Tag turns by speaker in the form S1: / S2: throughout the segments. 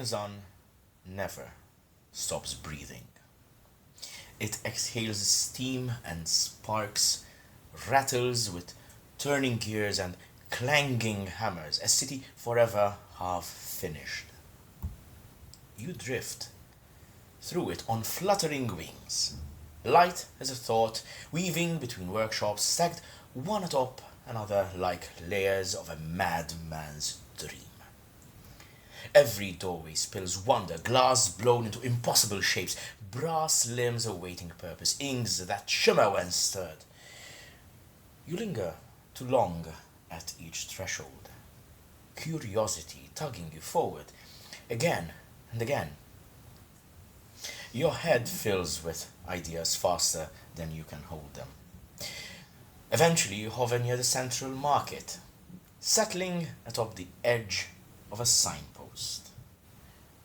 S1: Mechnazan never stops breathing. It exhales steam and sparks, rattles with turning gears and clanging hammers, a city forever half finished. You drift through it on fluttering wings, light as a thought, weaving between workshops stacked one atop another like layers of a madman's dream. Every doorway spills wonder, glass blown into impossible shapes, brass limbs awaiting purpose, inks that shimmer when stirred. You linger too long at each threshold, curiosity tugging you forward, again and again. Your head fills with ideas faster than you can hold them. Eventually you hover near the central market, settling atop the edge of a signpost.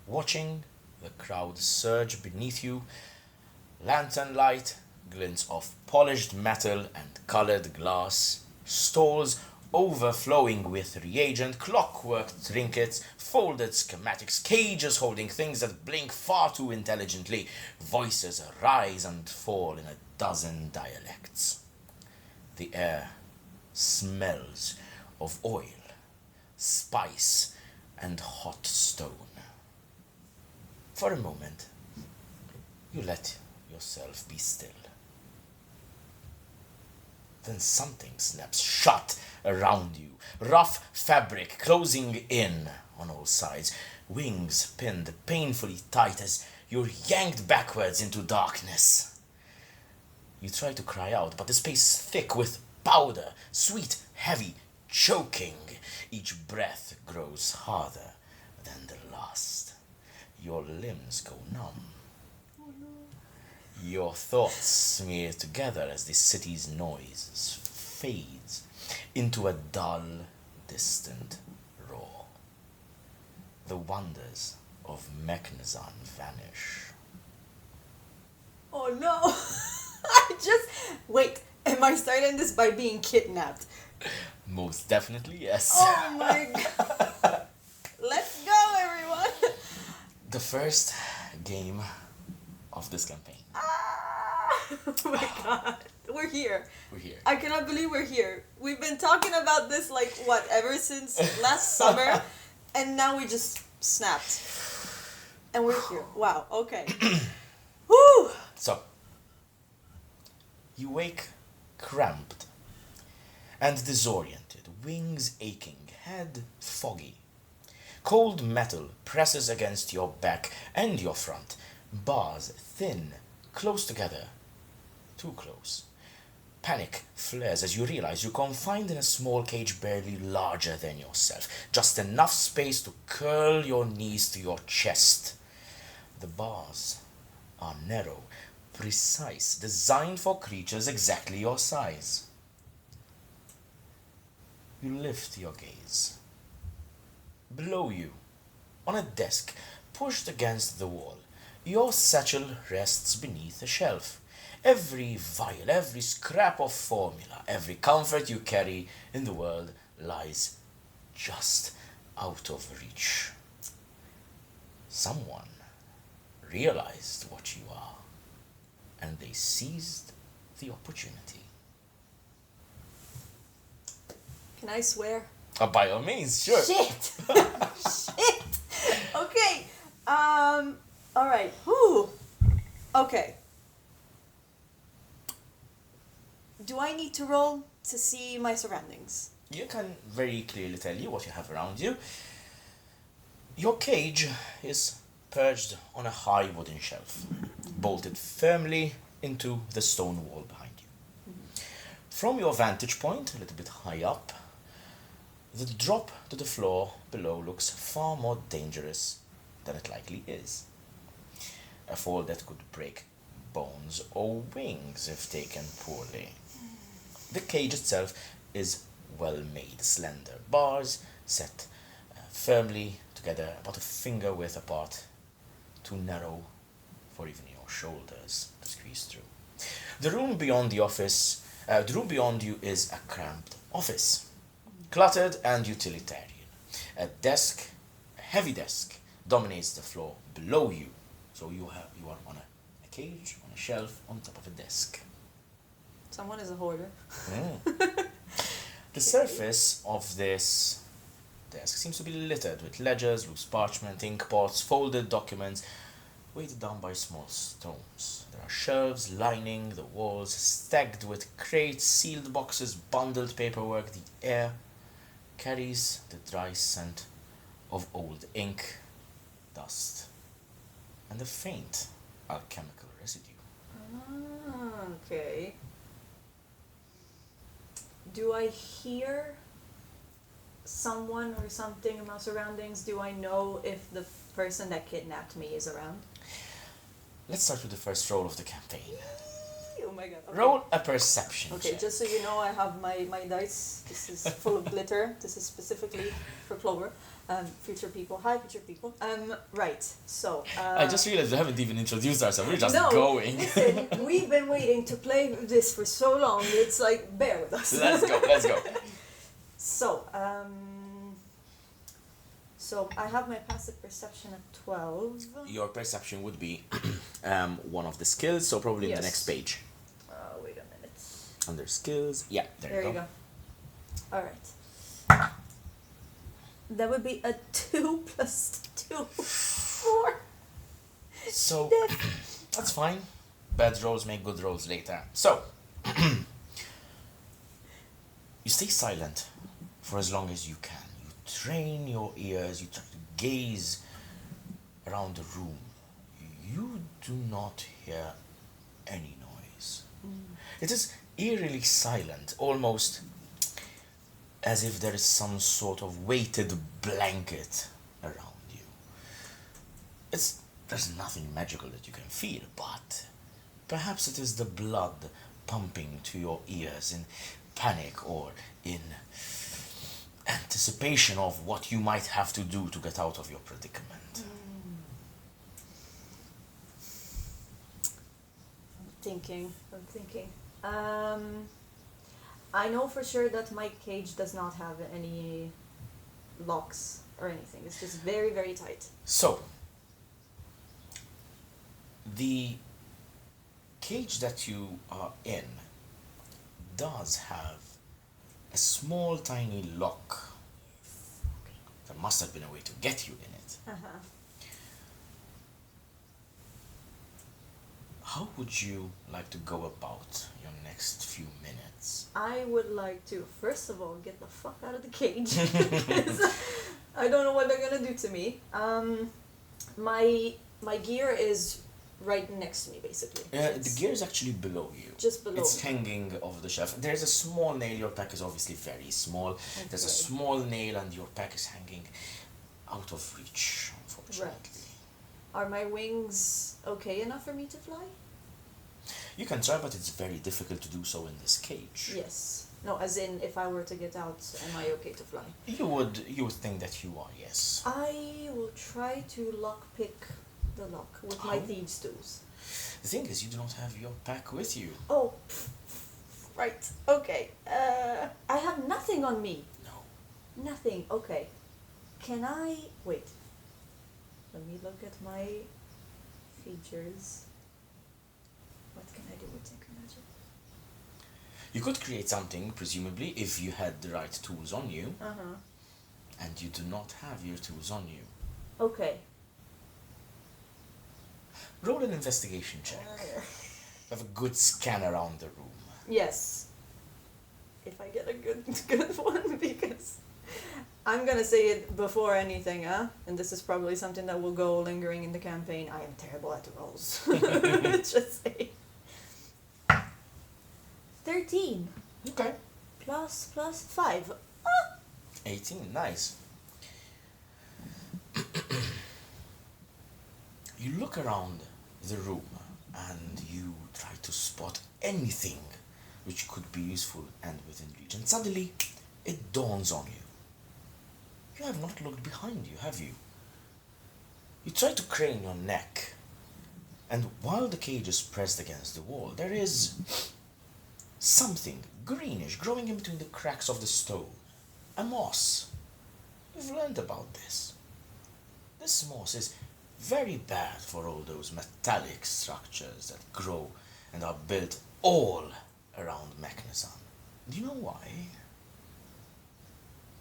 S1: Watching the crowd surge beneath you, lantern light, glints of polished metal and colored glass, stalls overflowing with reagent, clockwork trinkets, folded schematics, cages holding things that blink far too intelligently, voices rise and fall in a dozen dialects. The air smells of oil, spice, and hot stone. For a moment, you let yourself be still. Then something snaps shut around you, rough fabric closing in on all sides, wings pinned painfully tight as you're yanked backwards into darkness. You try to cry out, but the space thick with powder, sweet, heavy, choking. Each breath grows harder than the last. Your limbs go numb.
S2: Oh no.
S1: Your thoughts smear together as the city's noise fades into a dull, distant roar. The wonders of Mechnazan vanish.
S2: Oh no. Wait, am I starting this by being kidnapped?
S1: Most definitely, yes.
S2: Oh my god. Let's go, everyone.
S1: The first game of this campaign.
S2: Oh my god. We're here.
S1: We're here.
S2: I cannot believe we're here. We've been talking about this ever since last summer, and now we just snapped. And we're here. Wow, okay. Woo!
S1: So, you wake cramped and disoriented, wings aching, head foggy. Cold metal presses against your back and your front, bars thin, close together, too close. Panic flares as you realize you're confined in a small cage barely larger than yourself, just enough space to curl your knees to your chest. The bars are narrow, precise, designed for creatures exactly your size. You lift your gaze. Below you, on a desk pushed against the wall, your satchel rests beneath a shelf. Every vial, every scrap of formula, every comfort you carry in the world lies just out of reach. Someone realized what you are, and they seized the opportunity.
S2: Can I swear?
S1: By all means, sure.
S2: Shit! Shit! Okay. Alright. Whew. Okay. Do I need to roll to see my surroundings?
S1: You can very clearly tell you what you have around you. Your cage is perched on a high wooden shelf, bolted firmly into the stone wall behind you. From your vantage point, a little bit high up, the drop to the floor below looks far more dangerous than it likely is. A fall that could break bones or wings if taken poorly. The cage itself is well made, slender bars set firmly together, about a finger width apart, too narrow for even your shoulders to squeeze through. The room beyond you is a cramped office, cluttered and utilitarian. A desk, a heavy desk, dominates the floor below you. So you are on a cage, on a shelf, on top of a desk.
S2: Someone is a hoarder.
S1: The surface of this desk seems to be littered with ledgers, loose parchment, ink pots, folded documents, weighted down by small stones. There are shelves lining the walls, stacked with crates, sealed boxes, bundled paperwork. The air carries the dry scent of old ink, dust, and a faint alchemical residue.
S2: Okay. Do I hear someone or something in my surroundings? Do I know if the person that kidnapped me is around?
S1: Let's start with the first roll of the campaign.
S2: Oh my god. Okay.
S1: Roll a perception
S2: Okay,
S1: check.
S2: just so you know, I have my dice. This is full of glitter. This is specifically for Clover. Future people. Hi, future people. Right. So.
S1: I just realized we haven't even introduced ourselves. We're just
S2: no,
S1: going.
S2: Listen, we've been waiting to play this for so long. It's like, bear with us.
S1: Let's go.
S2: So I have my passive perception at 12.
S1: Your perception would be one of the skills, so probably in the
S2: Yes.
S1: next page.
S2: Wait a minute.
S1: Under skills, yeah,
S2: There you go. All right. That would be a 2 plus 2. 4.
S1: So, that's fine. Bad rolls make good rolls later. So, you stay silent for as long as you can. You train your ears, you try to gaze around the room. You do not hear any noise. It is eerily silent, almost as if there is some sort of weighted blanket around you. There's nothing magical that you can feel, but perhaps it is the blood pumping to your ears in panic or in anticipation of what you might have to do to get out of your predicament.
S2: I'm thinking. I know for sure that my cage does not have any locks or anything. It's just very, very tight.
S1: So, the cage that you are in does have a small, tiny lock. There must have been a way to get you in it.
S2: Uh-huh.
S1: How would you like to go about your next few minutes?
S2: I would like to, first of all, get the fuck out of the cage. I don't know what they're gonna do to me. My gear is right next to me, basically.
S1: The gear is actually below you.
S2: Just below.
S1: It's hanging over the shelf. There's a small nail. Your pack is obviously very small. There's a
S2: Okay.
S1: small nail and your pack is hanging out of reach, unfortunately.
S2: Right. Are my wings okay enough for me to fly?
S1: You can try, but it's very difficult to do so in this cage.
S2: Yes. No, as in, if I were to get out, am I okay to fly?
S1: You would think that you are, yes.
S2: I will try to lockpick the lock with my
S1: How?
S2: thieves' tools.
S1: The thing is, you do not have your pack with you.
S2: Oh, right. Okay. I have nothing on me.
S1: No.
S2: Nothing. Okay. Can I... Wait. Let me look at my features. What can I do with Tinker Magic?
S1: You could create something, presumably, if you had the right tools on you,
S2: Uh-huh.
S1: and you do not have your tools on you.
S2: Okay.
S1: Roll an investigation check. Have a good scan around the room.
S2: Yes. If I get a good one, because I'm gonna say it before anything, and this is probably something that will go lingering in the campaign. I am terrible at the rolls. Just say 13
S1: Okay.
S2: plus 5.
S1: 18, nice. You look around the room and you try to spot anything which could be useful and within reach. And suddenly, it dawns on you. You have not looked behind you, have you? You try to crane your neck, and while the cage is pressed against the wall, there is something greenish growing in between the cracks of the stove. A moss. You've learned about this. this moss is very bad for all those metallic structures that grow and are built all around Mechnazan. Do you know why?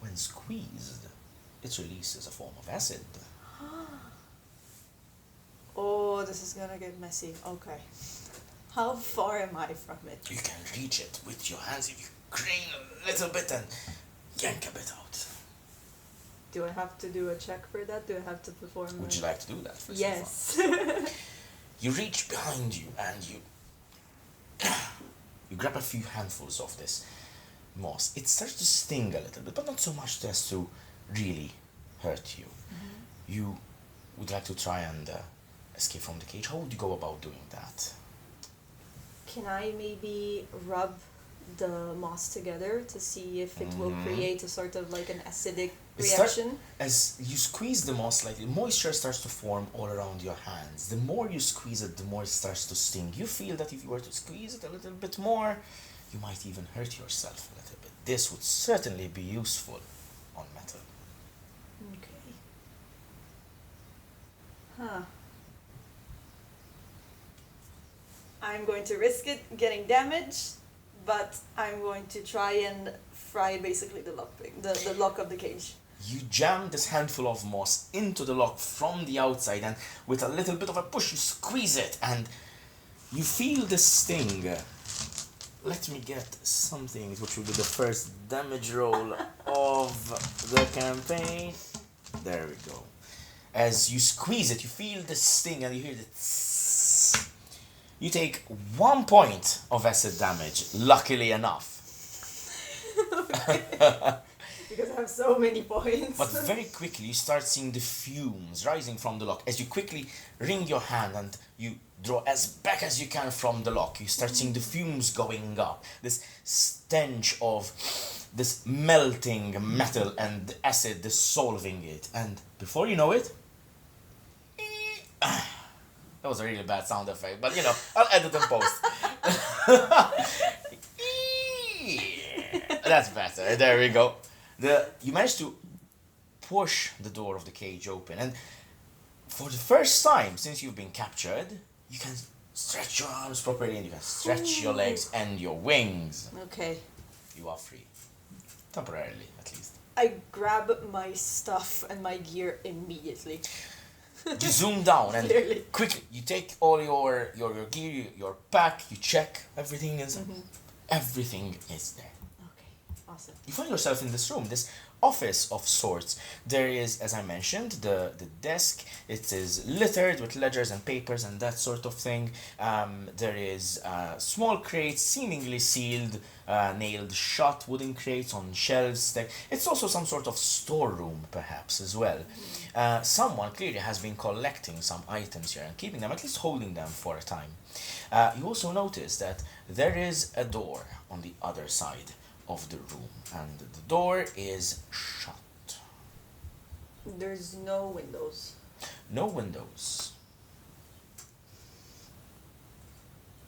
S1: When squeezed, it releases a form of acid.
S2: Oh, this is gonna get messy. Okay. How far am I from it?
S1: You can reach it with your hands if you crane a little bit and yank a bit out.
S2: Do I have to do a check for that? Do I have to perform?
S1: Would you like to do that first?
S2: Yes.
S1: You reach behind you and you grab a few handfuls of this moss. It starts to sting a little bit, but not so much as to really hurt you.
S2: Mm-hmm.
S1: You would like to try and escape from the cage. How would you go about doing that?
S2: Can I maybe rub the moss together to see if it will create a sort of like an acidic reaction?
S1: As you squeeze the moss slightly, moisture starts to form all around your hands. The more you squeeze it, the more it starts to sting. You feel that if you were to squeeze it a little bit more, you might even hurt yourself a little bit. This would certainly be useful on metal.
S2: Okay. Huh. I'm going to risk it getting damaged, but I'm going to try and fry basically the lock of the cage.
S1: You jam this handful of moss into the lock from the outside, and with a little bit of a push, you squeeze it, and you feel the sting. Let me get something which will be the first damage roll of the campaign. There we go. As you squeeze it, you feel the sting, and you hear the tss. You take 1 point of acid damage, luckily enough.
S2: Because I have so many points.
S1: But very quickly you start seeing the fumes rising from the lock. As you quickly wring your hand and you draw as back as you can from the lock, you start seeing the fumes going up. This stench of this melting metal and acid dissolving it. And before you know it, that was a really bad sound effect, but I'll edit and post. That's better. There we go. You managed to push the door of the cage open, and for the first time since you've been captured, you can stretch your arms properly and you can stretch your legs and your wings.
S2: Okay.
S1: You are free. Temporarily, at least.
S2: I grab my stuff and my gear immediately.
S1: You zoom down and
S2: Clearly.
S1: quickly you take all your gear, your pack, you check everything is everything is there.
S2: Okay, awesome.
S1: You find yourself in this room, this office of sorts. There is, as I mentioned, the desk. It is littered with ledgers and papers and that sort of thing. There is small crates, seemingly sealed, nailed shut wooden crates on shelves. It's also some sort of storeroom, perhaps, as well. Someone clearly has been collecting some items here and keeping them, at least holding them for a time. You also notice that there is a door on the other side of the room, and the door is shut.
S2: There's no windows.
S1: No windows.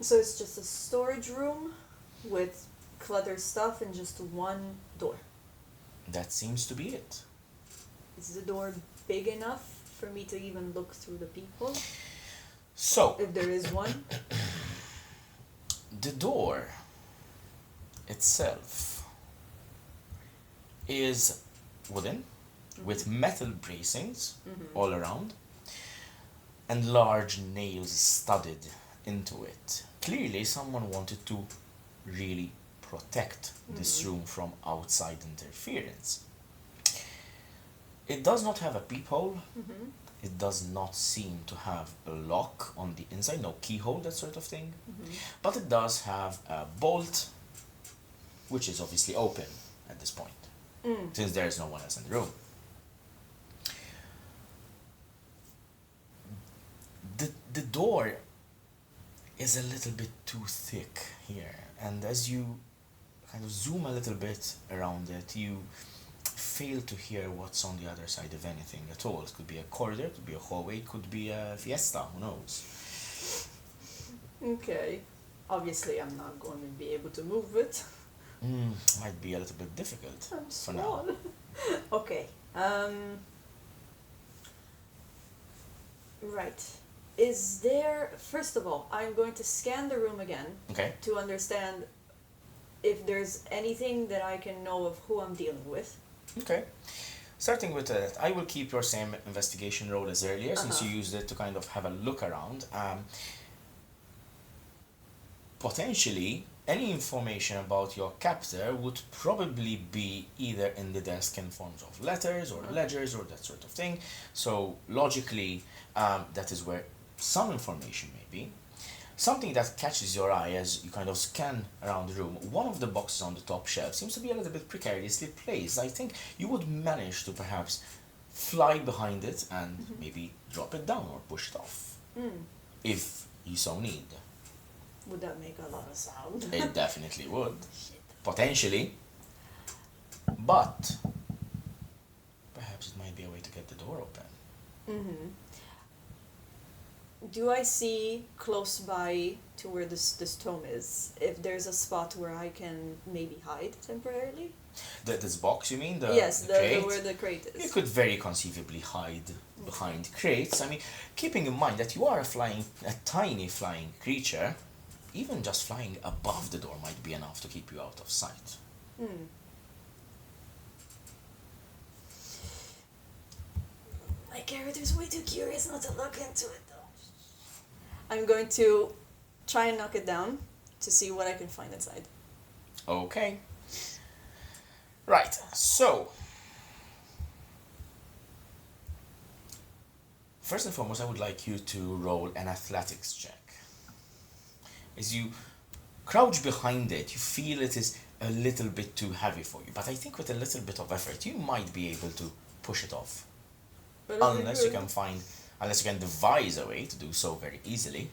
S2: So it's just a storage room with cluttered stuff and just one door.
S1: That seems to be it.
S2: Is the door big enough for me to even look through the peephole?
S1: So,
S2: If there is one?
S1: the door itself is wooden with metal bracings all around and large nails studded into it. Clearly someone wanted to really protect this room from outside interference. It does not have a peephole. It does not seem to have a lock on the inside, no keyhole, that sort of thing. But it does have a bolt, which is obviously open at this point, since there is no one else in the room. The door is a little bit too thick here, and as you kind of zoom a little bit around it, you fail to hear what's on the other side of anything at all. It could be a corridor, it could be a hallway, it could be a fiesta, who knows?
S2: Okay. Obviously I'm not going to be able to move it.
S1: Might be a little bit difficult
S2: I'm
S1: for
S2: small.
S1: now.
S2: Okay. Right. Is there... First of all, I'm going to scan the room again
S1: Okay.
S2: to understand if there's anything that I can know of who I'm dealing with.
S1: Okay. Starting with that, I will keep your same investigation roll as earlier, since
S2: Uh-huh.
S1: you used it to kind of have a look around. Potentially, any information about your captor would probably be either in the desk in forms of letters or ledgers or that sort of thing. So logically, that is where some information may be. Something that catches your eye as you kind of scan around the room, one of the boxes on the top shelf seems to be a little bit precariously placed. I think you would manage to perhaps fly behind it and maybe drop it down or push it off, if you so need.
S2: Would that make a lot of sound?
S1: It definitely would,
S2: Shit.
S1: potentially, but perhaps it might be a way to get the door open.
S2: Mm-hmm. Do I see close by to where this tome is, if there's a spot where I can maybe hide temporarily?
S1: This box, you mean?
S2: Yes,
S1: the crate?
S2: where the crate is.
S1: You could very conceivably hide behind crates. I mean, keeping in mind that you are a tiny flying creature, even just flying above the door might be enough to keep you out of sight.
S2: My character's way too curious not to look into it, though. I'm going to try and knock it down to see what I can find inside.
S1: Okay. Right, so first and foremost, I would like you to roll an athletics check. As you crouch behind it, you feel it is a little bit too heavy for you, but I think with a little bit of effort, you might be able to push it off. Unless you can devise a way to do so very easily.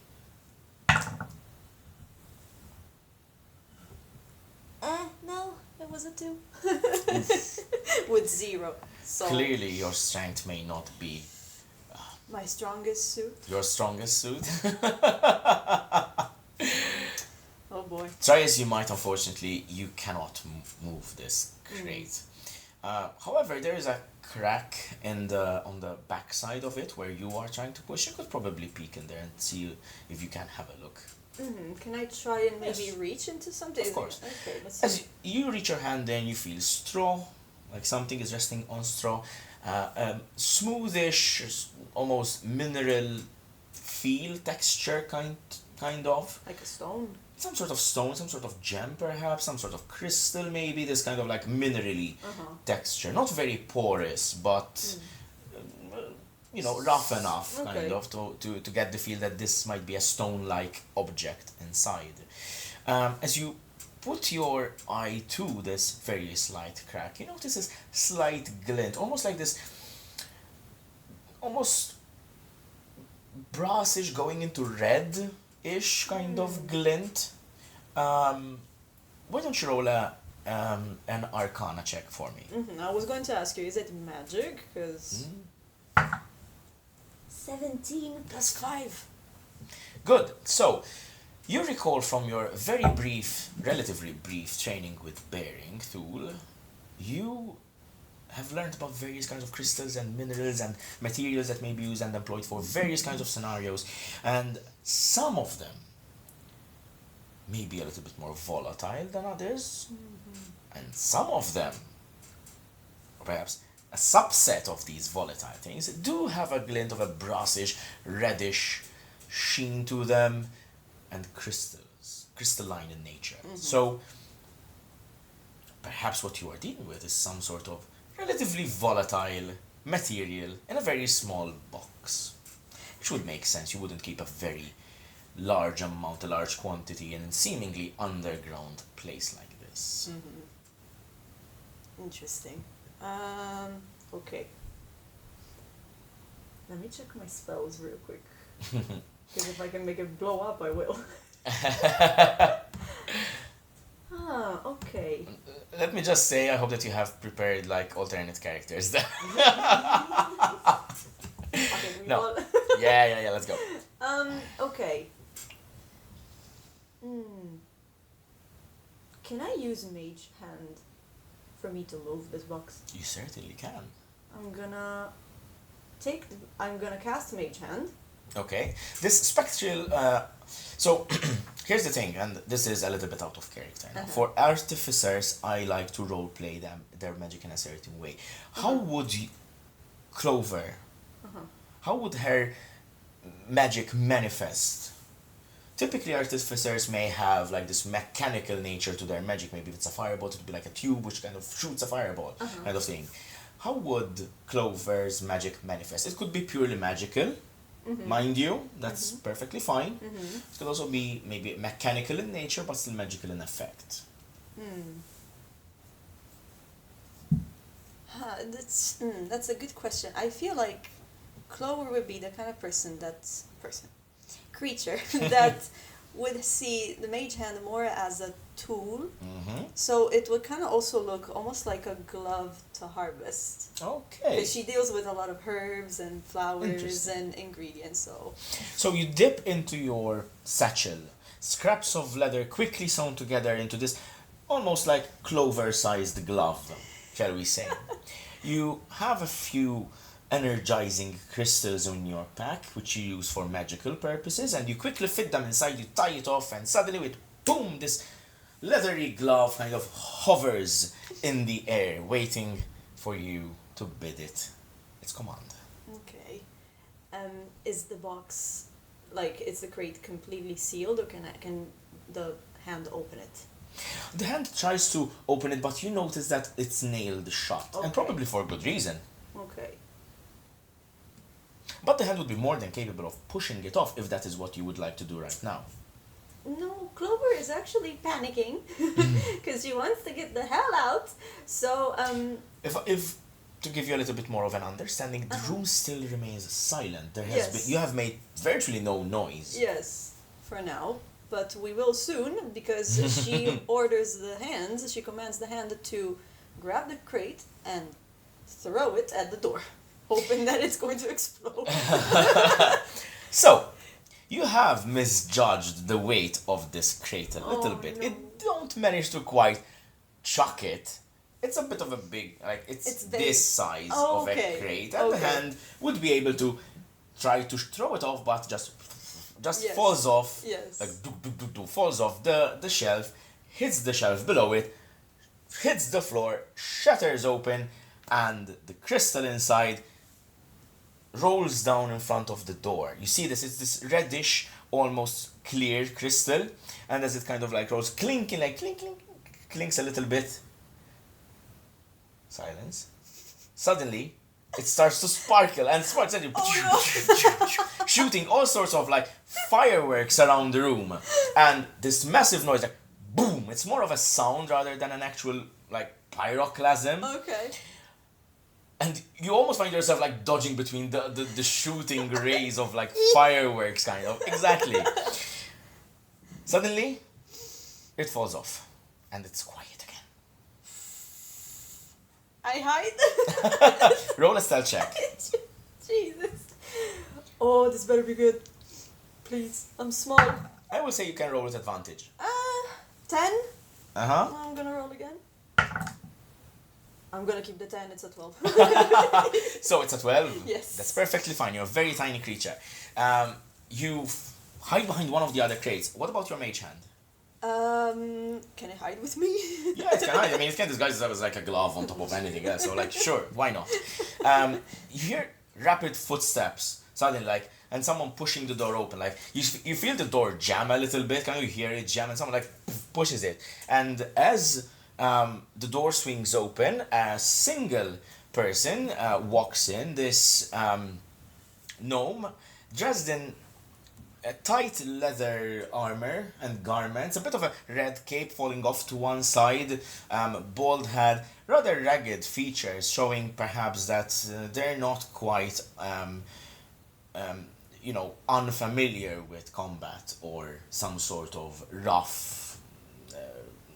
S2: No, it was a 2. With 0. So
S1: Clearly, your strength may not be
S2: my strongest suit.
S1: your strongest suit.
S2: Oh boy.
S1: Try as you might, unfortunately, you cannot move this crate. However, there is a crack on the back side of it where you are trying to push. You could probably peek in there and see if you can have a look.
S2: Can I try and maybe
S1: Yes.
S2: reach into something?
S1: Of course.
S2: Okay, let's see.
S1: As you reach your hand in, you feel straw, like something is resting on straw. Smoothish, almost mineral feel, texture kind of.
S2: Like a stone.
S1: Some sort of stone, some sort of gem perhaps, some sort of crystal maybe, this kind of like minerally texture. Not very porous, but rough enough kind of to get the feel that this might be a stone-like object inside. As you put your eye to this very slight crack, you notice this slight glint, almost like this, almost brassish going into red-ish kind of glint. Why don't you roll an Arcana check for me?
S2: I was going to ask you, is it magic? Because 17 plus 5.
S1: Good. So, you recall from your relatively brief training with Bearing Tool, you have learned about various kinds of crystals and minerals and materials that may be used and employed for various kinds of scenarios, and some of them may be a little bit more volatile than others, and some of them, or perhaps a subset of these volatile things, do have a glint of a brassish, reddish sheen to them, and crystalline in nature. So, perhaps what you are dealing with is some sort of relatively volatile material in a very small box. Which would make sense. You wouldn't keep a very large amount, a large quantity in a seemingly underground place like this.
S2: Interesting. Okay. Let me check my spells real quick. Because if I can make it blow up, I will. Okay.
S1: Let me just say, I hope that you have prepared like alternate characters there.
S2: Okay, we
S1: No.
S2: want-
S1: Yeah, let's go.
S2: Okay. Can I use Mage Hand for me to move this box?
S1: You certainly can.
S2: I'm gonna cast Mage Hand.
S1: Okay. This spectral. So here's the thing, and this is a little bit out of character now. For artificers, I like to roleplay their magic in a certain way. How would Clover? How would her magic manifest? Typically, artificers may have like this mechanical nature to their magic. Maybe if it's a fireball, it would be like a tube which kind of shoots a fireball, kind of thing. How would Clover's magic manifest? It could be purely magical, mind you, that's perfectly fine. It could also be maybe mechanical in nature, but still magical in effect.
S2: That's a good question. I feel like Clover would be the kind of creature that would see the mage hand more as a tool. So it would kind of also look almost like a glove to harvest.
S1: Okay.
S2: Because she deals with a lot of herbs and flowers and ingredients.
S1: So you dip into your satchel, scraps of leather quickly sewn together into this almost like Clover-sized glove, shall we say. You have a few energizing crystals in your pack, which you use for magical purposes, and you quickly fit them inside, you tie it off, and suddenly with boom, this leathery glove kind of hovers in the air, waiting for you to bid it its command.
S2: Okay. Is the box, is the crate completely sealed, or can the hand open it?
S1: The hand tries to open it, but you notice that it's nailed shut, and probably for good reason.
S2: Okay.
S1: But the hand would be more than capable of pushing it off if that is what you would like to do right now.
S2: No, Clover is actually panicking because she wants to get the hell out. So,
S1: If to give you a little bit more of an understanding, the room still remains silent. You have made virtually no noise.
S2: Yes, for now. But we will soon, because she she commands the hand to grab the crate and throw it at the door, hoping that it's going to explode.
S1: So, you have misjudged the weight of this crate a little bit. No. It don't manage to quite chuck it. It's a bit of a big, it's this size of a crate, and the hand would be able to try to throw it off, but just falls off, falls off the shelf, hits the shelf below it, hits the floor, shatters open, and the crystal inside rolls down in front of the door. You see this, it's this reddish, almost clear crystal, and as it kind of rolls, clinking, clinks a little bit. Silence. Suddenly, it starts to sparkle and sparks and shooting all sorts of fireworks around the room, and this massive noise, boom. It's more of a sound rather than an actual pyroclasm.
S2: Okay.
S1: And you almost find yourself dodging between the shooting rays of fireworks, kind of. Exactly. Suddenly, it falls off, and it's quiet again.
S2: I hide.
S1: Roll a stealth check.
S2: Jesus. Oh, this better be good. Please, I'm small.
S1: I will say you can roll with advantage.
S2: 10.
S1: Uh-huh.
S2: I'm gonna roll again. I'm gonna keep the 10, it's a 12.
S1: So it's a 12?
S2: Yes.
S1: That's perfectly fine. You're a very tiny creature. You hide behind one of the other crates. What about your mage hand?
S2: Can it hide with me?
S1: Yeah, it can hide. I mean, it can disguise itself as a glove on top of anything else. So, sure, why not? You hear rapid footsteps suddenly, and someone pushing the door open. You feel the door jam a little bit. Can you hear it jam? And someone pushes it. And as the door swings open, a single person walks in. This gnome dressed in a tight leather armor and garments, a bit of a red cape falling off to one side, bald head, rather ragged features, showing perhaps that they're not quite, unfamiliar with combat or some sort of rough,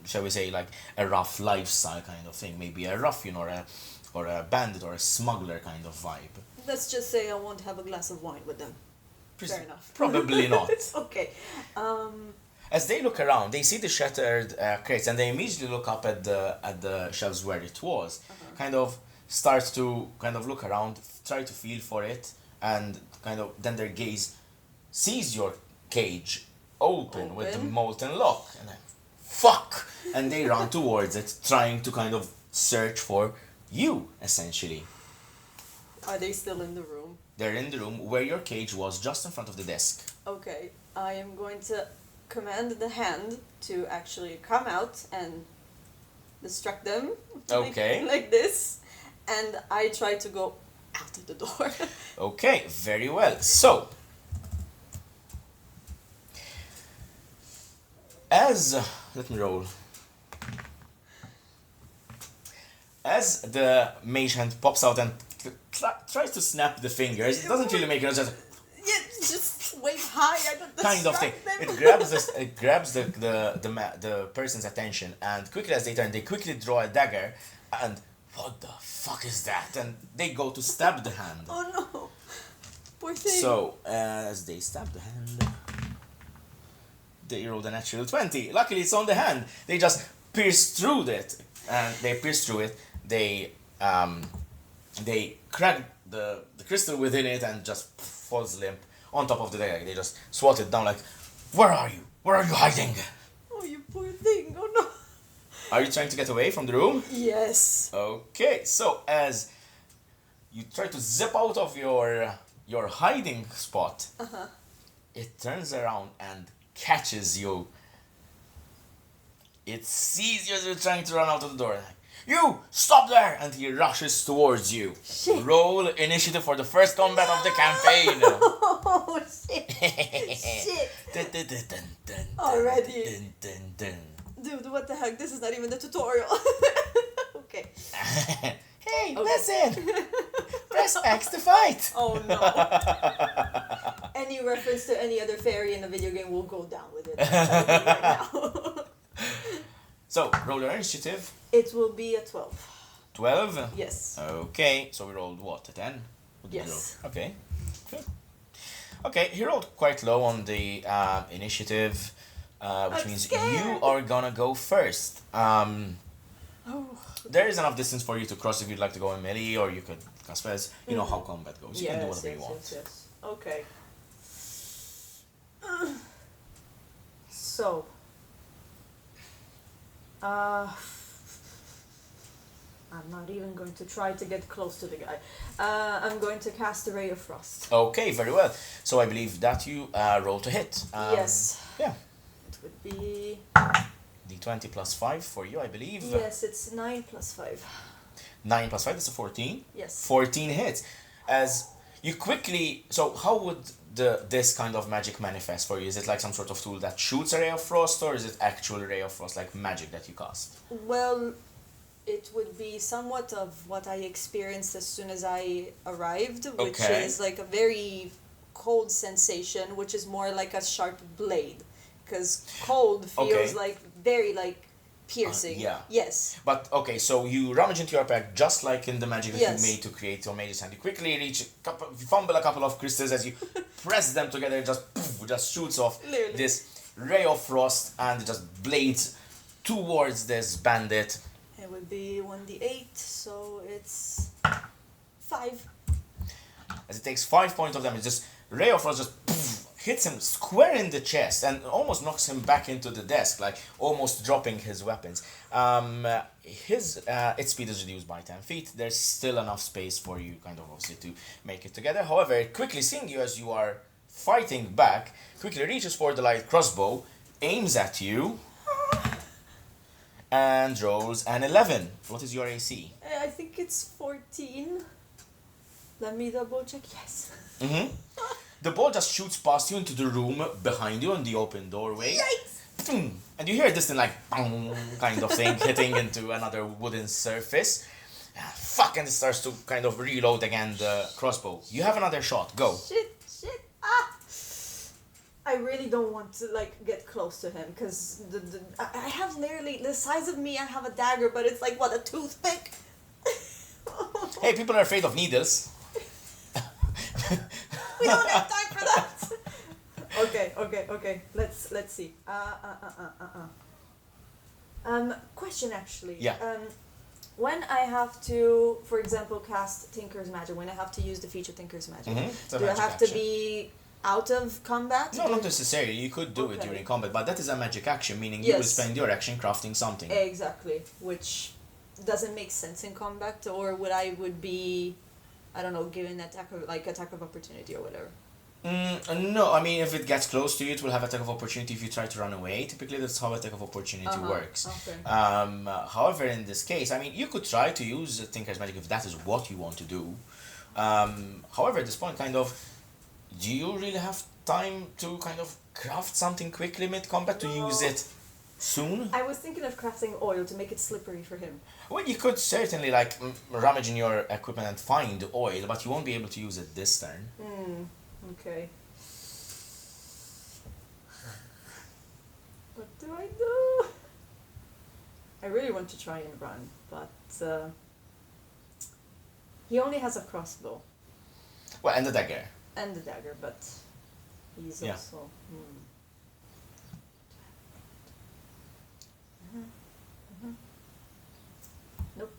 S1: shall we say, a rough lifestyle kind of thing. Maybe a ruffian or a bandit or a smuggler kind of vibe.
S2: Let's just say I won't have a glass of wine with them. Fair enough.
S1: Probably not.
S2: Okay.
S1: As they look around, they see the shattered crates, and they immediately look up at the shelves where it was. Kind of start to look around, try to feel for it, and then their gaze sees your cage open with the molten lock, and then fuck, and they run towards it, trying to kind of search for you, essentially.
S2: Are they still in the room?
S1: They're in the room where your cage was, just in front of the desk.
S2: Okay, I am going to command the hand to actually come out and distract them.
S1: Okay.
S2: Like this. And I try to go out of the door.
S1: Okay, very well. So, let me roll. As the mage hand pops out and tries to snap the fingers, it doesn't really make it, just
S2: Yeah, just wave high. I don't
S1: kind of thing.
S2: them.
S1: It grabs the person's attention, and quickly as they turn, they quickly draw a dagger, and what the fuck is that? And they go to stab the hand.
S2: Oh no, poor thing.
S1: So as they stab the hand, they rolled a natural 20. Luckily, it's on the hand. They just pierce through it, and they crack the crystal within it and just falls limp on top of the dagger. They just swat it down like, where are you? Where are you hiding?
S2: Oh, you poor thing. Oh no.
S1: Are you trying to get away from the room?
S2: Yes.
S1: Okay, so as you try to zip out of your hiding spot, it turns around and catches you. It sees you as you're trying to run out of the door. You! Stop there! And he rushes towards you.
S2: Shit.
S1: Roll initiative for the first combat of the campaign.
S2: Oh shit. Shit. Already. Dude, what the heck? This is not even the tutorial. Okay.
S1: Hey, listen! Press X to fight!
S2: Oh no. Any reference to any other fairy in the video game will go down with it. I'm telling you right now.
S1: So, roll your initiative.
S2: It will be a 12.
S1: 12?
S2: Yes.
S1: Okay, so we rolled what, a 10? What did we
S2: Yes.
S1: roll? Okay, good. Okay, he rolled quite low on the initiative, which means
S2: scared.
S1: you are gonna go first. There is enough distance for you to cross if you'd like to go in melee, or you could cast spells. You know how combat goes. You can do whatever you want.
S2: Yes. Okay. So. I'm not even going to try to get close to the guy. I'm going to cast a Ray of Frost.
S1: Okay, very well. So I believe that you roll to hit.
S2: Yes.
S1: Yeah.
S2: It would be...
S1: D20 plus 5 for you, I believe.
S2: Yes, it's 9 plus 5.
S1: 9 plus 5, that's a 14.
S2: Yes.
S1: 14 hits. As you quickly... So how would this kind of magic manifest for you? Is it like some sort of tool that shoots a ray of frost, or is it actual ray of frost, like magic that you cast?
S2: Well, it would be somewhat of what I experienced as soon as I arrived, which is like a very cold sensation, which is more like a sharp blade. Because cold feels like very like piercing.
S1: Yeah.
S2: Yes.
S1: But okay, so you rummage into your pack just like in the magic that
S2: Yes.
S1: you made to create your mage's hand. You quickly reach, you fumble a couple of crystals as you press them together. It just poof, just shoots off
S2: Literally.
S1: this ray of frost, and it just blades towards this bandit.
S2: It would be 1d8, so it's 5.
S1: As it takes 5 points of damage, just ray of frost just poof, hits him square in the chest and almost knocks him back into the desk, like almost dropping his weapons. Its speed is reduced by 10 feet. There's still enough space for you, kind of obviously, to make it together. However, it quickly seeing you as you are fighting back, quickly reaches for the light crossbow, aims at you, and rolls an 11. What is your AC?
S2: I think it's 14. Let me double check. Yes.
S1: Mm-hmm. The ball just shoots past you into the room behind you in the open doorway.
S2: Yikes!
S1: And you hear this thing like bang, kind of thing hitting into another wooden surface. Fuck, and it starts to kind of reload again the crossbow. You have another shot. Go.
S2: Shit! Ah! I really don't want to like get close to him because I have literally the size of me. I have a dagger, but it's like what, a toothpick.
S1: Hey, people are afraid of needles.
S2: We don't have time for that. Okay. Let's see. Question actually.
S1: Yeah.
S2: When I have to, for example, cast Tinker's Magic, when I have to use the feature Tinker's Magic,
S1: It's a
S2: do I
S1: magic
S2: have
S1: action.
S2: to be out of combat?
S1: No, not necessarily. You could do it
S2: Okay.
S1: during combat, but that is a magic action, meaning you will
S2: Yes.
S1: spend your action crafting something.
S2: Exactly, which doesn't make sense in combat, or would be, I don't know, given attack of opportunity or whatever.
S1: No, I mean, if it gets close to you, it will have attack of opportunity if you try to run away. Typically, that's how attack of opportunity works.
S2: Okay.
S1: However, in this case, I mean, you could try to use Tinker's Magic if that is what you want to do. However, at this point, kind of, do you really have time to kind of craft something quickly mid-combat to use it soon?
S2: I was thinking of crafting oil to make it slippery for him.
S1: Well, you could certainly, like, rummage in your equipment and find oil, but you won't be able to use it this turn.
S2: Okay. What do I do? I really want to try and run, but he only has a crossbow
S1: Well, and the dagger.
S2: and a dagger, but he's
S1: Yeah.
S2: also. Nope.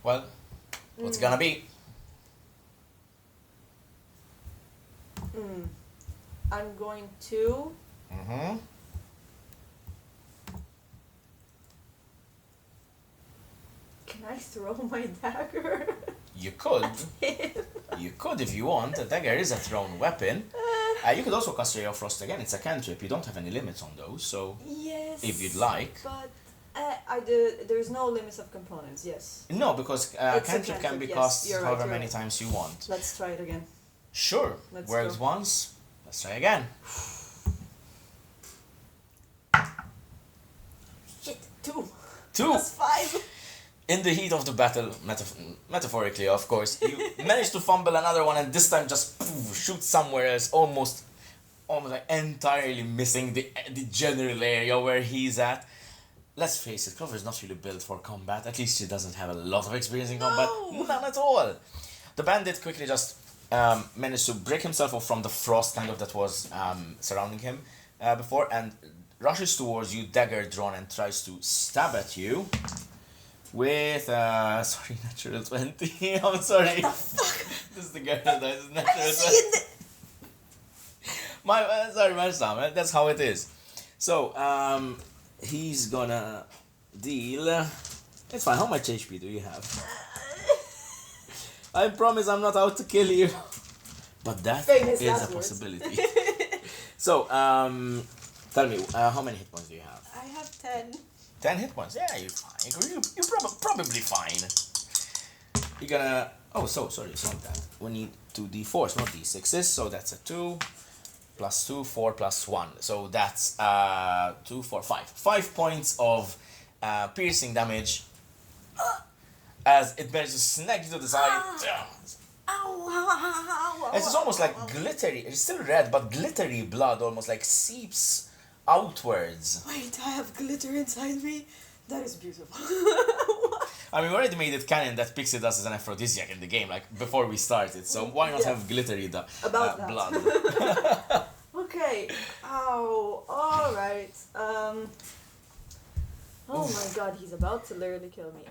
S1: Well, what's it gonna be?
S2: I'm going to. Can I throw my dagger?
S1: You could. You could if you want. A dagger is a thrown weapon. You could also cast Ray of Frost again. It's a cantrip. You don't have any limits on those, so
S2: Yes.
S1: if you'd like.
S2: But there's no limits of components. Yes.
S1: No, because
S2: It's a
S1: cantrip can be
S2: cantrip, yes.
S1: cast
S2: You're right,
S1: however
S2: you're
S1: many
S2: right.
S1: times you want.
S2: Let's try it again.
S1: Sure.
S2: Let's
S1: Works
S2: go.
S1: once. Let's try again.
S2: Shit. 2.
S1: 2.
S2: That's 5.
S1: In the heat of the battle, metaphorically, of course, you manage to fumble another one, and this time just shoot somewhere else, almost like entirely missing the general area where he's at. Let's face it, Clover is not really built for combat. At least she doesn't have a lot of experience in combat.
S2: No.
S1: None at all. The bandit quickly just managed to break himself off from the frost kind of that was surrounding him before, and rushes towards you, dagger drawn, and tries to stab at you. With natural 20. I'm sorry.
S2: What the fuck?
S1: This is the guy that dies natural
S2: I
S1: 20.
S2: see it.
S1: Sorry, Mechnazan, that's how it is. So, he's gonna deal. It's fine. How much HP do you have? I promise I'm not out to kill you. But that
S2: Famous
S1: is a
S2: last words.
S1: possibility. So, tell me, how many hit points do you have?
S2: I have 10.
S1: 10 hit points. Yeah, you're fine. You're probably fine. You're gonna. Oh, sorry, it's not that. We need 2d4s, not d6s. So that's a 2 plus 2, 4 plus 1. So that's 2, 4, 5. 5 points of piercing damage as it manages to snag you to the side.
S2: Ow.
S1: It's almost like glittery. It's still red, but glittery blood almost like seeps outwards.
S2: Wait, I have glitter inside me? That is beautiful.
S1: I mean, we already made it canon that Pixie dust is an aphrodisiac in the game, like, before we started, so why not have glittery
S2: About that.
S1: blood?
S2: Okay. Ow. Alright. Oh my god, he's about to literally kill me.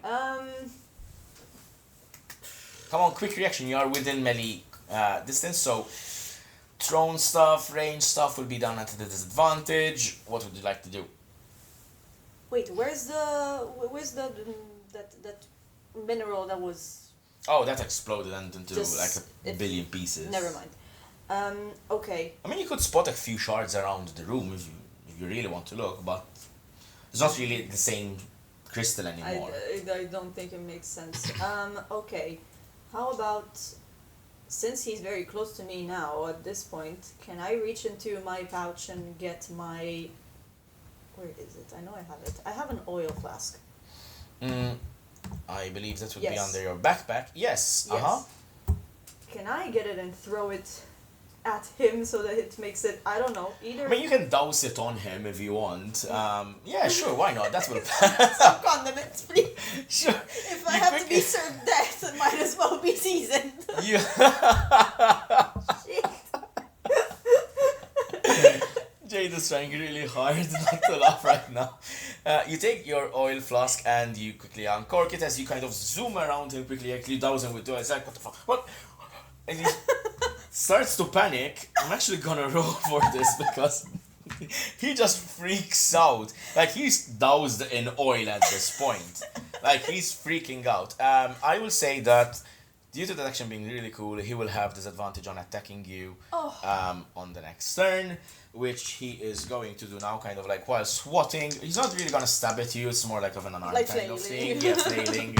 S1: Come on, quick reaction, you are within melee distance, so thrown stuff, range stuff will be done at the disadvantage. What would you like to do?
S2: Wait, where's that mineral that was
S1: Oh, that exploded into
S2: Just
S1: like a billion pieces.
S2: never mind. Okay.
S1: I mean, you could spot a few shards around the room if you really want to look, but it's not really the same crystal anymore.
S2: I don't think it makes sense. Okay. How about, since he's very close to me now at this point, can I reach into my pouch and get my... Where is it? I know I have it. I have an oil flask.
S1: I believe that would be
S2: Yes.
S1: under your backpack. Yes.
S2: Can I get it and throw it at him so that it makes it, I don't know, either...
S1: I mean, you can douse it on him if you want. Yeah, sure, why not? That will...
S2: Some condiments, please.
S1: Sure.
S2: If I have to be served death, it might as well be seasoned.
S1: You...
S2: Shit.
S1: Jade is trying really hard not to laugh right now. You take your oil flask and you quickly uncork it as you kind of zoom around him quickly, actually douse him with oil. It's like, what the fuck? What? And he starts to panic. I'm actually gonna roll for this because he just freaks out. Like, he's doused in oil at this point. Like, he's freaking out. I will say that due to the action being really cool, he will have disadvantage on attacking you on the next turn, which he is going to do now, kind of like while swatting. He's not really gonna stab at you, it's more like of an unarmed
S2: Like
S1: kind of
S2: flailing.
S1: thing. Yeah, flailing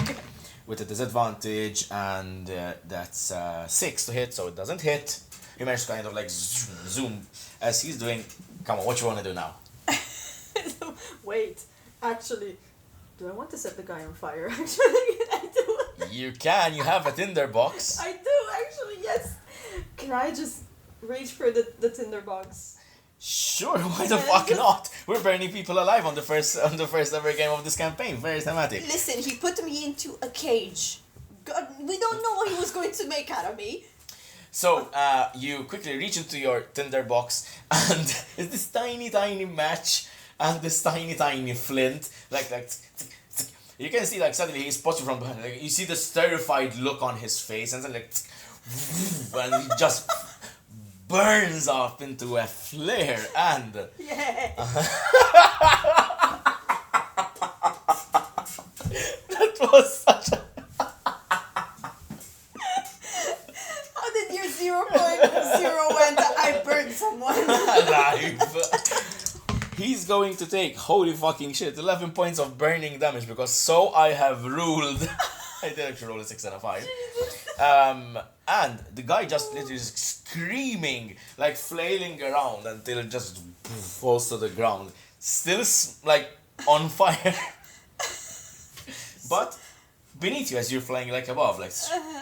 S1: with a disadvantage, and that's 6 to hit, so it doesn't hit. You manage to kind of like zoom as he's doing. Come on, what you want to do now?
S2: Wait, actually, do I want to set the guy on fire? Actually, I do.
S1: You can, you have a tinder box.
S2: I do, actually, yes. Can I just reach for the tinder box?
S1: Sure, why the fuck not? We're burning people alive on the first ever game of this campaign. Very thematic.
S2: Listen, he put me into a cage. God, we don't know what he was going to make out of me.
S1: So, you quickly reach into your tinder box, and it's this tiny, tiny match and this tiny, tiny flint. Like, you can see, like, suddenly he spots you from behind. Like, you see this terrified look on his face, and then, like, and he just burns off into a flare, and...
S2: Yeah.
S1: That was such a...
S2: How did your 0.01 that I burned someone?
S1: Alive. He's going to take, holy fucking shit, 11 points of burning damage, because so I have ruled. I did actually roll a 6 and a 5. And the guy just literally is screaming, like flailing around until it just falls to the ground. Still, like, on fire. But beneath you as you're flying, like, above, like,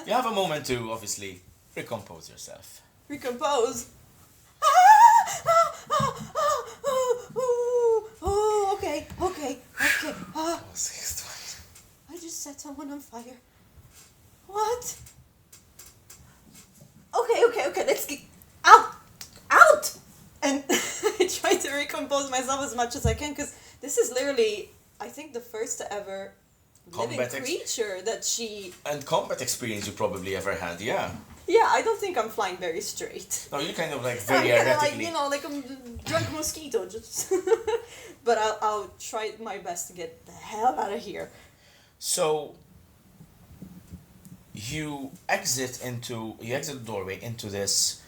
S1: you have a moment to, obviously, recompose yourself.
S2: Recompose? Okay. I just set someone on fire. What? Okay, let's get out! And I try to recompose myself as much as I can, because this is literally, I think, the first ever living creature that she...
S1: And combat experience you probably ever had, yeah.
S2: Yeah, I don't think I'm flying very straight.
S1: No, you kind of like very
S2: I'm
S1: erratically.
S2: like a drunk mosquito, just... But I'll try my best to get the hell out of here.
S1: So, you exit the doorway into this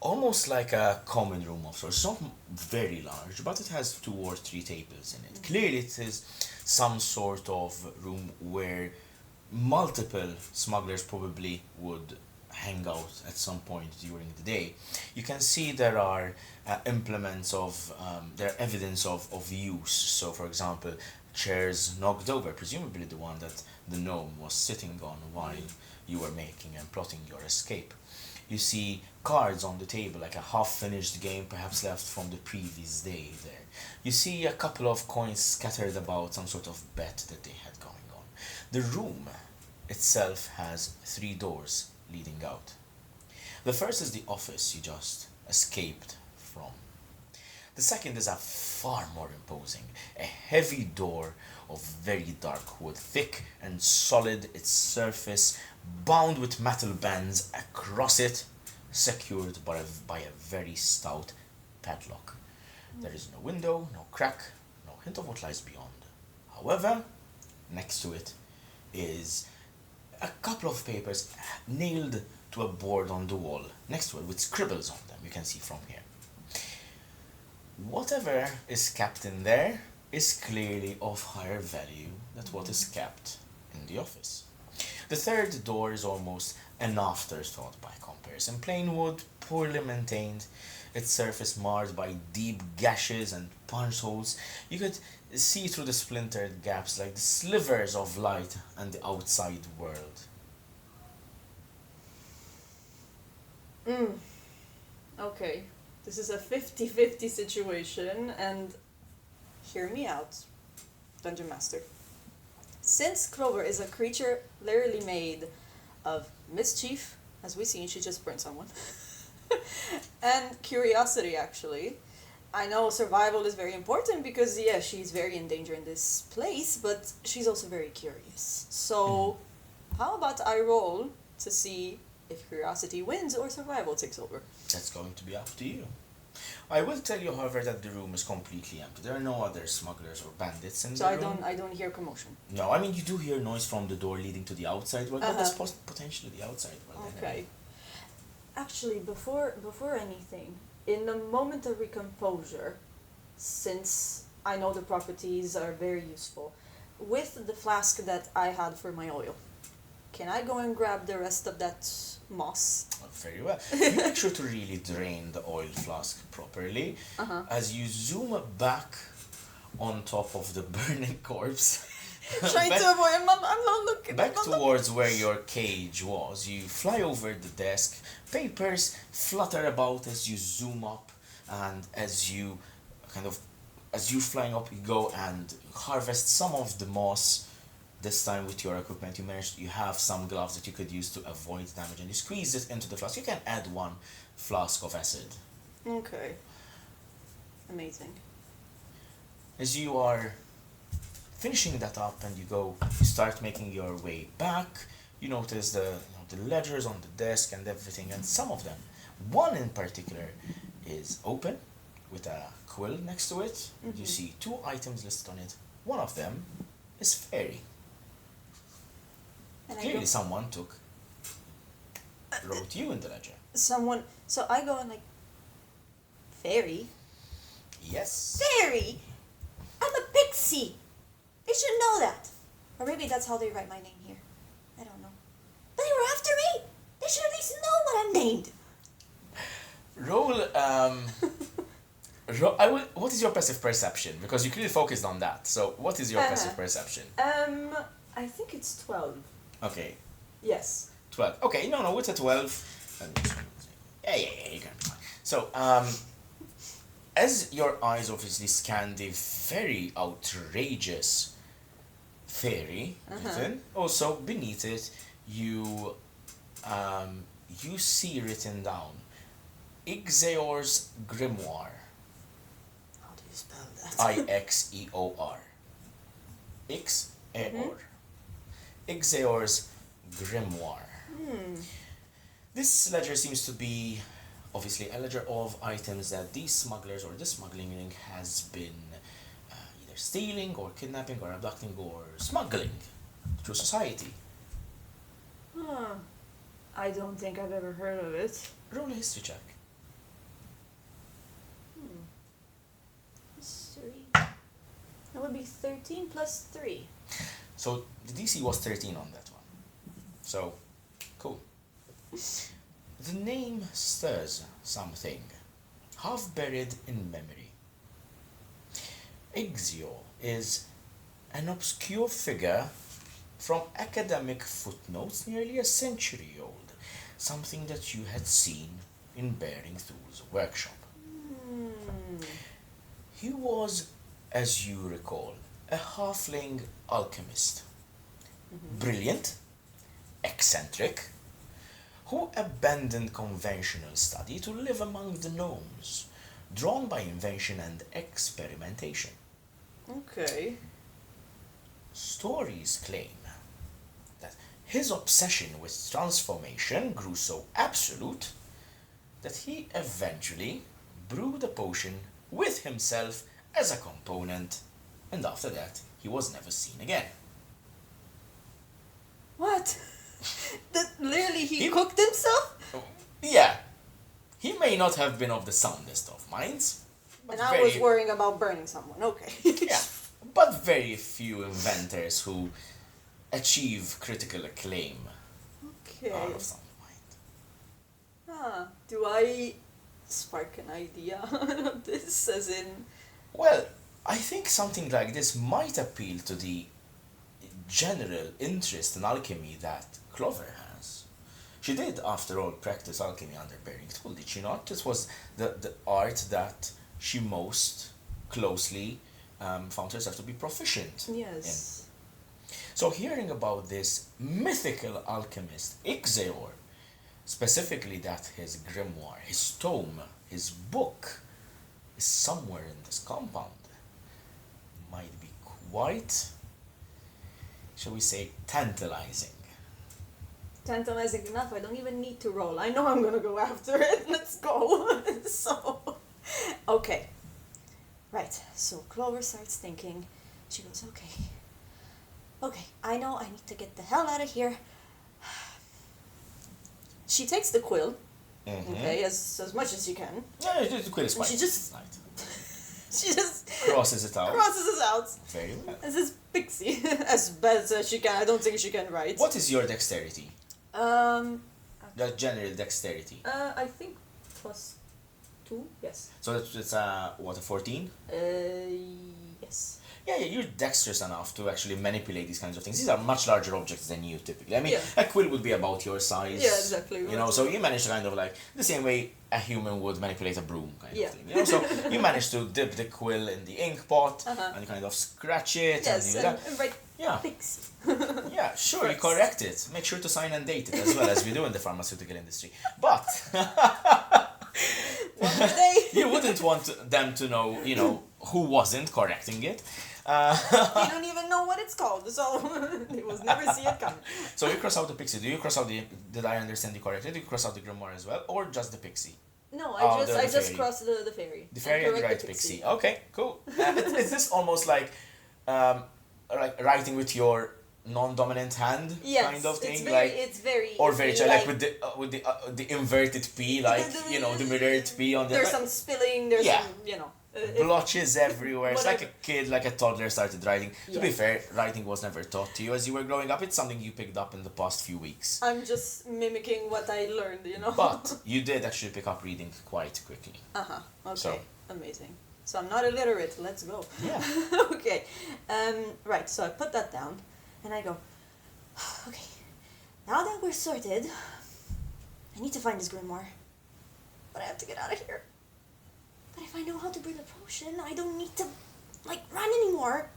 S1: almost like a common room of sorts. It's not very large, but it has 2 or 3 tables in it. Clearly it is some sort of room where multiple smugglers probably would hang out at some point during the day. You can see there are implements of, there evidence of use. So, for example, chairs knocked over, presumably the one that the gnome was sitting on while you were making and plotting your escape. You see cards on the table, like a half-finished game perhaps left from the previous day there. You see a couple of coins scattered about, some sort of bet that they had going on. The room itself has 3 doors leading out. The first is the office you just escaped from. The second is a far more imposing, a heavy door of very dark wood, thick and solid, its surface bound with metal bands across it, secured by a very stout padlock. There is no window, no crack, no hint of what lies beyond. However, next to it is a couple of papers nailed to a board on the wall next to it with scribbles on them, you can see from here. Whatever is kept in there is clearly of higher value than what is kept in the office. The third door is almost an afterthought by comparison. Plain wood, poorly maintained, its surface marred by deep gashes and punch holes. You could see through the splintered gaps like the slivers of light and the outside world.
S2: Okay, this is a 50-50 situation, and hear me out, Dungeon Master. Since Clover is a creature literally made of mischief, as we see, she just burned someone, and curiosity, actually, I know survival is very important because, yeah, she's very in danger in this place, but she's also very curious. So, how about I roll to see if curiosity wins or survival takes over?
S1: That's going to be up to you. I will tell you, however, that the room is completely empty. There are no other smugglers or bandits in
S2: So
S1: the
S2: I
S1: room.
S2: don't hear commotion.
S1: No, I mean, you do hear noise from the door leading to the outside world, but that's potentially the outside world.
S2: Okay. Actually, before anything, in the momentary composure, since I know the properties are very useful, with the flask that I had for my oil, can I go and grab the rest of that moss?
S1: Very well. You make sure to really drain the oil flask properly. As you zoom back on top of the burning corpse.
S2: Trying to avoid. I'm not looking.
S1: Back towards where your cage was, you fly over the desk. Papers flutter about as you zoom up, and as you flying up, you go and harvest some of the moss. This time with your equipment, you have some gloves that you could use to avoid damage, and you squeeze it into the flask. You can add 1 flask of acid.
S2: Okay. Amazing.
S1: As you are finishing that up and you start making your way back, you notice the ledgers on the desk and everything, and some of them, one in particular, is open with a quill next to it. You see 2 items listed on it. One of them is fairy.
S2: And
S1: Clearly someone wrote you in the ledger.
S2: So I go and like, fairy?
S1: Yes.
S2: Fairy? I'm a pixie! They should know that. Or maybe that's how they write my name here. I don't know. But they were after me! They should at least know what I'm named!
S1: What is your passive perception? Because you clearly focused on that. So what is your passive perception?
S2: I think it's 12.
S1: Okay.
S2: Yes.
S1: 12. Okay, no, it's a 12. Yeah, you can be fine. So, as your eyes obviously scan the very outrageous fairy written, also beneath it, you see written down Ixeor's Grimoire.
S2: How do you spell that?
S1: Ixeor. Ixeor. Ixeor's Grimoire. This ledger seems to be obviously a ledger of items that these smugglers or the smuggling ring has been either stealing or kidnapping or abducting or smuggling through society.
S2: I don't think I've ever heard of it.
S1: Roll a history check.
S2: History. That would be 13 plus 3.
S1: So the DC was 13 on that one. So, cool. The name stirs something, half buried in memory. Ixeor is an obscure figure from academic footnotes nearly a century old, something that you had seen in Bearing Thul's workshop. He was, as you recall, a halfling alchemist. Brilliant, eccentric, who abandoned conventional study to live among the gnomes, drawn by invention and experimentation.
S2: Okay.
S1: Stories claim that his obsession with transformation grew so absolute that he eventually brewed a potion with himself as a component, and after that he was never seen again.
S2: What? That literally he cooked himself?
S1: Yeah. He may not have been of the soundest of minds.
S2: And I was worrying about burning someone, okay.
S1: Yeah. But very few inventors who achieve critical acclaim are of sound mind.
S2: Do I spark an idea of this, as in...
S1: Well, I think something like this might appeal to the general interest in alchemy that Clover has. She did, after all, practice alchemy under Bearing Thul, did she not? This was the art that she most closely found herself to be proficient
S2: Yes.
S1: in. So hearing about this mythical alchemist, Ixeor, specifically that his grimoire, his tome, his book, is somewhere in this compound. Might be quite, shall we say, tantalizing.
S2: Tantalizing enough, I don't even need to roll. I know I'm gonna go after it. Let's go. So, okay. Right, so Clover starts thinking. She goes, okay, I know I need to get the hell out of here. She takes the quill, okay, as much as she can.
S1: Yeah, the quill is fine.
S2: She just
S1: crosses it out.
S2: Crosses it out.
S1: Very well.
S2: This is Pixie, as bad as she can. I don't think she can write.
S1: What is your dexterity? The general dexterity.
S2: I think +2, yes.
S1: So it's what, a 14?
S2: Yes.
S1: Yeah, you're dexterous enough to actually manipulate these kinds of things. These are much larger objects than you typically. I mean, a quill would be about your size.
S2: Yeah, exactly.
S1: You know, so you manage to kind of like, the same way a human would manipulate a broom kind of thing. You know, so you manage to dip the quill in the ink pot and kind of scratch it.
S2: Yes, and write Pixie.
S1: Yeah, sure, you correct it. Make sure to sign and date it as well as we do in the pharmaceutical industry. But you wouldn't want them to know, you know, who wasn't correcting it.
S2: You don't even know what it's called, so they will never see it coming.
S1: So you cross out the Pixie. Do you cross out the? Did I understand you correctly? Do you cross out the Grimoire as well, or just the Pixie?
S2: No, I just crossed the fairy.
S1: The fairy and the right Pixie. Okay, cool. Is this almost like writing with your non-dominant hand kind of thing?
S2: It's very
S1: or very like with the inverted P, like you know, the mirrored P on the.
S2: There's some spilling. There's some, you know.
S1: Blotches everywhere. It's like a kid, like a toddler started writing. To be fair, writing was never taught to you as you were growing up. It's something you picked up in the past few weeks.
S2: I'm just mimicking what I learned, you know.
S1: But you did actually pick up reading quite quickly.
S2: Okay.
S1: So.
S2: Amazing. So I'm not illiterate. Let's go.
S1: Yeah.
S2: Okay. Right. So I put that down, and I go. Okay. Now that we're sorted, I need to find this grimoire, but I have to get out of here. But if I know how to brew the potion, I don't need to, run anymore.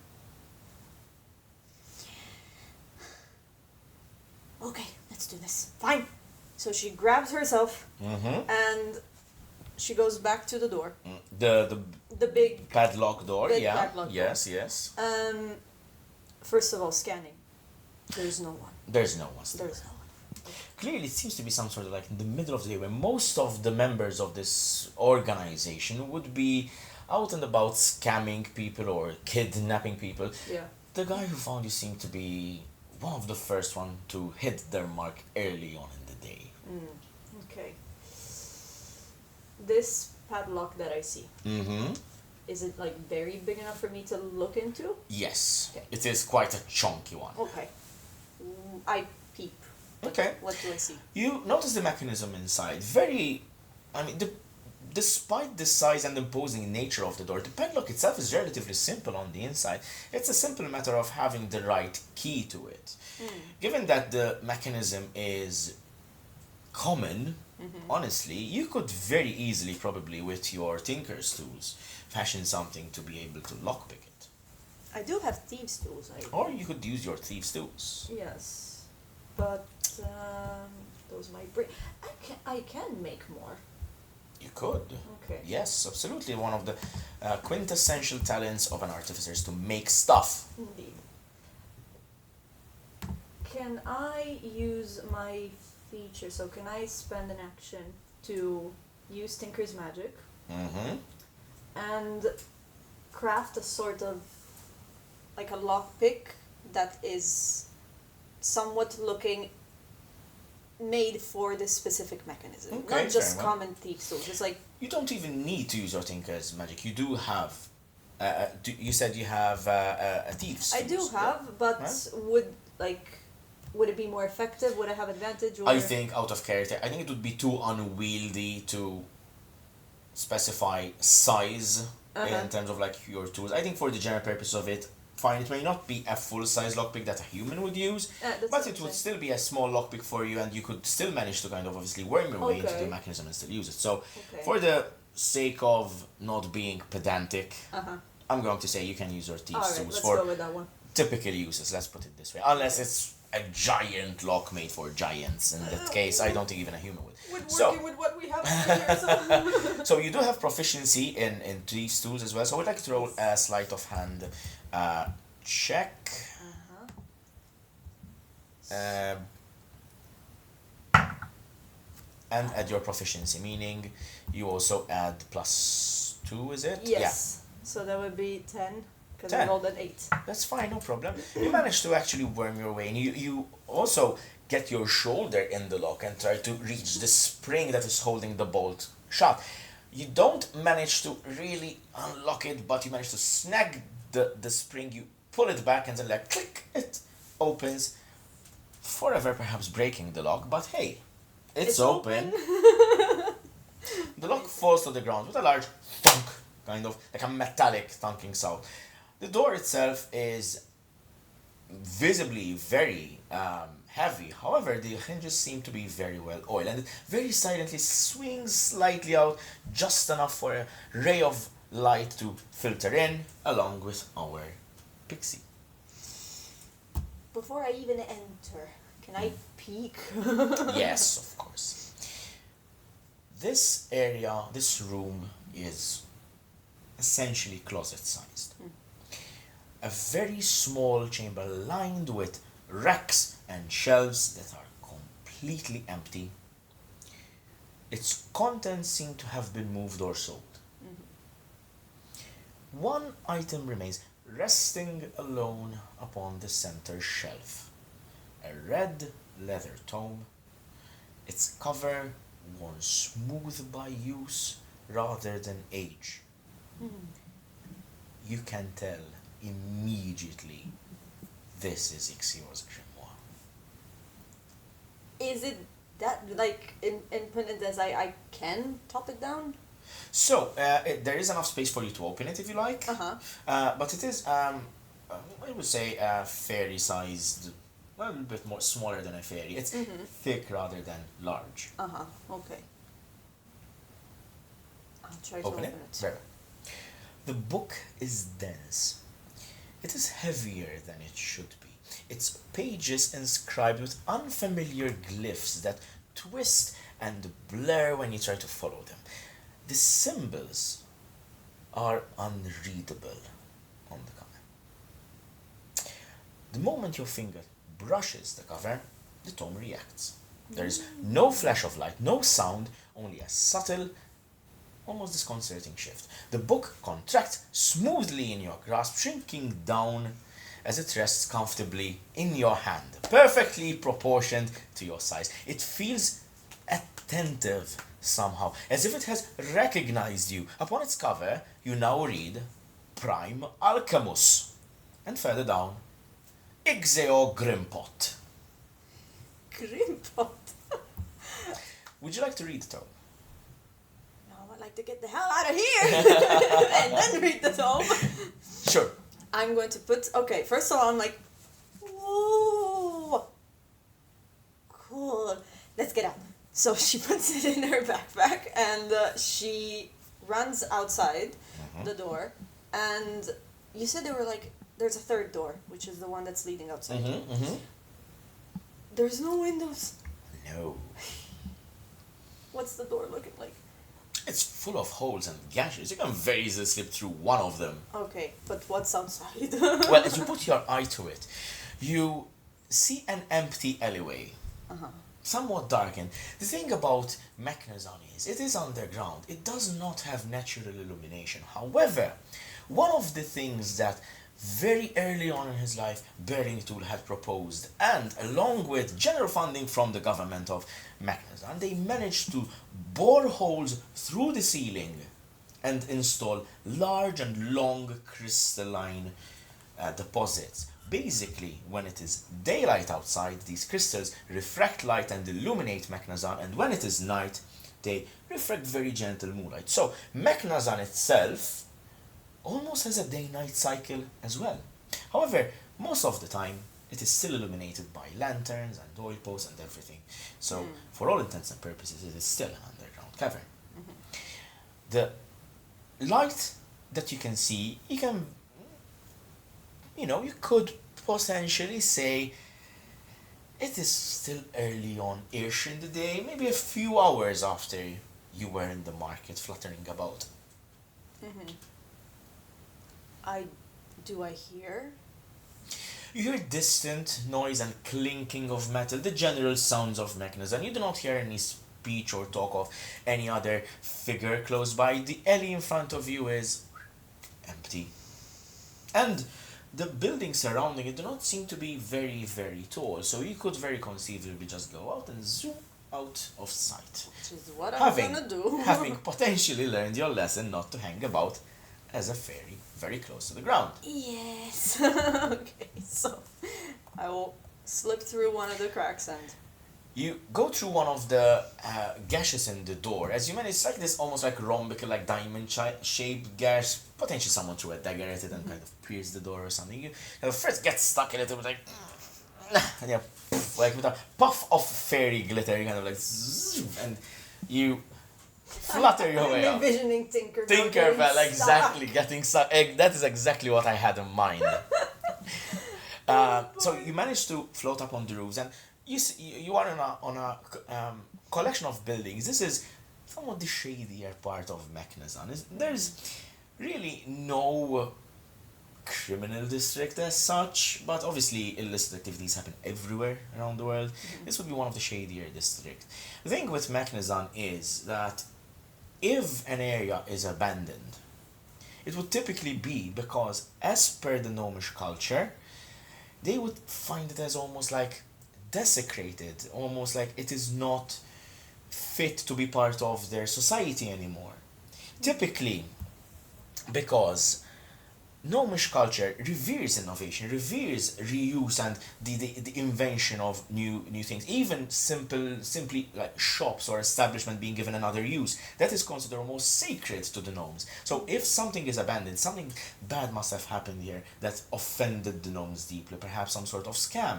S2: Okay, let's do this. Fine. So she grabs herself, and she goes back to the door.
S1: The
S2: big
S1: padlock door,
S2: padlock
S1: yes,
S2: door.
S1: Yes.
S2: First of all, scanning. There's no one.
S1: There's no one.
S2: There's no one.
S1: Clearly, it seems to be some sort of like in the middle of the day where most of the members of this organization would be out and about scamming people or kidnapping people.
S2: Yeah.
S1: The guy who found you seemed to be one of the first one to hit their mark early on in the day.
S2: Okay. This padlock that I see. Is it very big enough for me to look into?
S1: Yes.
S2: Okay.
S1: It is quite a chunky one.
S2: Okay. I peep.
S1: Okay.
S2: What do I see?
S1: You notice the mechanism inside. Despite the size and imposing nature of the door, the padlock itself is relatively simple on the inside. It's a simple matter of having the right key to it. Given that the mechanism is common, honestly, you could very easily, probably with your tinker's tools, fashion something to be able to lockpick it.
S2: I do have thieves' tools.
S1: Or you could use your thieves' tools.
S2: Yes, but those might break. I can make more.
S1: You could.
S2: Okay.
S1: Yes, absolutely. One of the quintessential talents of an artificer is to make stuff.
S2: Indeed. Can I use my feature? So can I spend an action to use Tinker's Magic and craft a sort of a lockpick that is somewhat looking made for this specific mechanism,
S1: okay,
S2: not just common thieves tools. It's
S1: you don't even need to use your Tinker's Magic. You do have. You said you have a thieves.
S2: I do have, but would it be more effective? Would I have advantage? Or?
S1: I think out of character, I think it would be too unwieldy to specify size in terms of your tools. I think for the general purpose of it, fine. It may not be a full-size lockpick that a human would use, but it would still be a small lockpick for you, and you could still manage to kind of obviously worm your way into the mechanism and still use it. So, for the sake of not being pedantic, I'm going to say you can use your thieves tools for
S2: go with that one.
S1: typical uses. Let's put it this way, unless it's a giant lock made for giants. In that case, I don't think even a human would.
S2: Working with what we have here, so...
S1: So you do have proficiency in these tools as well. So I would like to roll a sleight of hand check. And add your proficiency, meaning you also add +2, is it?
S2: Yes.
S1: Yeah.
S2: So that would be 10, because
S1: 10.
S2: I rolled an 8.
S1: That's fine, no problem. You manage to actually worm your way in. You also get your shoulder in the lock and try to reach the spring that is holding the bolt shut. You don't manage to really unlock it, but you manage to snag the spring. You pull it back and then like click, it opens, forever perhaps breaking the lock, but hey, it's open. The lock falls to the ground with a large thunk, kind of like a metallic thunking sound. The door itself is visibly very heavy. However, the hinges seem to be very well oiled, and it very silently swings slightly out, just enough for a ray of light to filter in, along with our Pixie.
S2: Before I even enter, can I peek?
S1: Yes, of course. This area, this room, is essentially closet-sized. A very small chamber lined with racks and shelves that are completely empty. Its contents seem to have been moved or sold. One item remains, resting alone upon the center shelf. A red leather tome, its cover worn smooth by use rather than age. You can tell immediately this is Ixio's grimoire.
S2: Is it that, like, infinite as I can top it down?
S1: So, there is enough space for you to open it if you like. But it is, I would say, a fairy sized, well, a little bit more smaller than a fairy. It's thick rather than large.
S2: Okay. I'll try to
S1: Open it. Very well. The book is dense. It is heavier than it should be. Its pages inscribed with unfamiliar glyphs that twist and blur when you try to follow them. The symbols are unreadable on the cover. The moment your finger brushes the cover, the tome reacts. There is no flash of light, no sound, only a subtle, almost disconcerting shift. The book contracts smoothly in your grasp, shrinking down as it rests comfortably in your hand, perfectly proportioned to your size. It feels attentive somehow, as if it has recognized you. Upon its cover, you now read Prime Alchemus, and further down, Ixeo Grimpot.
S2: Grimpot?
S1: Would you like to read the tome?
S2: I'd like to get the hell out of here and then read the tome.
S1: Sure.
S2: I'm going to put, okay, first of all, I'm like, whoa, cool, let's get out. So she puts it in her backpack and she runs outside the door. And you said there were like, there's a third door, which is the one that's leading outside. There's no windows.
S1: No.
S2: What's the door looking like?
S1: It's full of holes and gashes. You can very easily slip through one of them.
S2: Okay, but what's outside?
S1: Well, as you put your eye to it, you see an empty alleyway. Somewhat darkened. The thing about Mechnazan is, it is underground. It does not have natural illumination. However, one of the things that very early on in his life, Burning Tool had proposed, and along with general funding from the government of Mechnazan, they managed to bore holes through the ceiling and install large and long crystalline deposits. Basically, when it is daylight outside, these crystals refract light and illuminate Mechnazan, and when it is night, they refract very gentle moonlight. So, Mechnazan itself almost has a day-night cycle as well. However, most of the time, it is still illuminated by lanterns and oil posts and everything. So, for all intents and purposes, it is still an underground cavern. The light that you can see, you could potentially say It is still early on-ish in the day, maybe a few hours after you were in the market fluttering about.
S2: Do I hear?
S1: You hear distant noise and clinking of metal, the general sounds of Mechnazan. You do not hear any speech or talk of any other figure close by. The alley in front of you is empty. And the buildings surrounding it do not seem to be very, very tall, so you could very conceivably just go out and zoom out of sight.
S2: Which is what I'm gonna do.
S1: Having potentially learned your lesson not to hang about as a fairy very close to the ground.
S2: Yes. Okay, so I will slip through one of the cracks and...
S1: You go through one of the gashes in the door. As you manage, it's like this almost like rhombic, like diamond-shaped gash. Potentially someone threw a dagger at it and kind of pierced the door or something. You first get stuck in it and like... And yeah, like with a puff of fairy glitter, you kind of like... And you flutter your way
S2: I'm
S1: up.
S2: envisioning Tinkerbell.
S1: Tinkerbell, exactly, getting stuck. That is exactly what I had in mind. So you manage to float up on the roofs, and you are on a collection of buildings. This is somewhat the shadier part of Mechnazan. There's really no criminal district as such, but obviously illicit activities happen everywhere around the world. This would be one of the shadier districts. The thing with Mechnazan is that if an area is abandoned, it would typically be because, as per the gnomish culture, they would find it as almost like desecrated, almost like it is not fit to be part of their society anymore. Typically, because gnomish culture reveres innovation, reveres reuse and the invention of new things. Even simply like shops or establishment being given another use, that is considered almost sacred to the gnomes. So if something is abandoned, something bad must have happened here that offended the gnomes deeply. Perhaps some sort of scam.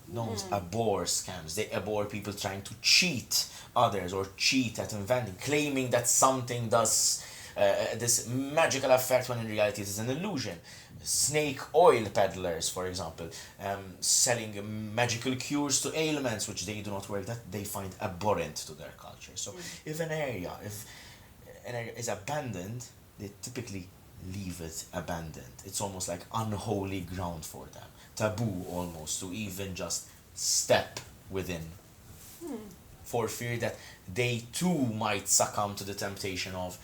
S1: Gnomes abhor scams. They abhor people trying to cheat others or cheat at inventing, claiming that something does this magical effect when in reality it is an illusion. Snake oil peddlers, for example, selling magical cures to ailments which they do not work, that they find abhorrent to their culture. So if an area is abandoned, they typically leave it abandoned. It's almost like unholy ground for them. Taboo almost to even just step within. For fear that they too might succumb to the temptation of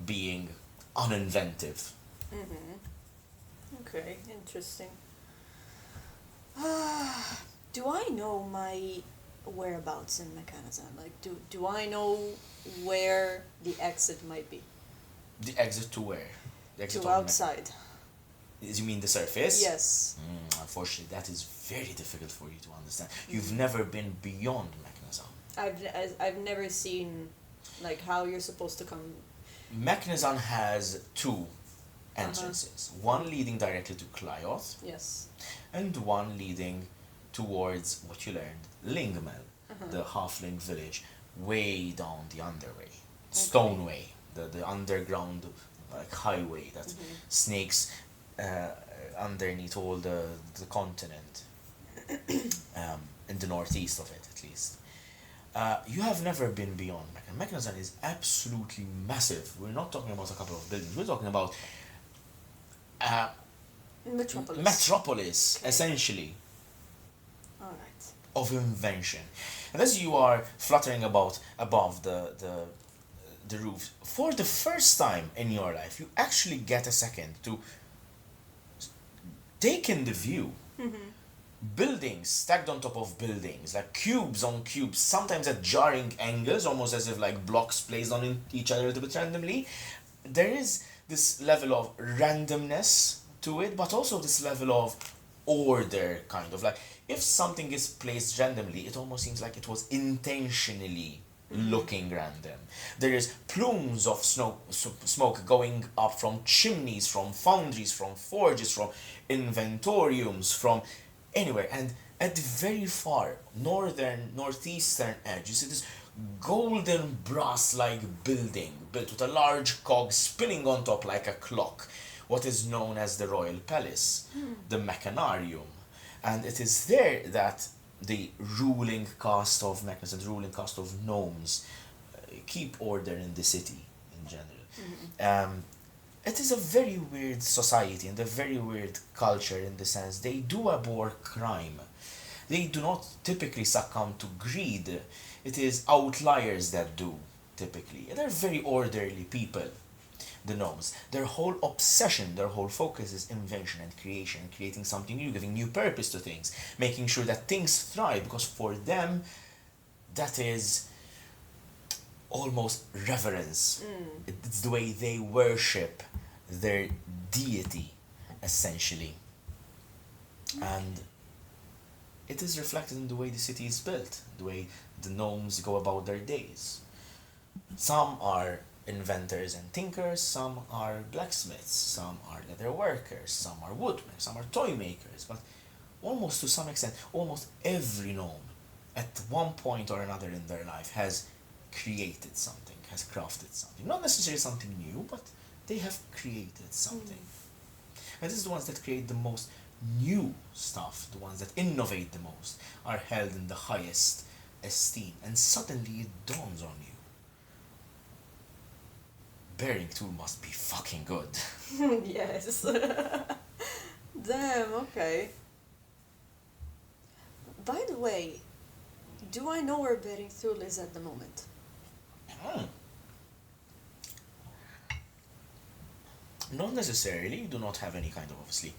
S1: being uninventive.
S2: Okay, interesting. Do I know my whereabouts in Mechanizan? Like, do I know where the exit might be?
S1: The exit to where? The exit
S2: To outside.
S1: You mean the surface?
S2: Yes.
S1: Unfortunately, that is very difficult for you to understand. You've never been beyond Mechnazan.
S2: I've never seen like how you're supposed to come.
S1: Mechnazan has two entrances. One leading directly to Clioth,
S2: Yes.
S1: and one leading towards what you learned, Lingmel, the halfling village, way down the underway. Stoneway, the underground like highway that snakes underneath all the continent, in the northeast of it at least. You have never been beyond Mechnazan. Mechnazan is absolutely massive. We're not talking about a couple of buildings. We're talking about metropolis, essentially,
S2: All right.
S1: of invention. And as you are fluttering about above the roof, for the first time in your life, you actually get a second to take in the view. Buildings stacked on top of buildings, like cubes on cubes, sometimes at jarring angles, almost as if like blocks placed on each other a little bit randomly. There is this level of randomness to it, but also this level of order, kind of. Like, if something is placed randomly, it almost seems like it was intentionally looking random. There is plumes of smoke going up from chimneys, from foundries, from forges, from inventoriums, from anywhere. And at the very far northeastern edge, you see this golden brass-like building built with a large cog spinning on top like a clock, what is known as the Royal Palace, the Mechanarium. And it is there that the ruling caste of Mechnazan, the ruling caste of gnomes, keep order in the city in general. It is a very weird society and a very weird culture in the sense they do abhor crime. They do not typically succumb to greed. It is outliers that do, typically. They're very orderly people, the gnomes. Their whole obsession, their whole focus is invention and creation, creating something new, giving new purpose to things, making sure that things thrive, because for them, that is almost reverence. It's the way they worship their deity, essentially. And it is reflected in the way the city is built, the way the gnomes go about their days. Some are inventors and thinkers, some are blacksmiths, some are leather workers, some are woodmen, some are toy makers, but almost to some extent, almost every gnome at one point or another in their life has created something, has crafted something. Not necessarily something new, but they have created something. And this is the ones that create the most new stuff, the ones that innovate the most, are held in the highest esteem. And suddenly it dawns on you. Bearing tool must be fucking good.
S2: Yes. Damn, okay. By the way, do I know where Bearing Tool is at the moment?
S1: Not necessarily. You do not have any kind of, obviously,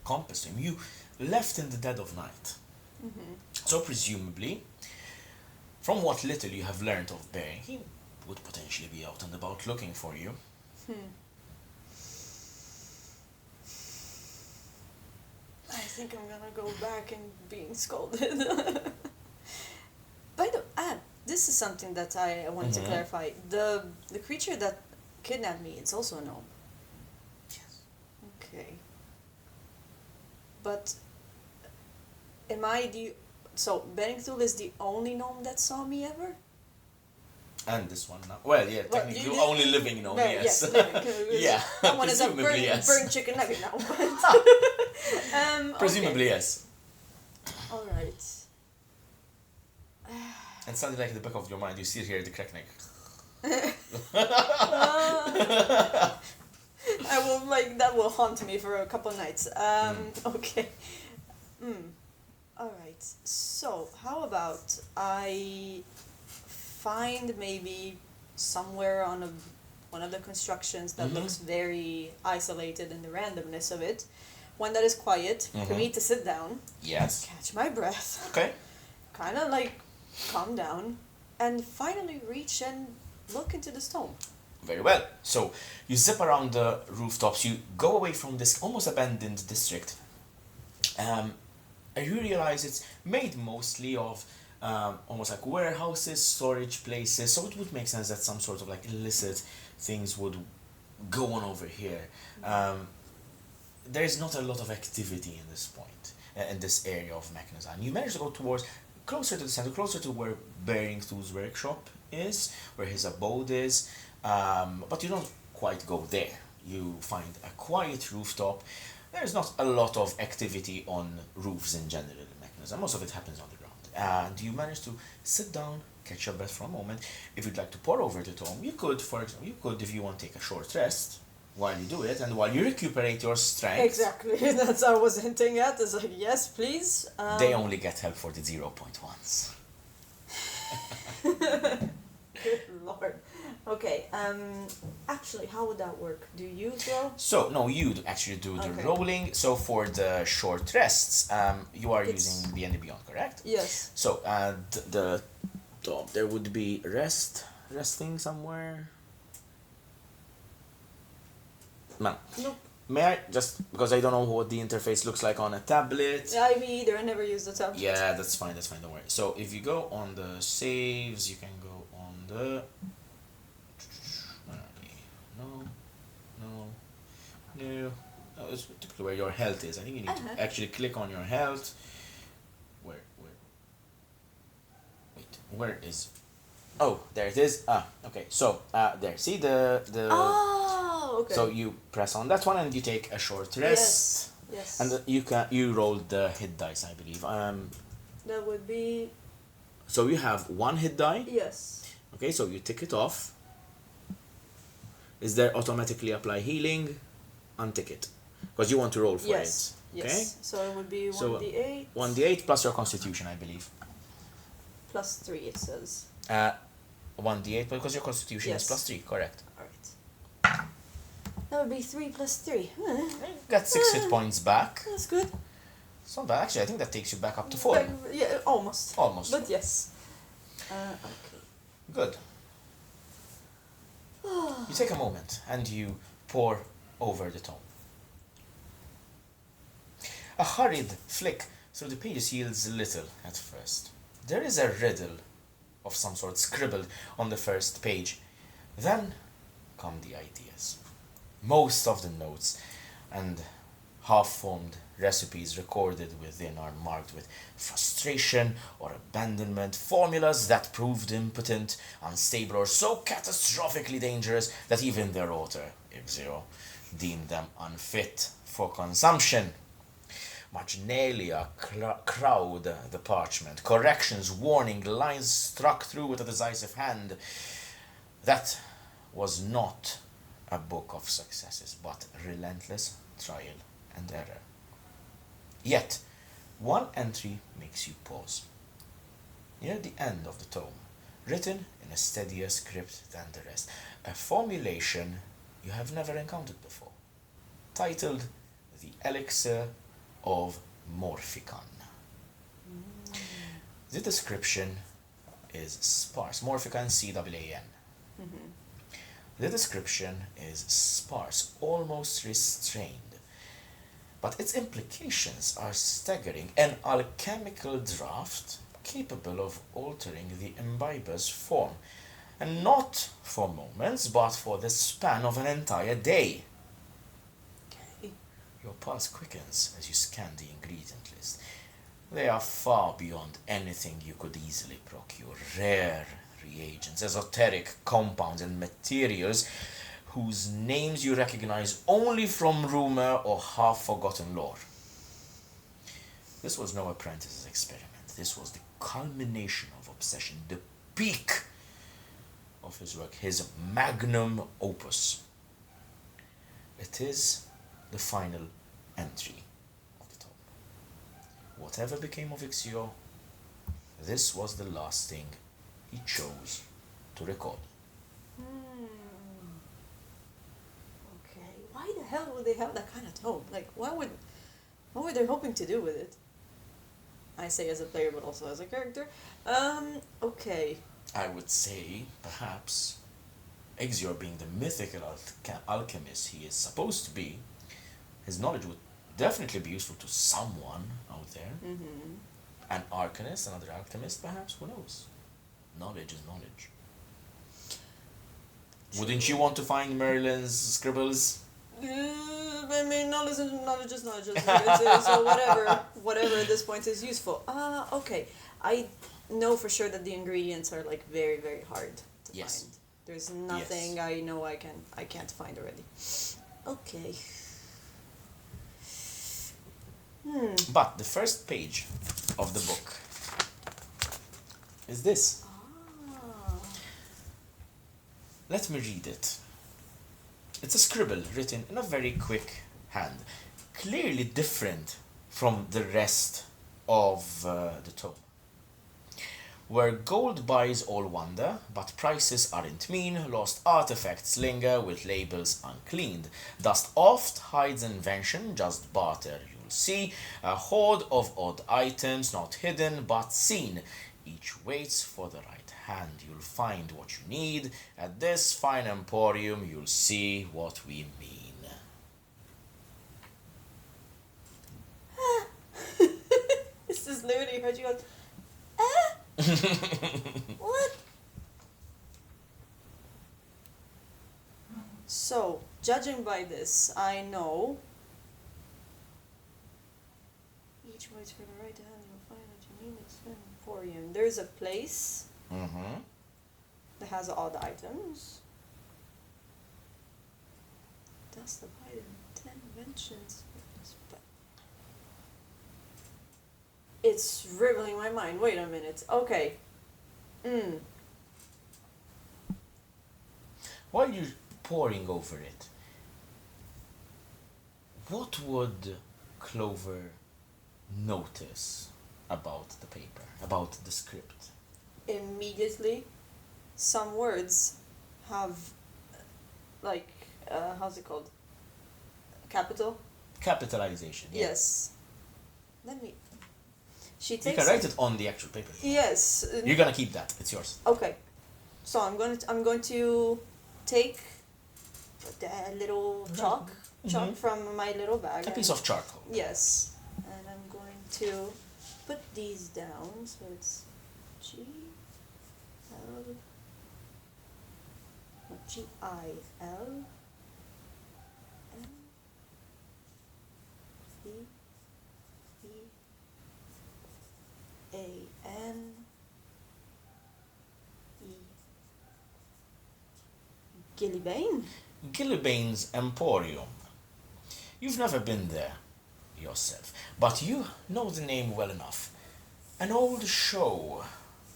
S1: compass to him. You left in the dead of night. So presumably, from what little you have learned of Bearing, he would potentially be out and about looking for you.
S2: I think I'm gonna go back and being scolded. By the this is something that I want to clarify. The creature that kidnapped me, it's also a gnome.
S1: Yes.
S2: Okay. But am I the so Bearing Tool is the only gnome that saw me ever?
S1: And this one now. Well, yeah,
S2: Well,
S1: technically
S2: you-
S1: only living gnome, yes.
S2: living.
S1: Yeah,
S2: That one is a
S1: presumably yes.
S2: burnt chicken nugget now.
S1: Presumably yes.
S2: Alright.
S1: And something like in the back of your mind, you still hear the crackling.
S2: I will that will haunt me for a couple nights. Okay. Alright. So how about I find maybe somewhere on one of the constructions that looks very isolated in the randomness of it, one that is quiet for me to sit down,
S1: Yes.
S2: catch my breath,
S1: Okay.
S2: kind of calm down, and finally reach and look into the stone.
S1: Very well. So you zip around the rooftops, you go away from this almost abandoned district, and you realize it's made mostly of almost like warehouses, storage places, so it would make sense that some sort of illicit things would go on over here. There is not a lot of activity in this point, in this area of Mechnazan. You manage to go towards, closer to the center, closer to where Bearing Tool's workshop is, where his abode is, but you don't quite go there. You find a quiet rooftop. There's not a lot of activity on roofs in general in Mechnazan. Most of it happens on the ground. And you manage to sit down, catch your breath for a moment. If you'd like to pour over the Tome, you could, for example, if you want to take a short rest while you do it, and while you recuperate your strength.
S2: Exactly, that's what I was hinting at. It's yes, please.
S1: They only get help for the 0.1s.
S2: Good lord. Okay, actually, how would that work? Do you throw?
S1: So, no, you actually do the
S2: Okay.
S1: rolling. So, for the short rests, you are using D&D Beyond, correct?
S2: Yes.
S1: So, the top, there would be resting somewhere. Man,
S2: Nope.
S1: may I just, because I don't know what the interface looks like on a tablet.
S2: I me either. I never use the tablet.
S1: Yeah, that's fine, don't worry. So, if you go on the saves, you can go on the... No. It's typically where your health is. I think you need to actually click on your health. Where? Wait, where is... Oh, there it is. Okay. So, there. See the...
S2: Oh, okay.
S1: So you press on that one and you take a short rest.
S2: Yes.
S1: And you roll the hit dice, I believe.
S2: That would be...
S1: So you have one hit die.
S2: Yes.
S1: Okay, so you tick it off. Is there automatically apply healing? Untick it. Because you want to roll for
S2: Yes.
S1: it. Okay?
S2: Yes. So it would be
S1: So
S2: 1d8.
S1: 1d8 plus your constitution, I believe.
S2: Plus 3, it says.
S1: 1d8 because your constitution is
S2: Yes.
S1: plus 3, correct.
S2: Alright. That would be 3 plus 3.
S1: You got 6 hit points back.
S2: That's good.
S1: It's not bad. Actually, I think that takes you back up to 4.
S2: Yeah, almost.
S1: Almost.
S2: But yes. Okay.
S1: Good. You take a moment and you pore over the tome. A hurried flick through the pages yields little at first. There is a riddle of some sort scribbled on the first page. Then come the ideas. Most of the notes and half-formed recipes recorded within are marked with frustration or abandonment, formulas that proved impotent, unstable, or so catastrophically dangerous that even their author, Ixio, deemed them unfit for consumption. Marginalia crowd the parchment, corrections, warning, lines struck through with a decisive hand. That was not a book of successes, but relentless trial and error. Yet, one entry makes you pause. Near the end of the tome, written in a steadier script than the rest, a formulation you have never encountered before, titled The Elixir of Morphicon. The description is sparse. Morphicon, C-A-A-N. The description is sparse, almost restrained, but its implications are staggering. An alchemical draft capable of altering the imbiber's form, and not for moments, but for the span of an entire day.
S2: Okay.
S1: Your pulse quickens as you scan the ingredient list. They are far beyond anything you could easily procure. Rare reagents, esoteric compounds and materials whose names you recognize only from rumor or half-forgotten lore. This was no apprentice's experiment. This was the culmination of obsession, the peak of his work, his magnum opus. It is the final entry of the tome. Whatever became of Ixio, this was the last thing he chose to record.
S2: Okay. Why the hell would they have that kind of tome? Like, what were they hoping to do with it? I say as a player, but also as a character. Okay.
S1: I would say, perhaps, Ixio being the mythical alchemist he is supposed to be, his knowledge would definitely be useful to someone out there. An arcanist, another alchemist, perhaps, who knows? Knowledge is knowledge. Wouldn't you want to find Merlin's scribbles?
S2: I mean, knowledge is knowledge. So whatever at this point is useful. Okay. I know for sure that the ingredients are like very, very hard to find. There's nothing I know I can't find already. Okay.
S1: But the first page of the book is this. Let me read it. It's a scribble written in a very quick hand, clearly different from the rest of the tome. Where gold buys all wonder, but prices aren't mean, lost artifacts linger with labels uncleaned. Dust oft hides invention, just barter you'll see, a hoard of odd items not hidden but seen. Each waits for the right hand, you'll find what you need. At this fine emporium, you'll see what we mean.
S2: This is literally heard you go, what? So, judging by this, I know each waits for the right hand, you'll find what you need. It's an emporium. There's a place that has all the items. Dust of hidden 10 inventions. It's riveling my mind. Wait a minute. Okay.
S1: While you're poring over it, what would Clover notice about the paper, about the script?
S2: Immediately, some words have, like, how's it called? Capital?
S1: Capitalization. Yeah.
S2: Yes. Let me. She
S1: You
S2: takes.
S1: can write it on the actual paper.
S2: Yes.
S1: You're gonna keep that. It's yours.
S2: Okay. So I'm going to take the little chalk from my little bag.
S1: A piece of charcoal.
S2: Yes. And I'm going to put these down, so it's G L G I L M E E A N E Gillibane?
S1: Gillibane's Emporium. You've never been there yourself, but you know the name well enough. An old show,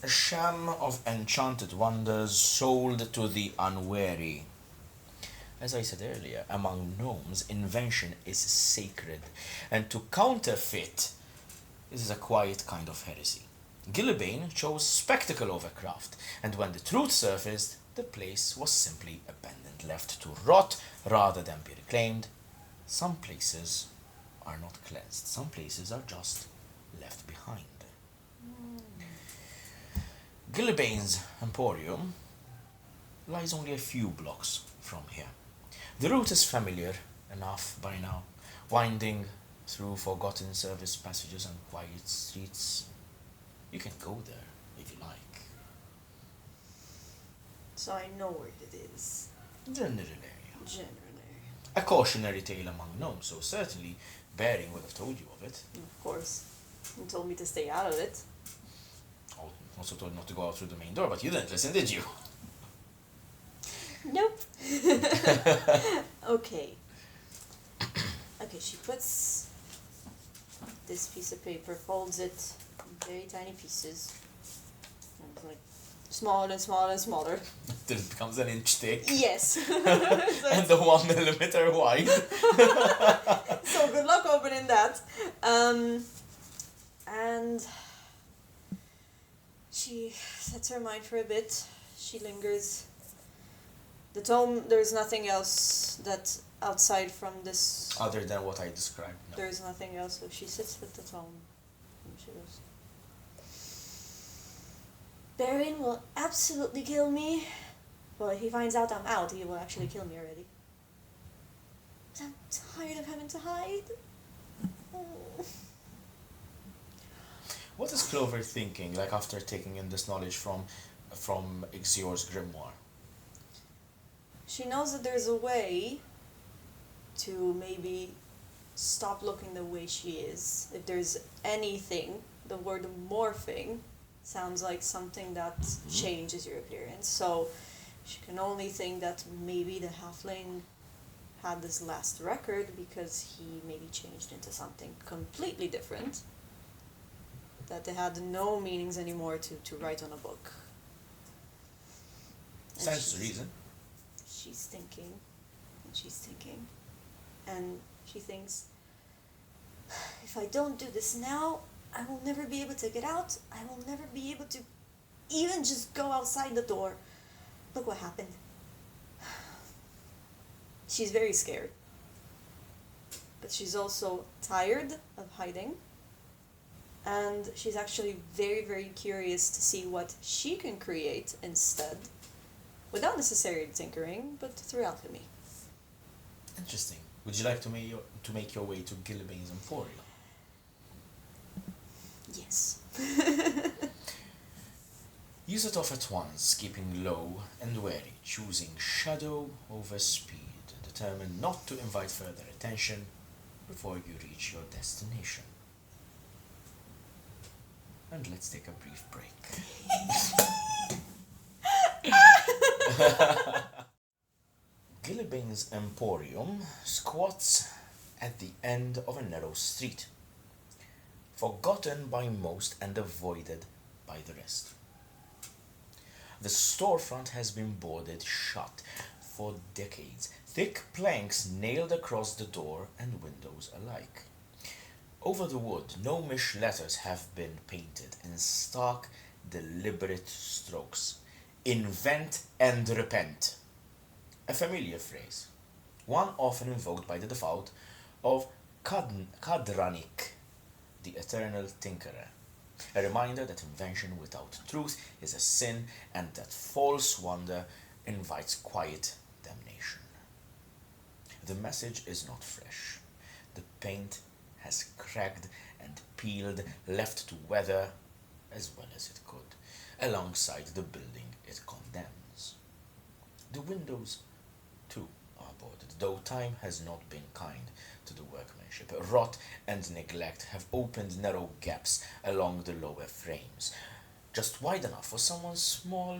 S1: a sham of enchanted wonders sold to the unwary. As I said earlier, among gnomes, invention is sacred, and to counterfeit is a quiet kind of heresy. Gillibane chose spectacle over craft, and when the truth surfaced, the place was simply abandoned, left to rot rather than be reclaimed. Some places are not cleansed, some places are just left behind. Gillibane's Emporium lies only a few blocks from here. The route is familiar enough by now, winding through forgotten service passages and quiet streets. You can go there if you like.
S2: So I know where it is.
S1: General area.
S2: General area.
S1: A cautionary tale among gnomes, so certainly Bering would have told you of it.
S2: Of course. You told me to stay out of it.
S1: Also told not to go out through the main door, but you didn't listen, did you?
S2: Nope. Okay. Okay, she puts this piece of paper, folds it in very tiny pieces. And it's like smaller and smaller and smaller.
S1: Till it becomes an inch thick.
S2: Yes.
S1: And the 1 millimeter wide.
S2: So good luck opening that. And she sets her mind for a bit. She lingers. The tome, there's nothing else that outside from this.
S1: Other than what I described. No.
S2: There's nothing else. So she sits with the tome. And she goes, Baron will absolutely kill me. Well, if he finds out I'm out, he will actually kill me already. But I'm tired of having to hide. Oh.
S1: What is Clover thinking, like after taking in this knowledge from Ixior's grimoire?
S2: She knows that there's a way to maybe stop looking the way she is. If there's anything, the word morphing sounds like something that changes your appearance. So she can only think that maybe the halfling had this last record because he maybe changed into something completely different. That they had no meanings anymore to write on a book. And
S1: Stands to reason.
S2: she's thinking, and she's thinking, and she thinks, if I don't do this now, I will never be able to get out. I will never be able to even just go outside the door. Look what happened. She's very scared. But she's also tired of hiding. And she's actually very, very curious to see what she can create instead. Without necessarily tinkering, but through alchemy.
S1: Interesting. Would you like to make your way to Gillibane's Emporium?
S2: Yes.
S1: You set off at once, keeping low and wary, choosing shadow over speed, determined not to invite further attention before you reach your destination. And let's take a brief break. Gillibane's Emporium squats at the end of a narrow street. forgotten by most and avoided by the rest. The storefront has been boarded shut for decades, thick planks nailed across the door and windows alike. Over the wood, gnomish letters have been painted in stark, deliberate strokes. Invent and repent. A familiar phrase, one often invoked by the devout of Kadranik, the eternal tinkerer. A reminder that invention without truth is a sin and that false wonder invites quiet damnation. The message is not fresh. The paint has cracked and peeled, left to weather as well as it could, alongside the building it condemns. The windows, too, are boarded, though time has not been kind to the workmanship. Rot and neglect have opened narrow gaps along the lower frames, just wide enough for someone small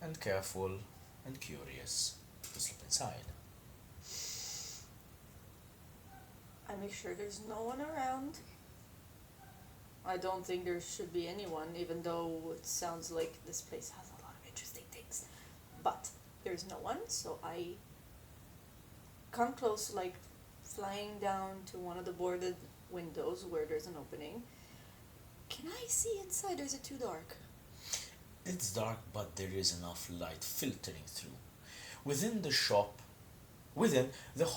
S1: and careful and curious to slip inside.
S2: I make sure there's no one around. I don't think there should be anyone, even though it sounds like this place has a lot of interesting things. But there's no one, so I come close, like flying down to one of the boarded windows where there's an opening. Can I see inside, or is it too dark?
S1: It's dark, but there is enough light filtering through. Within the shop, within the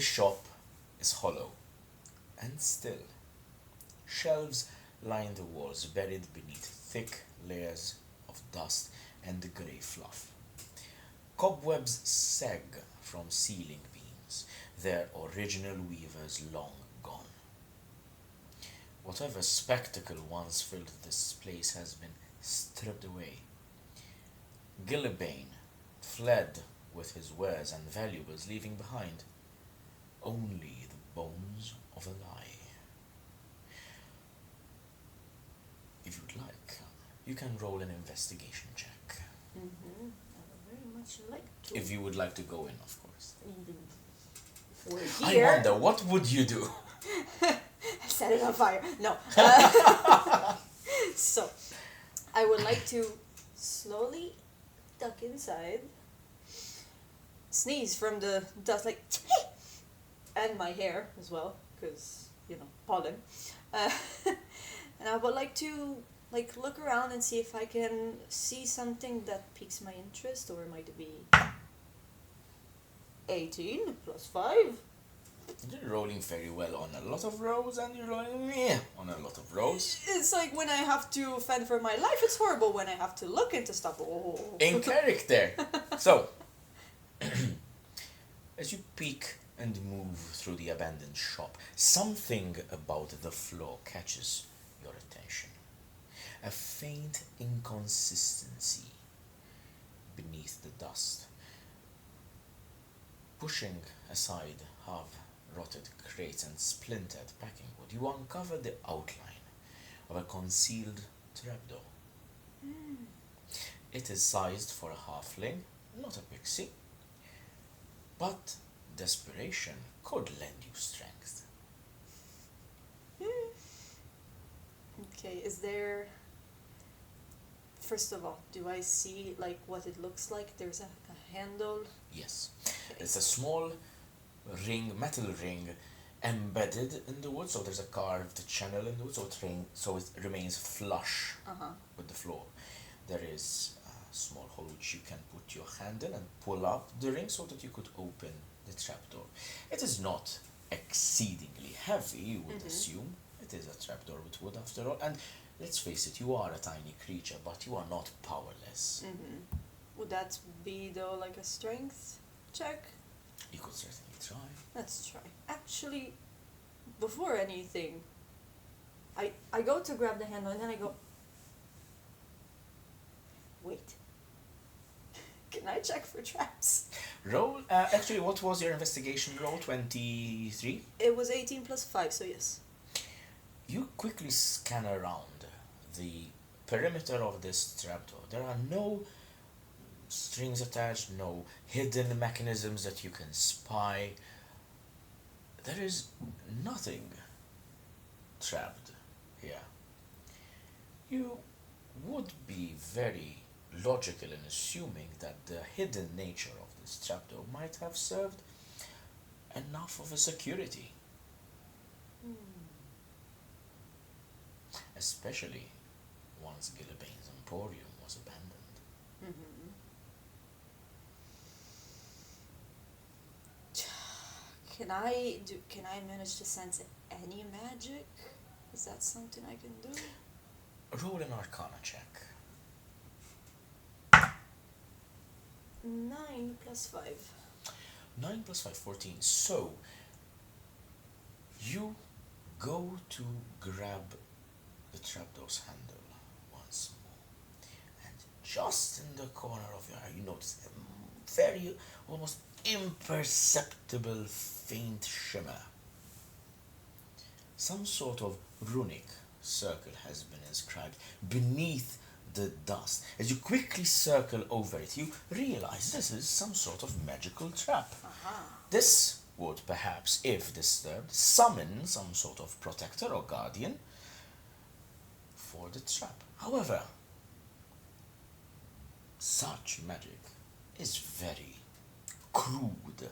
S1: shop is hollow and still. Shelves line the walls, buried beneath thick layers of dust and grey fluff. Cobwebs sag from ceiling beams, their original weavers long gone. Whatever spectacle once filled this place has been stripped away. Gillibane fled with his wares and valuables, leaving behind only the bones of a lie. If you'd like, you can roll an investigation check.
S2: I would very much like to.
S1: If you would like to go in, of course.
S2: We're here.
S1: I wonder, what would you do?
S2: Set it on fire. No. So, I would like to slowly duck inside, sneeze from the dust, like, and my hair as well, because, pollen. And I would like to, look around and see if I can see something that piques my interest, or it might be 18 plus 5.
S1: You're rolling very well on a lot of rows, and you're rolling meh on a lot of rows.
S2: It's like when I have to fend for my life, it's horrible when I have to look into stuff. Oh.
S1: In character. So, as you peek and move through the abandoned shop, something about the floor catches your attention. A faint inconsistency beneath the dust. Pushing aside half-rotted crates and splintered packing wood, you uncover the outline of a concealed trapdoor. It is sized for a halfling, not a pixie, but desperation could lend you strength.
S2: Okay, is there... First of all, do I see, what it looks like? There's a handle?
S1: Yes.
S2: Okay.
S1: It's a small metal ring, embedded in the wood, so there's a carved channel in the wood, so it remains flush with the floor. There is a small hole which you can put your hand in and pull up the ring so that you could open the trapdoor. It is not exceedingly heavy, you would assume. It is a trapdoor with wood after all, and let's face it, you are a tiny creature, but you are not powerless.
S2: Would that be, though, a strength check?
S1: You could certainly try.
S2: Let's try. Actually, before anything, I go to grab the handle and then I go, wait. Can I check for traps?
S1: Roll, actually, what was your investigation roll? 23?
S2: It was 18 plus 5, so yes.
S1: You quickly scan around the perimeter of this trapdoor. There are no strings attached, no hidden mechanisms that you can spy. There is nothing trapped here. You would be very logical in assuming that the hidden nature of this trapdoor might have served enough of a security, especially once Gillibane's emporium was abandoned.
S2: Mm-hmm. Can I manage to sense any magic? Is that something I can do?
S1: Roll an Arcana check.
S2: 9 plus 5.
S1: 9 plus 5, 14. So, you go to grab the trapdoor's handle once more, and just in the corner of your eye, you notice a very, almost imperceptible faint shimmer. Some sort of runic circle has been inscribed beneath the dust. As you quickly circle over it, you realize this is some sort of magical trap. This would perhaps, if disturbed, summon some sort of protector or guardian for the trap. However, such magic is very crude.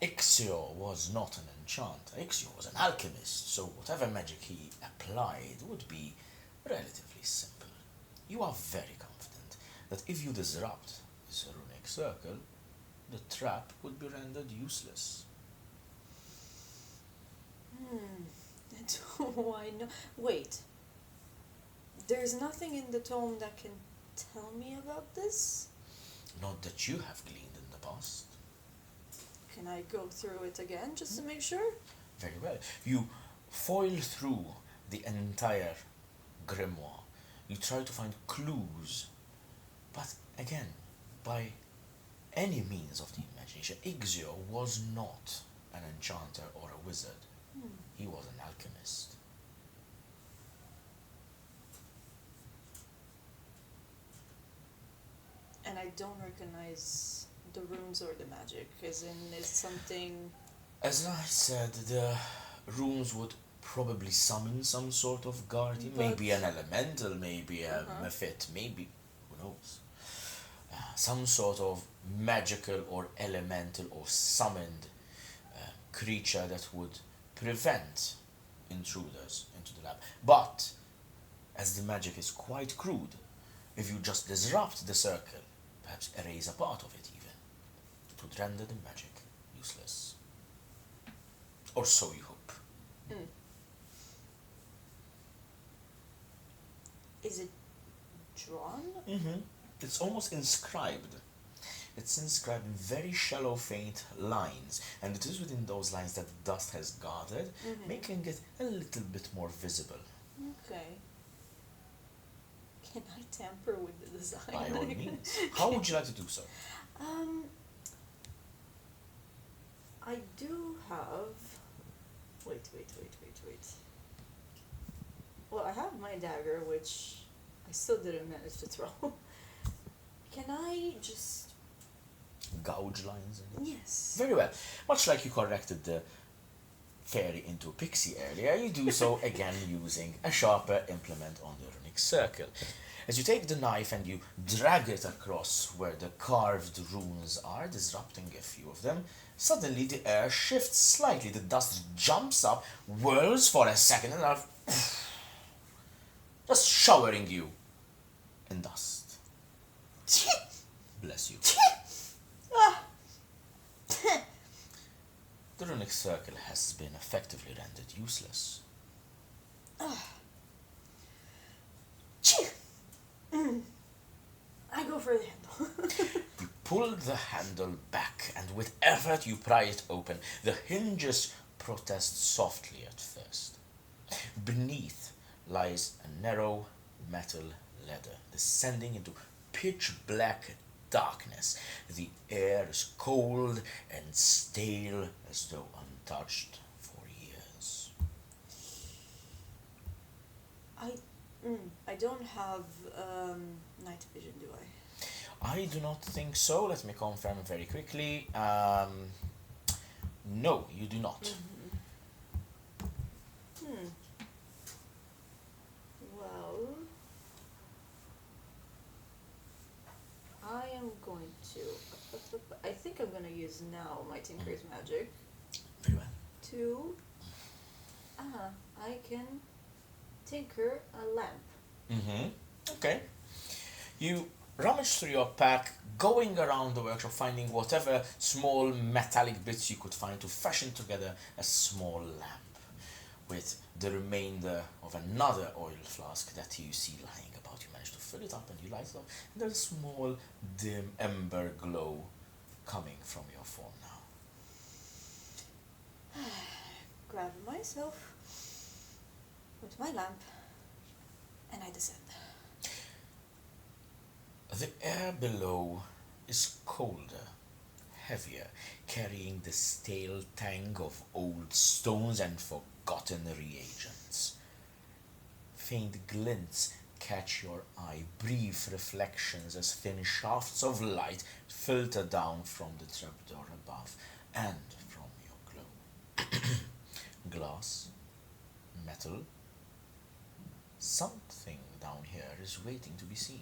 S1: Ixior was not an enchanter. Ixior was an alchemist, so whatever magic he applied would be relatively simple. You are very confident that if you disrupt this runic circle, the trap would be rendered useless.
S2: Do I know? Wait. There's nothing in the tome that can tell me about this?
S1: Not that you have gleaned in the past.
S2: Can I go through it again just to make sure?
S1: Very well. You foil through the entire grimoire. You try to find clues, but again, by any means of the imagination, Ixior was not an enchanter or a wizard. He was an alchemist.
S2: And I don't recognize the runes or the magic, as in it's something...
S1: As I said, the runes would probably summon some sort of guardian,
S2: But-
S1: maybe an elemental, maybe a mephit, maybe, who knows, some sort of magical or elemental or summoned creature that would prevent intruders into the lab. But, as the magic is quite crude, if you just disrupt the circle, perhaps erase a part of it even, it would render the magic useless. Or so you hope.
S2: Is it drawn?
S1: It's almost inscribed. It's inscribed in very shallow, faint lines, and it is within those lines that the dust has gathered, making it a little bit more visible.
S2: Okay. Can I tamper with the design?
S1: By all means. How would you like to do so?
S2: I do have... Wait. Well, I have my dagger, which I still didn't manage to throw. Can I just...
S1: Gouge lines in it?
S2: Yes.
S1: Very well. Much like you corrected the fairy into a pixie earlier, you do so again using a sharper implement on the runic circle. As you take the knife and you drag it across where the carved runes are, disrupting a few of them, suddenly the air shifts slightly, the dust jumps up, whirls for a second, and just showering you in dust. Bless you. The runic circle has been effectively rendered useless.
S2: I go for the handle.
S1: You pull the handle back, and with effort you pry it open. The hinges protest softly at first. Beneath lies a narrow metal ladder, descending into pitch black darkness. The air is cold and stale, as though untouched for years.
S2: I don't have night vision, do I?
S1: I do not think so. Let me confirm very quickly. No, you do not.
S2: Well, I am going to. I think I'm gonna use now my Tinker's Magic
S1: Very well.
S2: to. I can tinker a lamp.
S1: Okay. You rummage through your pack, going around the workshop, finding whatever small metallic bits you could find to fashion together a small lamp with the remainder of another oil flask that you see lying about. You manage to fill it up and you light it up, and there's a small dim ember glow coming from your form now.
S2: Grab myself with my lamp, and I descend.
S1: The air below is colder, heavier, carrying the stale tang of old stones and forgotten reagents. Faint glints catch your eye, brief reflections as thin shafts of light filter down from the trapdoor above and from your glow. Glass, metal, something down here is waiting to be seen.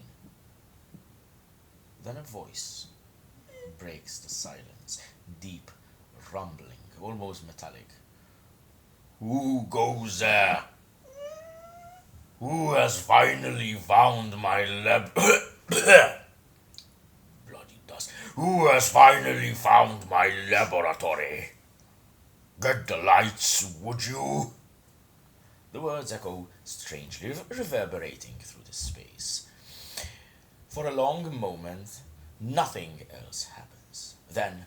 S1: Then a voice breaks the silence, deep, rumbling, almost metallic. Who goes there? Who has finally found my bloody dust. Who has finally found my laboratory? Get the lights, would you? The words echo strangely, reverberating through the space. For a long moment, nothing else happens. Then,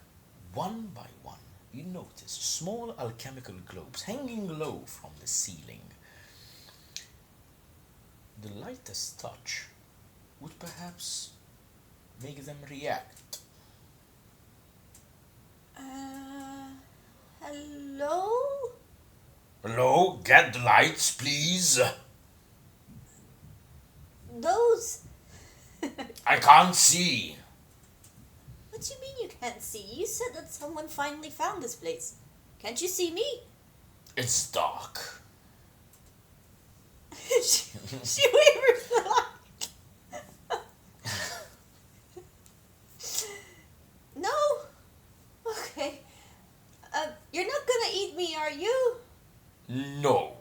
S1: one by one, you notice small alchemical globes hanging low from the ceiling. The lightest touch would perhaps make them react.
S2: Hello?
S1: Hello, get the lights, please.
S2: Those.
S1: I can't see.
S2: What do you mean you can't see? You said that someone finally found this place. Can't you see me?
S1: It's dark.
S2: she wavers the light. No? Okay. You're not gonna eat me, are you?
S1: No.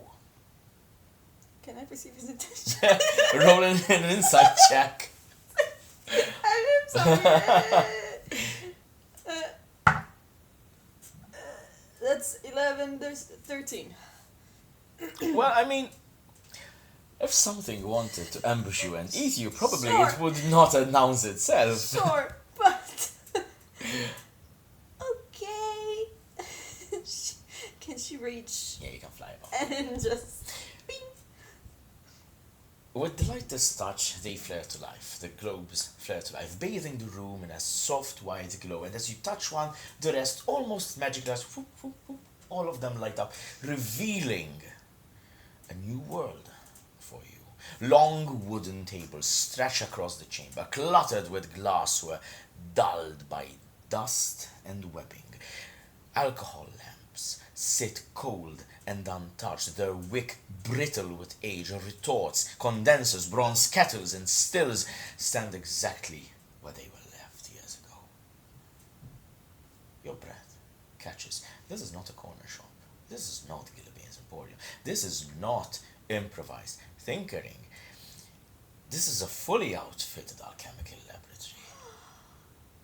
S2: Can I perceive his intention?
S1: Roll an insight check.
S2: I'm sorry. That's 11, there's 13.
S1: Well, I mean, if something wanted to ambush you and eat you, probably
S2: Sure.
S1: it would not announce itself.
S2: Sure, but... Okay. Can she reach
S1: Yeah, you can fly above.
S2: and just... Bing.
S1: With the lightest touch, they flare to life. The globes flare to life, bathing the room in a soft white glow. And as you touch one, the rest, almost magically, whoop, whoop, whoop, all of them light up, revealing a new world for you. Long wooden tables stretch across the chamber, cluttered with glassware, dulled by dust and webbing. Alcohol lamps sit cold and untouched, their wick brittle with age. Retorts, condensers, bronze kettles, and stills stand exactly where they were left years ago. Your breath catches. This is not a corner shop. This is not Gillibean's Emporium. This is not improvised tinkering. This is a fully outfitted alchemical laboratory.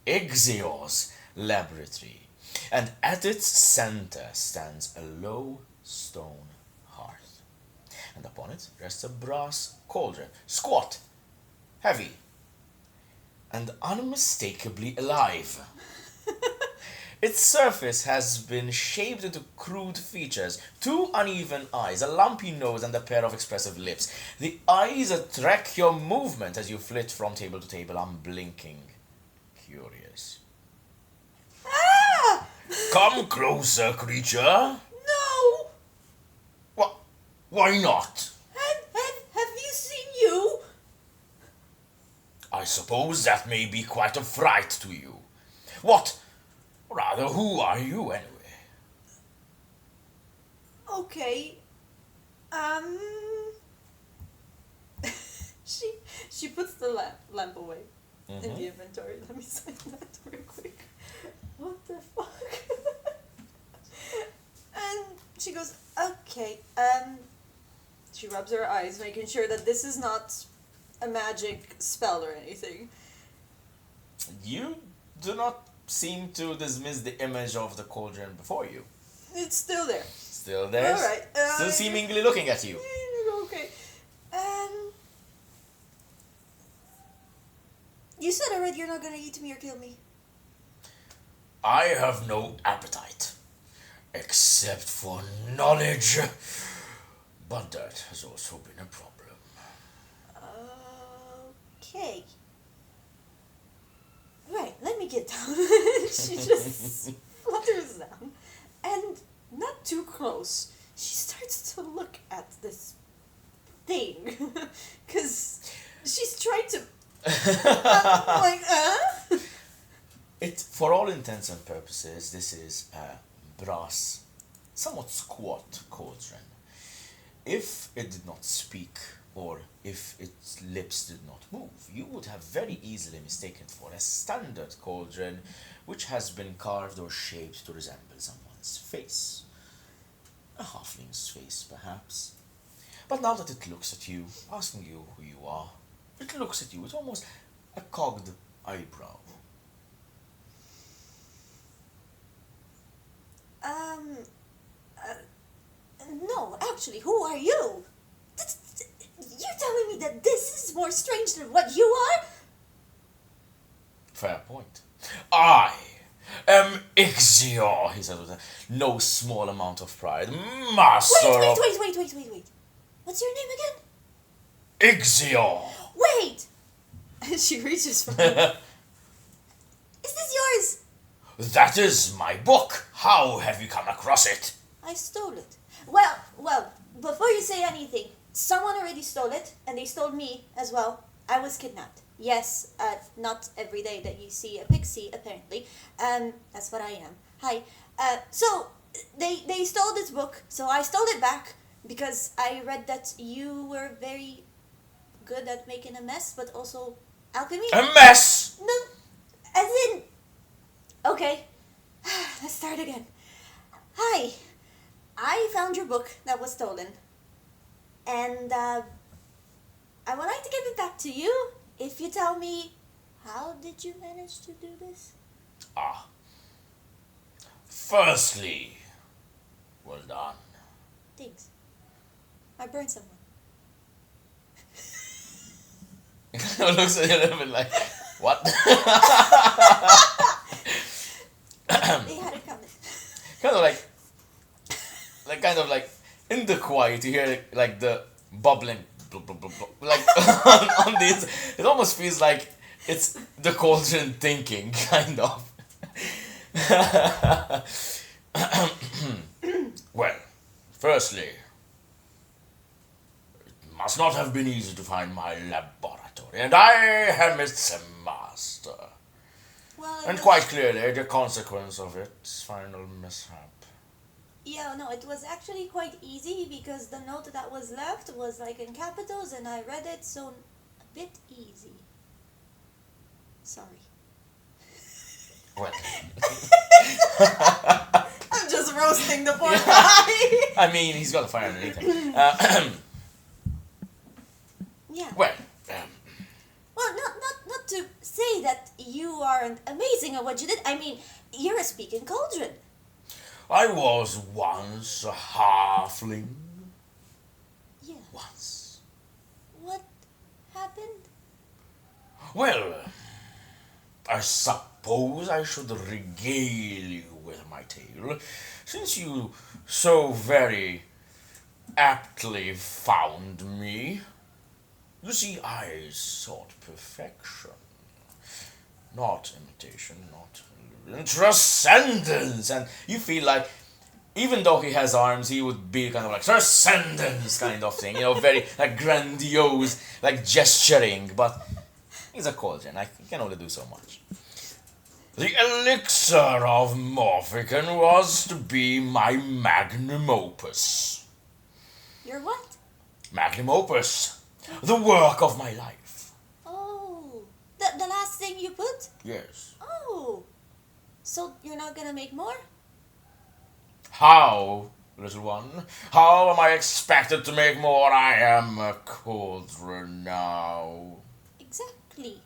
S1: Ixior's laboratory. And at its center stands a low stone hearth. And upon it rests a brass cauldron, squat, heavy, and unmistakably alive. Its surface has been shaped into crude features, 2 uneven eyes, a lumpy nose, and a pair of expressive lips. The eyes track your movement as you flit from table to table, unblinking, curious.
S2: Ah!
S1: Come closer, creature.
S2: No!
S1: Why not?
S2: Have you seen you?
S1: I suppose that may be quite a fright to you. Rather, who are you anyway?
S2: Okay. She puts the lamp away in the inventory. Let me sign that real quick. What the fuck? And she goes, okay. She rubs her eyes, making sure that this is not a magic spell or anything.
S1: You do not seem to dismiss the image of the cauldron before you.
S2: It's still there.
S1: Still there.
S2: All right.
S1: Still seemingly looking at you.
S2: Okay. You said already you're not gonna eat me or kill me.
S1: I have no appetite, except for knowledge. But that has also been a problem.
S2: Okay. Right, let me get down. She just flutters down. And not too close. She starts to look at this thing. Because she's trying to... I'm like,
S1: It, for all intents and purposes, this is a brass, somewhat squat cauldron. If it did not speak, or if its lips did not move, you would have very easily mistaken it for a standard cauldron, which has been carved or shaped to resemble someone's face. A halfling's face, perhaps. But now that it looks at you, asking you who you are, it looks at you with almost a cogged eyebrow.
S2: No, actually, who are you? You're telling me that this is more strange than what you are?
S1: Fair point. I am Ixior, he said with no small amount of pride. Master of...
S2: Wait. What's your name again?
S1: Ixior!
S2: Wait! She reaches for it. Is this yours?
S1: That is my book. How have you come across it?
S2: I stole it. Well, before you say anything, someone already stole it, and they stole me as well. I was kidnapped. Yes, not every day that you see a pixie, apparently. That's what I am. Hi. So, they stole this book, so I stole it back, because I read that you were very good at making a mess, but also alchemy.
S1: A mess?
S2: No, as in... Okay, let's start again. Hi, I found your book that was stolen, and I would like to give it back to you if you tell me, how did you manage to do this?
S1: Firstly, well done.
S2: Thanks. I burned someone.
S1: Looks a little bit like, what?
S2: They had it coming.
S1: kind of like, in the quiet, you hear like the bubbling, blah, blah, blah, blah, like on this. It almost feels like it's the cauldron thinking, kind of. Well, firstly, it must not have been easy to find my laboratory, and I am its master.
S2: Well,
S1: And quite clearly, the consequence of its final mishap.
S2: Yeah, no, it was actually quite easy because the note that was left was like in capitals and I read it, so a bit easy. Sorry.
S1: Well,
S2: I'm just roasting the poor guy.
S1: I mean, he's got the fire underneath him.
S2: Yeah.
S1: Well,
S2: Well, not to say that you aren't amazing at what you did. I mean, you're a speaking cauldron.
S1: I was once a halfling.
S2: Yeah.
S1: Once.
S2: What happened?
S1: Well, I suppose I should regale you with my tale, since you so very aptly found me. You see, I sought perfection, not imitation, not transcendence, and you feel like, even though he has arms, he would be kind of like transcendence kind of thing, very like grandiose, like gesturing, but he's a cauldron, I can only do so much. The elixir of Morphican was to be my magnum opus.
S2: Your what?
S1: Magnum opus. The work of my life.
S2: Oh, the last thing you put?
S1: Yes.
S2: Oh, so you're not gonna make more?
S1: How, little one? How am I expected to make more? I am a cauldron now.
S2: Exactly.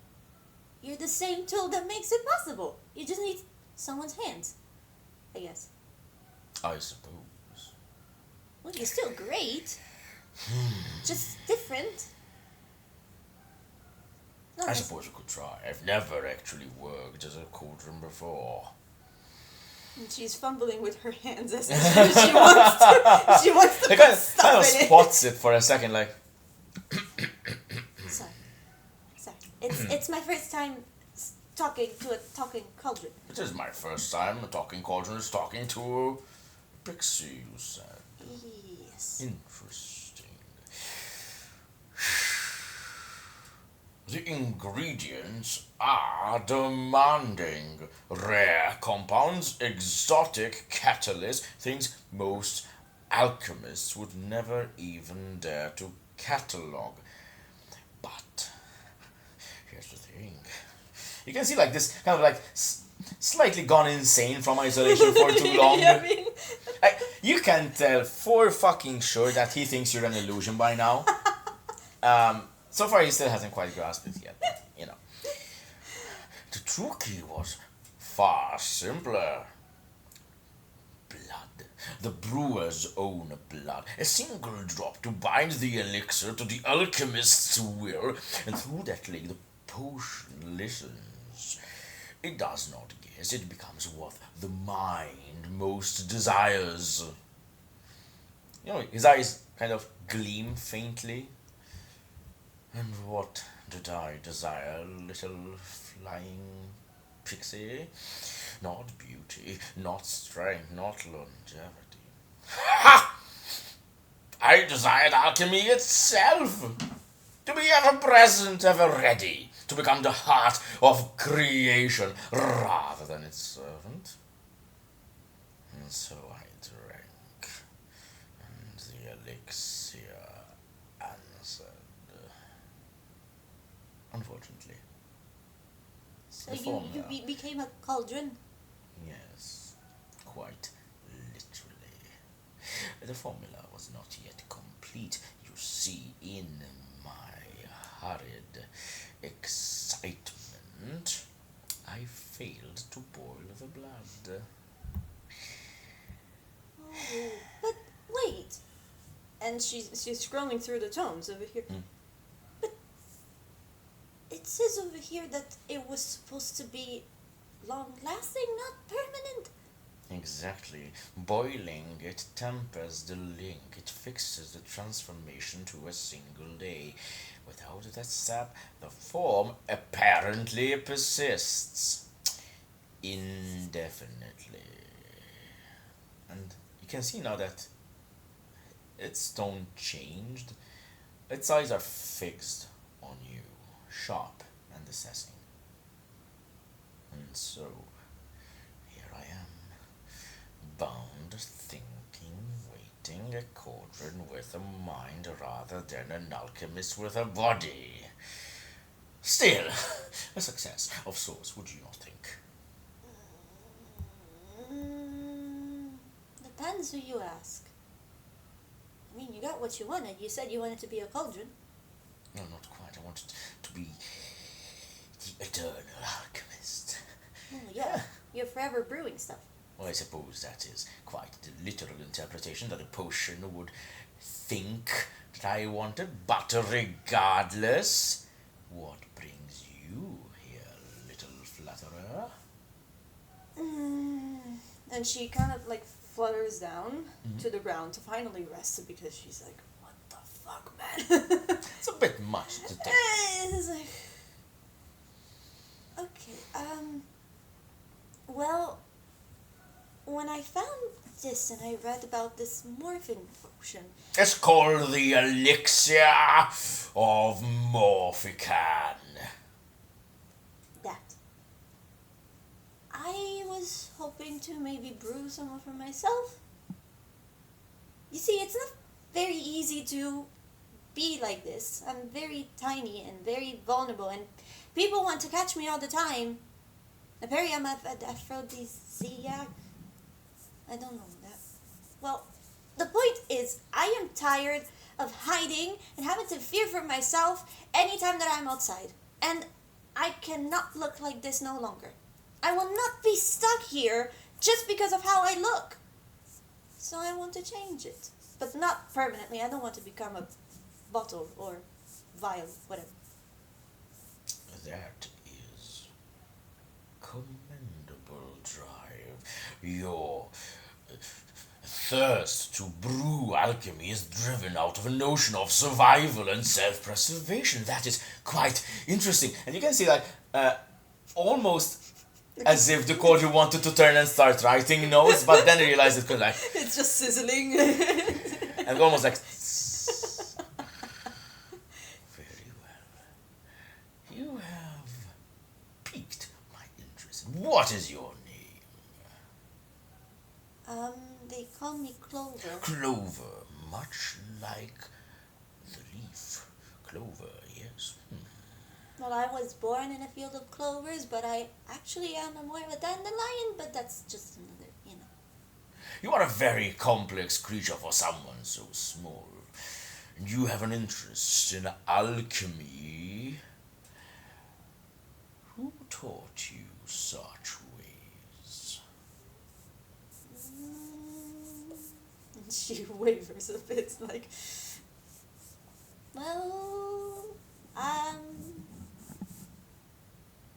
S2: You're the same tool that makes it possible. You just need someone's hands, I guess.
S1: I suppose.
S2: Well, you're still great. Just different.
S1: I suppose we could try. I've never actually worked as a cauldron before.
S2: And she's fumbling with her hands as she wants to. She wants to put stuff
S1: kind of
S2: in
S1: spots it for a second, like.
S2: Sorry. It's my first time talking to a talking cauldron.
S1: It is my first time a talking cauldron is talking to a Pixie, you said.
S2: Yes.
S1: Interesting. The ingredients are demanding. Rare compounds, exotic catalysts, things most alchemists would never even dare to catalog. But here's the thing. You can see like this kind of like slightly gone insane from isolation for too long.
S2: I mean...
S1: You can tell for fucking sure that he thinks you're an illusion by now. So far he still hasn't quite grasped it yet, but, you know. The true key was far simpler. Blood. The brewer's own blood. A single drop to bind the elixir to the alchemist's will, and through that link the potion listens. It does not guess, it becomes what the mind most desires. You know, his eyes kind of gleam faintly. And what did I desire, little flying pixie? Not beauty, not strength, not longevity. Ha! I desired alchemy itself! To be ever present, ever ready, to become the heart of creation rather than its servant. And so I drank, and the elixir answered. Unfortunately.
S2: So you became a cauldron?
S1: Yes, quite literally. The formula was not yet complete. You see, in my hurried excitement, I failed to boil the blood.
S2: Oh, but wait. And she's scrolling through the tomes over here. But it says over here that it was supposed to be long-lasting, not permanent.
S1: Exactly. Boiling, it tempers the link. It fixes the transformation to a single day. Without that sap, the form apparently persists indefinitely. And you can see now that its tone changed. Its eyes are fixed on you, sharp and assessing. And so, here I am, bound, thinking, waiting, a cauldron with a mind rather than an alchemist with a body. Still, a success of sorts, would you not think?
S2: Depends who you ask. I mean, you got what you wanted. You said you wanted to be a cauldron.
S1: No, not quite. I wanted to be the eternal alchemist.
S2: Oh, yeah. You're forever brewing stuff.
S1: Well, I suppose that is quite the literal interpretation that a potion would think that I wanted. But regardless, what brings you here, little flutterer?
S2: And she kind of like flutters down to the ground to finally rest because she's like, what the fuck, man?
S1: It's a bit much to take.
S2: It's like, okay, well, when I found this and I read about this morphing potion.
S1: It's called the Elixir of Morphican.
S2: That. I was hoping to maybe brew some for myself. You see, it's not very easy to be like this. I'm very tiny and very vulnerable, and people want to catch me all the time. Apparently I'm aphrodisiac. I don't know that. Well, the point is, I am tired of hiding and having to fear for myself anytime that I'm outside. And I cannot look like this no longer. I will not be stuck here just because of how I look. So I want to change it. But not permanently. I don't want to become a bottle or vial, whatever.
S1: That is commendable, Drive. Your thirst to brew alchemy is driven out of a notion of survival and self-preservation. That is quite interesting. And you can see that almost as if the Cauldron wanted to turn and start writing notes, but then realized it could like...
S2: It's just sizzling.
S1: And almost like... Very well. You have piqued my interest. What is your name?
S2: They call me Clover.
S1: Clover, much like the leaf. Clover, yes.
S2: Well, I was born in a field of clovers, but I actually am more of a dandelion, but that's just another,
S1: You are a very complex creature for someone so small. And you have an interest in alchemy. Who taught you such ways?
S2: She wavers a bit, like, well,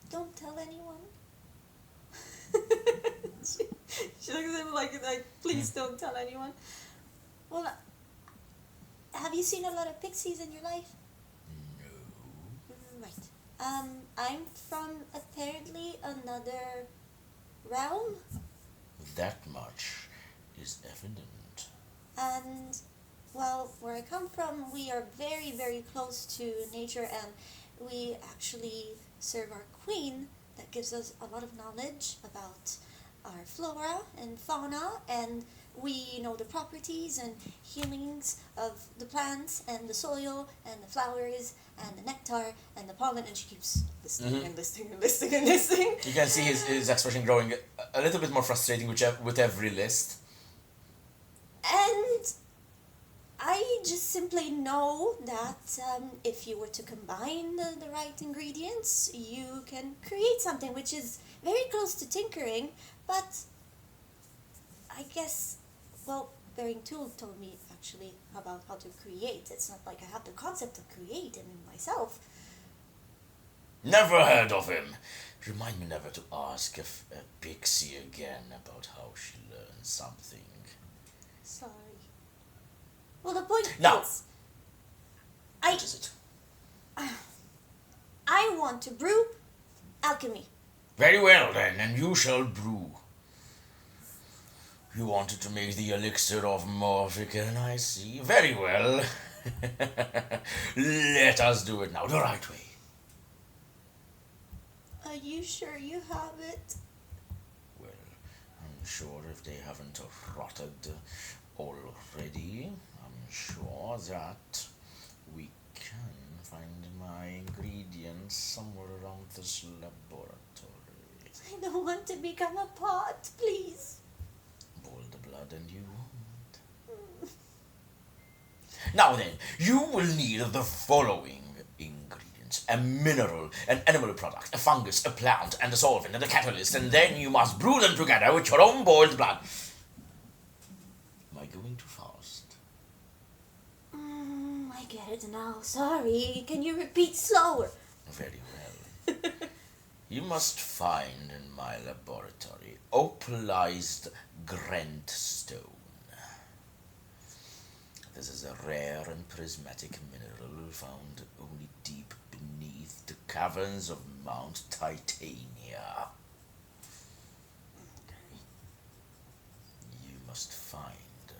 S2: don't tell anyone. she looks at him like, please don't tell anyone. Well, have you seen a lot of pixies in your life?
S1: No.
S2: Right. I'm from apparently another realm.
S1: That much is evident.
S2: And, well, where I come from, we are very, very close to nature, and we actually serve our queen that gives us a lot of knowledge about our flora and fauna, and we know the properties and healings of the plants and the soil and the flowers and the nectar and the pollen, and she keeps listing and listing and listing and listing.
S1: You can see his expression growing a little bit more frustrating with every list.
S2: And I just simply know that if you were to combine the right ingredients, you can create something which is very close to tinkering, but I guess, well, Bearing Tool told me actually about how to create. It's not like I have the concept of creating myself.
S1: Never heard of him. Remind me never to ask if Pixie again about how she learned something.
S2: Sorry. Well, the point
S1: Now,
S2: is...
S1: what is it?
S2: I want to brew alchemy.
S1: Very well then, and you shall brew. You wanted to make the elixir of Morphican, I see. Very well. Let us do it now, the right way.
S2: Are you sure you have it?
S1: Well, I'm sure if they haven't rotted already, I'm sure that we can find my ingredients somewhere around this laboratory.
S2: I don't want to become a pot, please.
S1: Boil the blood and you won't. Now then, you will need the following ingredients: a mineral, an animal product, a fungus, a plant, and a solvent, and a catalyst, and then you must brew them together with your own boiled blood. Am I going too fast?
S2: I get it now. Sorry. Can you repeat slower?
S1: Very well. You must find in my laboratory opalized Grant stone. This is a rare and prismatic mineral found only deep beneath the caverns of Mount Titania. You must find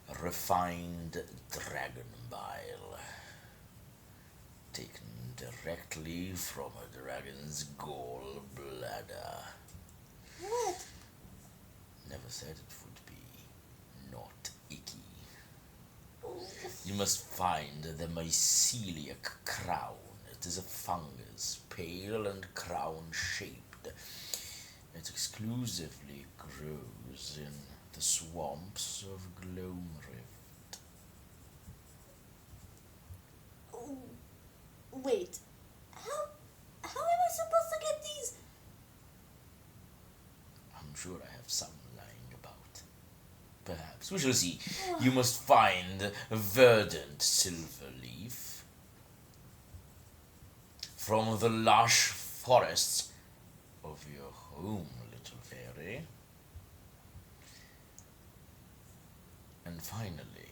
S1: a refined dragon bile, taken directly from a dragon's gallbladder.
S2: What?
S1: Never said it would be not icky. You must find the mycelic crown. It is a fungus, pale and crown-shaped. It exclusively grows in the swamps of Glomrift.
S2: Oh, wait. How am I supposed to get these?
S1: I'm sure I have some lying about. Perhaps. We shall see. You must find a verdant silver leaf from the lush forests of your home, little fairy. And finally,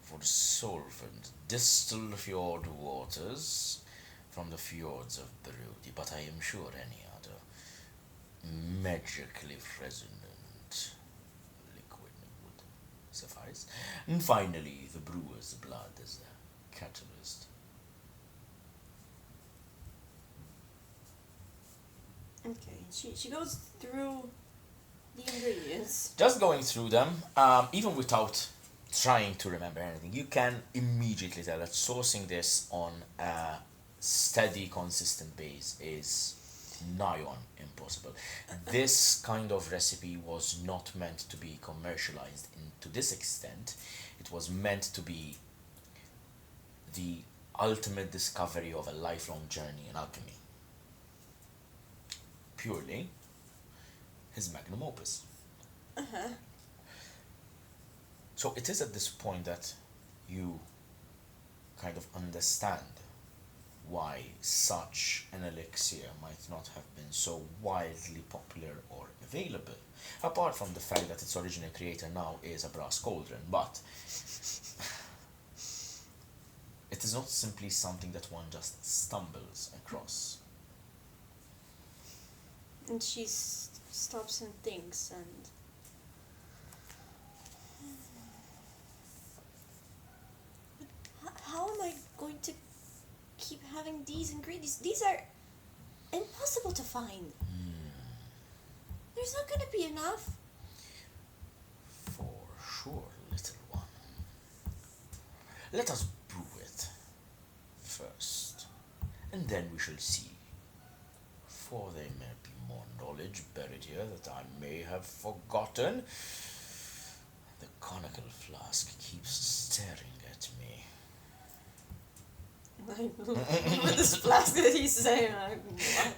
S1: for solvent distal fjord waters from the fjords of Brody, but I am sure any other magically resonant liquid would suffice. And finally, the brewer's blood as a catalyst.
S2: Okay, she goes through the ingredients.
S1: Just going through them, even without trying to remember anything, you can immediately tell that sourcing this on a steady, consistent base is nigh on impossible. This kind of recipe was not meant to be commercialized to this extent. It was meant to be the ultimate discovery of a lifelong journey in alchemy. Purely his magnum opus. So it is at this point that you kind of understand why such an elixir might not have been so widely popular or available, apart from the fact that its original creator now is a brass cauldron, but it is not simply something that one just stumbles across.
S2: And she stops and thinks and... How am I going to keep having these ingredients? These are impossible to find. There's not going to be enough.
S1: For sure, little one. Let us brew it first, and then we shall see. For there may be more knowledge buried here that I may have forgotten. The conical flask keeps staring at me.
S2: With this flask that he's saying,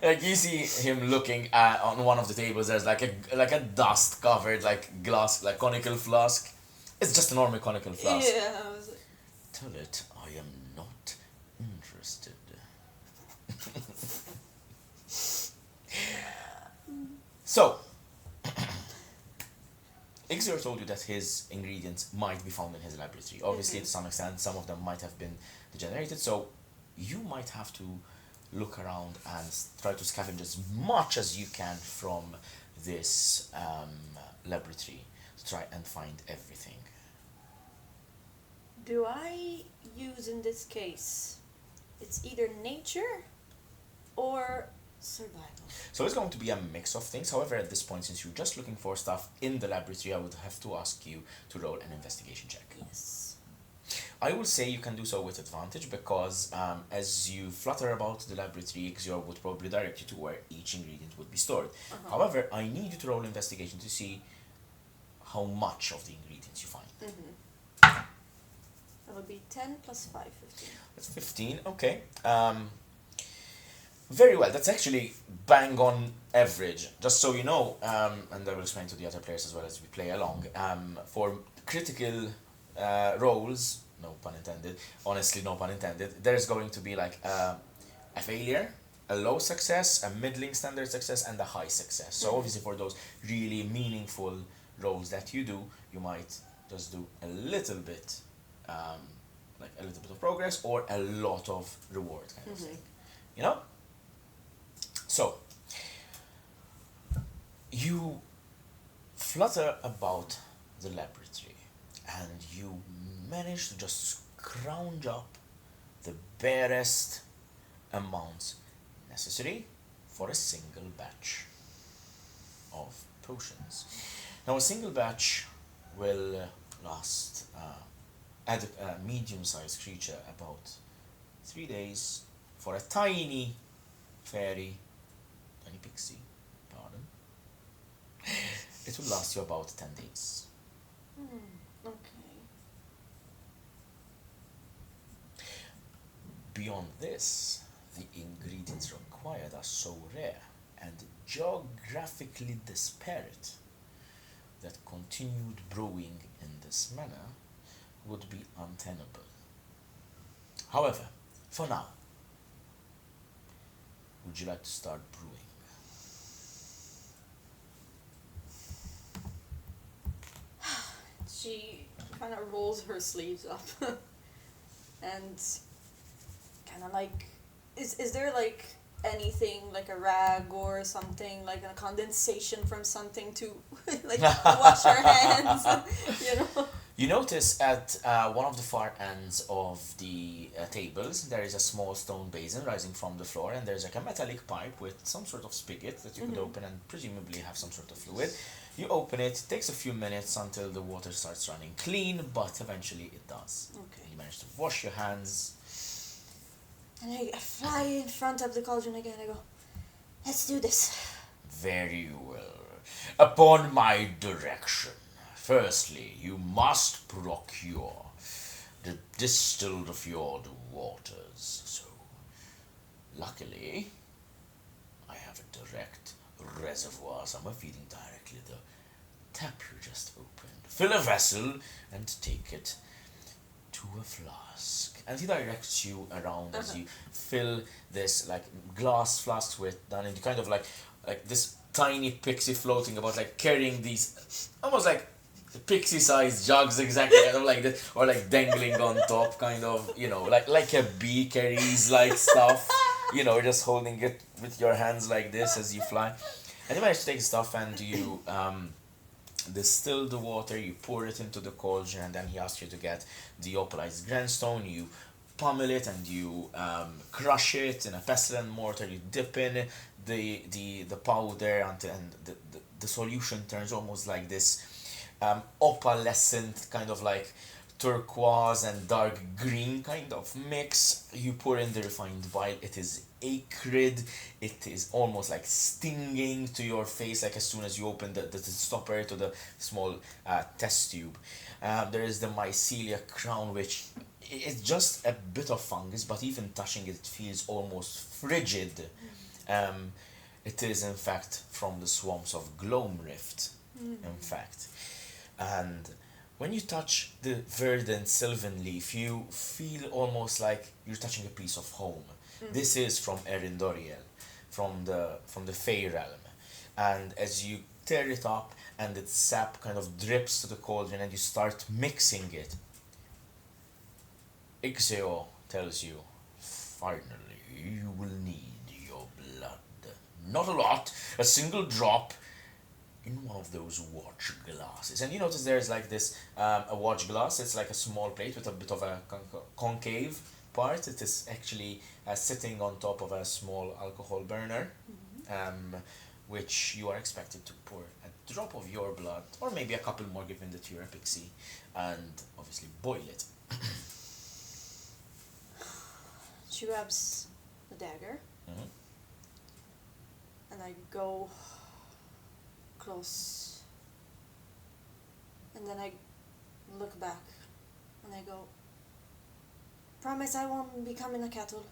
S1: Like you see him looking at on one of the tables. There's like a dust covered like glass, like conical flask. It's just a normal conical flask.
S2: Yeah, I was like...
S1: Tell it I am not interested. So, Ixir told you that his ingredients might be found in his laboratory. Obviously, to some extent, some of them might have been degenerated, so you might have to look around and try to scavenge as much as you can from this laboratory to try and find everything.
S2: Do I use, in this case, it's either nature or survival?
S1: So it's going to be a mix of things. However, at this point, since you're just looking for stuff in the laboratory, I would have to ask you to roll an investigation check.
S2: Yes.
S1: I will say you can do so with advantage because as you flutter about the laboratory, Ixir would probably direct you to where each ingredient would be stored. However, I need you to roll investigation to see how much of the ingredients you find.
S2: That would be 10 plus 5, 15.
S1: That's 15, okay. Very well, that's actually bang on average. Just so you know, and I will explain to the other players as well as we play along, for critical roles, no pun intended, honestly no pun intended, there's going to be like a failure, a low success, a middling standard success, and a high success. So obviously for those really meaningful roles that you do, you might just do a little bit, like a little bit of progress or a lot of reward kind of thing, you know? So, you flutter about the laboratory and you manage to just scrounge up the barest amounts necessary for a single batch. of potions. Now, a single batch will last at a medium-sized creature about 3 days. For a tiny fairy, tiny pixie, pardon, it will last you about 10 days.
S2: Okay.
S1: Beyond this, the ingredients required are so rare and geographically disparate that continued brewing in this manner would be untenable. However, for now, would you like to start brewing?
S2: She kind of rolls her sleeves up and kind of like, is there like anything like a rag or something, like a condensation from something to like wash your hands, you know?
S1: You notice at one of the far ends of the tables there is a small stone basin rising from the floor, and there's like a metallic pipe with some sort of spigot that you could open and presumably have some sort of fluid. You open it, it takes a few minutes until the water starts running clean, but eventually it does.
S2: Okay.
S1: You manage to wash your hands.
S2: And I fly in front of the cauldron again. I go, let's do this.
S1: Very well. Upon my direction, firstly, you must procure the distilled fjord waters. So, luckily, I have a direct reservoir somewhere feeding directly the tap you just opened. Fill a vessel and take it to a flask. And he directs you around as you fill this like glass flask with done into kind of like this tiny pixie floating about, like carrying these almost like pixie-sized jugs, exactly, kind of like this, or like dangling on top, kind of, you know, like a bee carries like stuff, you know, just holding it with your hands like this as you fly. And you manage to take stuff and you distill the water, you pour it into the cauldron, and then he asks you to get the opalized grindstone. You pummel it and you crush it in a pestle and mortar. You dip in the powder until and the solution turns almost like this opalescent, kind of like turquoise and dark green kind of mix. You pour in the refined bile. It is acrid. It is almost like stinging to your face, like as soon as you open the stopper to the small test tube. There is the mycelia crown, which is just a bit of fungus, but even touching it, it feels almost frigid. It is in fact from the swamps of Gloam Rift, in fact. And when you touch the verdant sylvan leaf, you feel almost like you're touching a piece of home. This is from Erindoriel, from the Fey realm. And as you tear it up and its sap kind of drips to the cauldron and you start mixing it, Ixeo tells you, finally, you will need your blood. Not a lot, a single drop in one of those watch glasses. And you notice there's like this, a watch glass. It's like a small plate with a bit of a concave part. It is actually sitting on top of a small alcohol burner, which you are expected to pour a drop of your blood, or maybe a couple more given that you're a pixie, and obviously boil it.
S2: She grabs the dagger, and I go close, and then I look back, and I go, promise I won't be coming a cattle.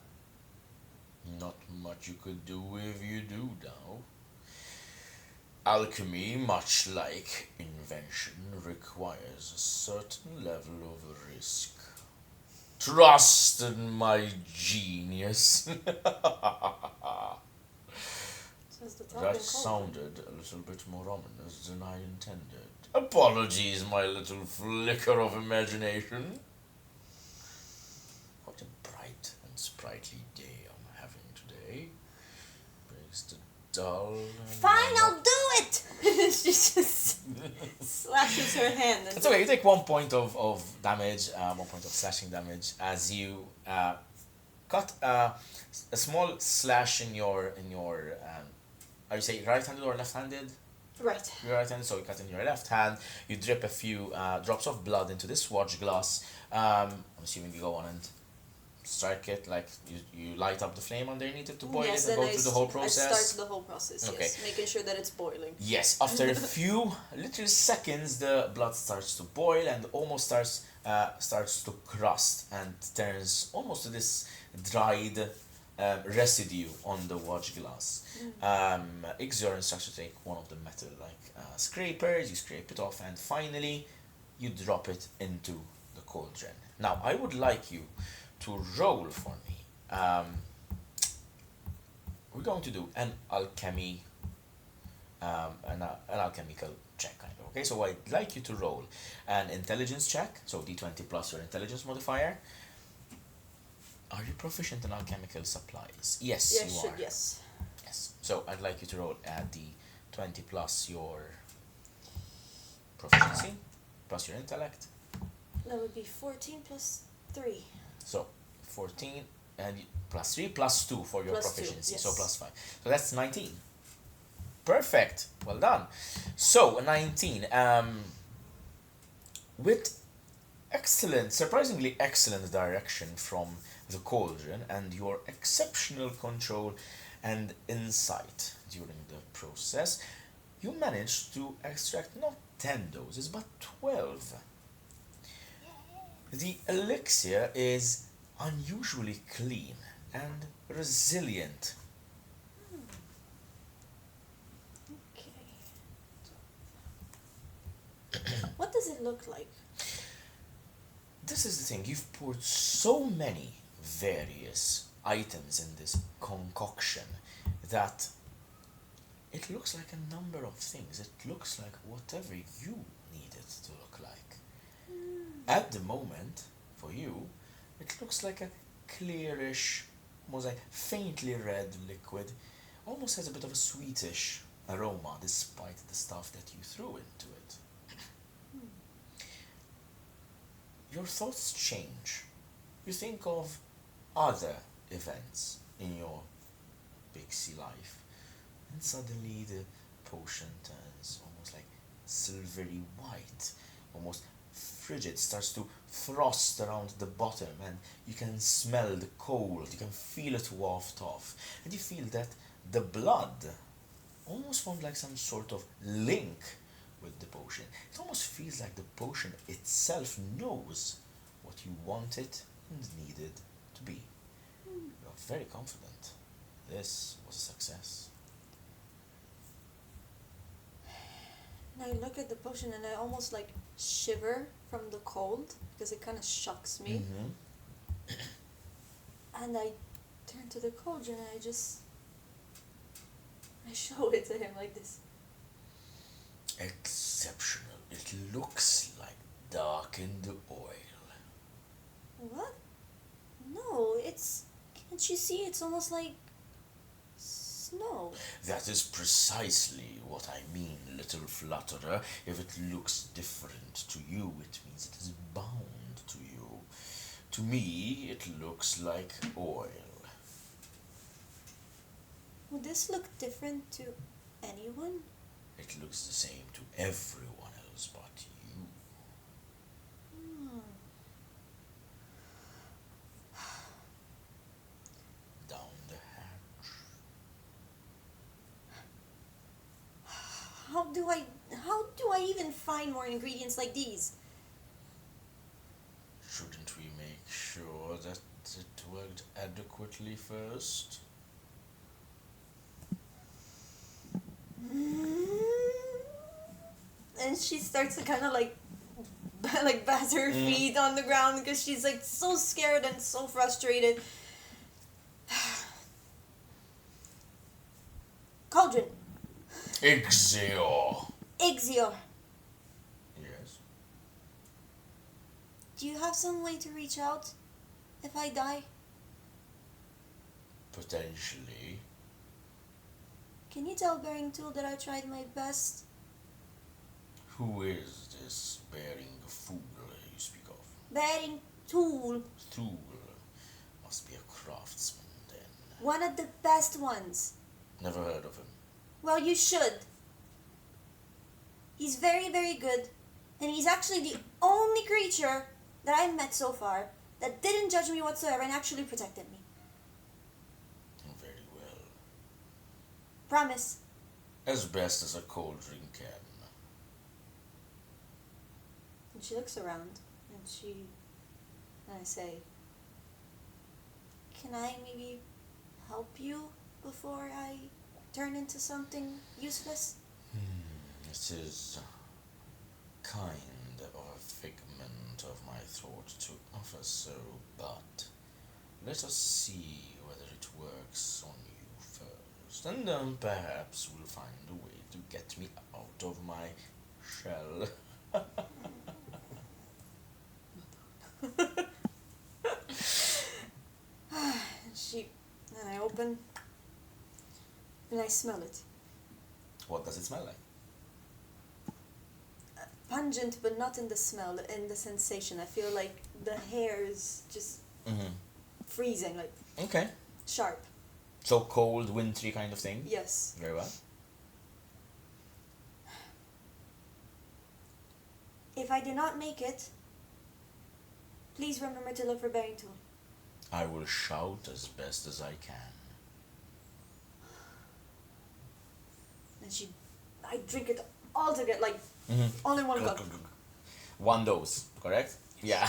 S1: Not much you could do if you do now. Alchemy, much like invention, requires a certain level of risk. Trust in my genius. That sounded a little bit more ominous than I intended. Apologies, my little flicker of imagination. What a bright and sprightly day I'm having today. Breaks the dull.
S2: Fine, I'll do it! She just slashes her hand.
S1: It's okay, you take 1 point of damage, 1 point of slashing damage as you cut a small slash in your are you say right-handed or left-handed?
S2: Right.
S1: Your right hand, so you cut in your left hand. You drip a few drops of blood into this watch glass. I'm assuming you go on and strike it, like you light up the flame underneath it to boil it and go through the whole process.
S2: I start the whole process,
S1: Okay.
S2: yes, making sure that it's boiling.
S1: Yes, after a few little seconds, the blood starts to boil and almost starts to crust and turns almost to this dried residue on the watch glass. Ixior instructs you to take one of the metal scrapers, you scrape it off, and finally you drop it into the cauldron. Now I would like you to roll for me. We're going to do an alchemy, an alchemical check, kind of. Okay, so I'd like you to roll an intelligence check, so d20 plus your intelligence modifier. Are you proficient in alchemical supplies? Yes, you are.
S2: Yes.
S1: Yes. So I'd like you to roll at d20 plus your proficiency, plus your intellect.
S2: That would be 14 plus 3.
S1: So 14 and plus 3 plus 2 for your
S2: Plus 2,
S1: proficiency,
S2: yes.
S1: so plus 5. So that's 19. Perfect. Well done. So 19. With excellent, surprisingly excellent direction from the cauldron and your exceptional control and insight during the process, you managed to extract not 10 doses but 12. The elixir is unusually clean and resilient.
S2: Okay. What does it look like?
S1: This is the thing, you've poured so many various items in this concoction that it looks like a number of things. It looks like whatever you need it to look like. At the moment, for you, it looks like a clearish, almost like faintly red liquid. Almost has a bit of a sweetish aroma despite the stuff that you threw into it. Your thoughts change. You think of other events in your Pixie life, and suddenly the potion turns almost like silvery white, almost frigid, starts to frost around the bottom, and you can smell the cold, you can feel it waft off, and you feel that the blood almost formed like some sort of link with the potion. It almost feels like the potion itself knows what you want it and need it to be. You're very confident. This was a success.
S2: And I look at the potion and I almost like shiver from the cold because it kind of shocks me. And I turn to the cauldron and I show it to him like this.
S1: Exceptional. It looks like darkened oil.
S2: What? No, can't you see? It's almost like snow.
S1: That is precisely what I mean, little flutterer. If it looks different to you, it means it is bound to you. To me, it looks like oil.
S2: Would this look different to anyone?
S1: It looks the same to everyone else but you. Down the hatch.
S2: How do I even find more ingredients like these?
S1: Shouldn't we make sure that it worked adequately first?
S2: And she starts to kind of like bat her feet on the ground because she's like so scared and so frustrated. Cauldron.
S1: Ixior.
S2: Ixior.
S1: Yes.
S2: Do you have some way to reach out if I die?
S1: Potentially.
S2: Can you tell Bearing Tool that I tried my best?
S1: Who is this bearing fool you speak of?
S2: Bearing Tool.
S1: Thule. Must be a craftsman then.
S2: One of the best ones.
S1: Never heard of him.
S2: Well, you should.
S3: He's very, very good. And he's actually the only creature that I've met so far that didn't judge me whatsoever and actually protected me.
S1: Very well.
S3: Promise.
S1: As best as a cold drink can.
S2: And she looks around and I say,
S3: Can I maybe help you before I turn into something useless?
S1: It is kind of a figment of my thought to offer so, but let us see whether it works on you first, and then perhaps we'll find a way to get me out of my shell.
S2: and I open and I smell it.
S1: What does it smell like?
S2: Pungent, but not in the smell, in the sensation. I feel like the hair is just freezing, like
S1: Okay.
S2: sharp.
S1: So cold, wintry kind of thing?
S2: Yes.
S1: Very well.
S3: If I do not make it, please remember to look for bearing tool.
S1: I will shout as best as I can.
S2: And I drink it all together, like all in one cup.
S1: One dose, correct? Yeah.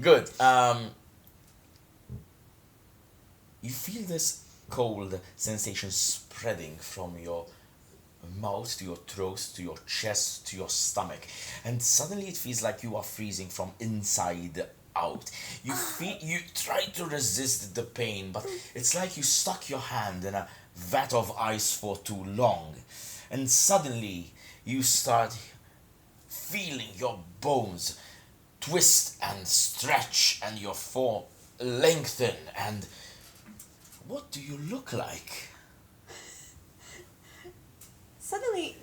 S1: Good. You feel this cold sensation spreading from your mouth to your throat to your chest to your stomach, and suddenly it feels like you are freezing from inside out. You try to resist the pain, but it's like you stuck your hand in a vat of ice for too long, and suddenly you start feeling your bones twist and stretch and your form lengthen, and what do you look like?
S2: Suddenly,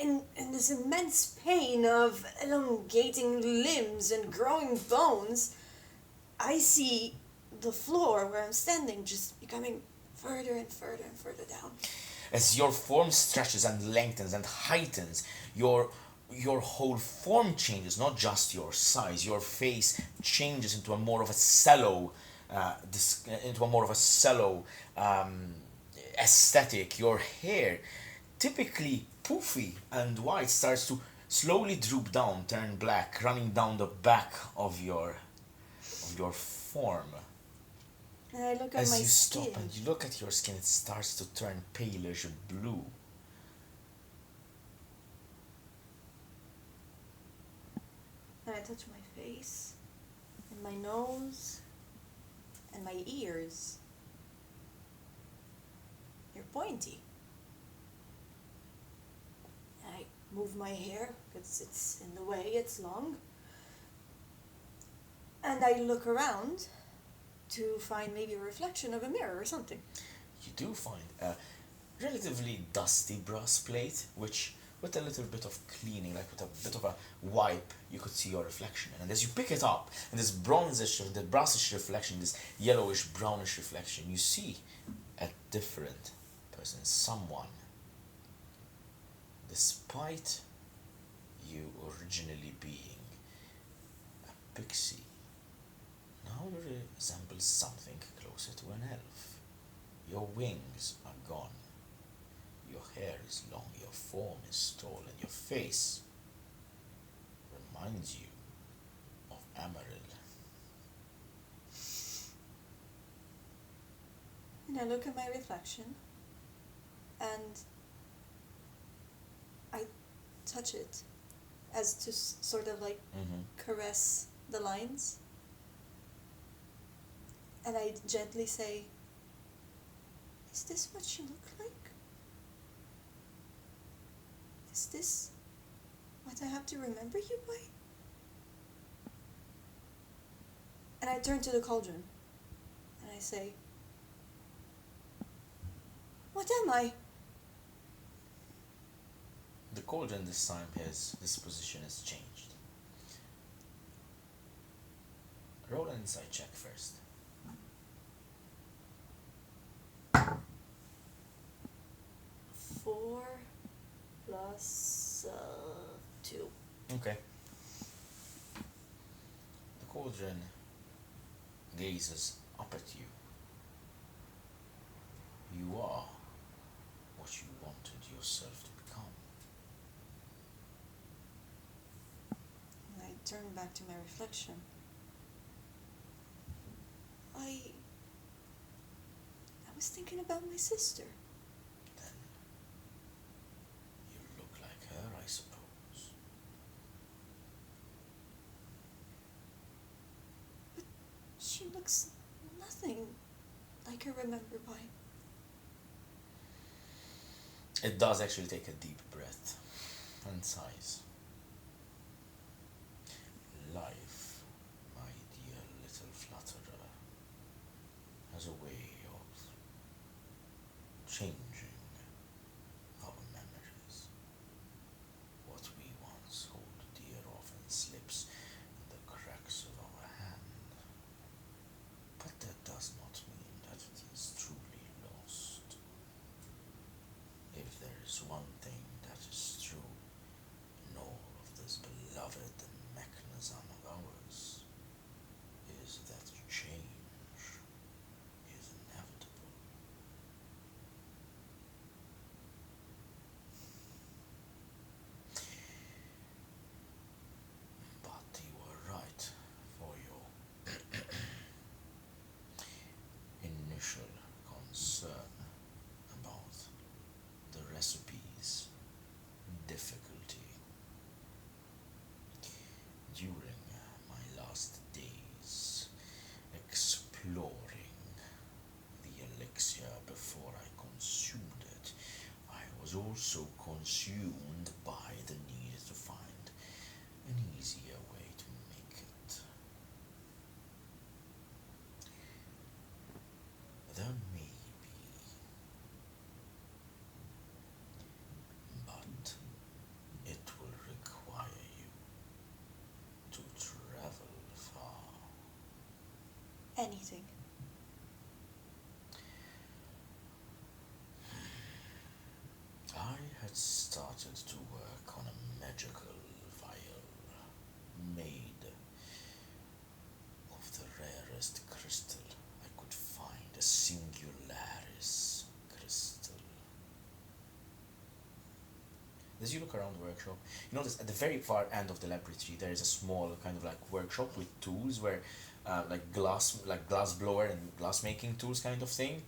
S2: in this immense pain of elongating limbs and growing bones, I see the floor where I'm standing just becoming further and further and further down.
S1: As your form stretches and lengthens and heightens, your whole form changes, not just your size. Your face changes into a more of a cello, aesthetic. Your hair, typically poofy and white, starts to slowly droop down, turn black, running down the back of your form.
S2: And I look at
S1: As
S2: my
S1: you
S2: skin.
S1: stop and you look at your skin, it starts to turn palish blue.
S2: And I touch my face, and my nose, and my ears. They're pointy. And I move my hair, because it's in the way, it's long. And I look around to find maybe a reflection of a mirror or something.
S1: You do find a relatively dusty brass plate, which with a little bit of cleaning, like with a bit of a wipe, you could see your reflection in. And as you pick it up, and this the brassish reflection, this yellowish, brownish reflection, you see a different person, someone. Despite you originally being a pixie, now you resemble something closer to an elf. Your wings are gone. Your hair is long, your form is tall, and your face reminds you of Amaryl.
S2: And I look at my reflection, and I touch it as to sort of like caress the lines. And I gently say, "Is this what you look like? Is this what I have to remember you by?" And I turn to the cauldron, and I say, "What am I?"
S1: The cauldron this time this position has changed. Roll an insight check first.
S2: 4
S3: 2.
S1: Okay. The cauldron gazes up at you. You are what you wanted yourself to become.
S2: And I turn back to my reflection. I was thinking about my sister.
S1: Then you look like her, I suppose.
S2: She looks nothing like I remember by.
S1: It does actually take a deep breath and sighs. Life, my dear little flutterer, has a way of changing our memories. What we once hold dear often slips in the cracks of our hand. But that does not mean that it is truly lost. If there is one thing that is true in all of this beloved Mechnazan of ours, is that change is inevitable. But you were right for your initial concern about the recipe's difficulty. During my last days exploring the elixir before I consumed it, I was also consumed by the need to find an easier way to make it. There may be, but it will require you to travel far.
S2: Anything.
S1: I had started to work on a magical vial made of the rarest crystal I could find, a singularis crystal. As you look around the workshop, you notice at the very far end of the laboratory there is a small kind of like workshop with tools where like glass blower and glass making tools kind of thing.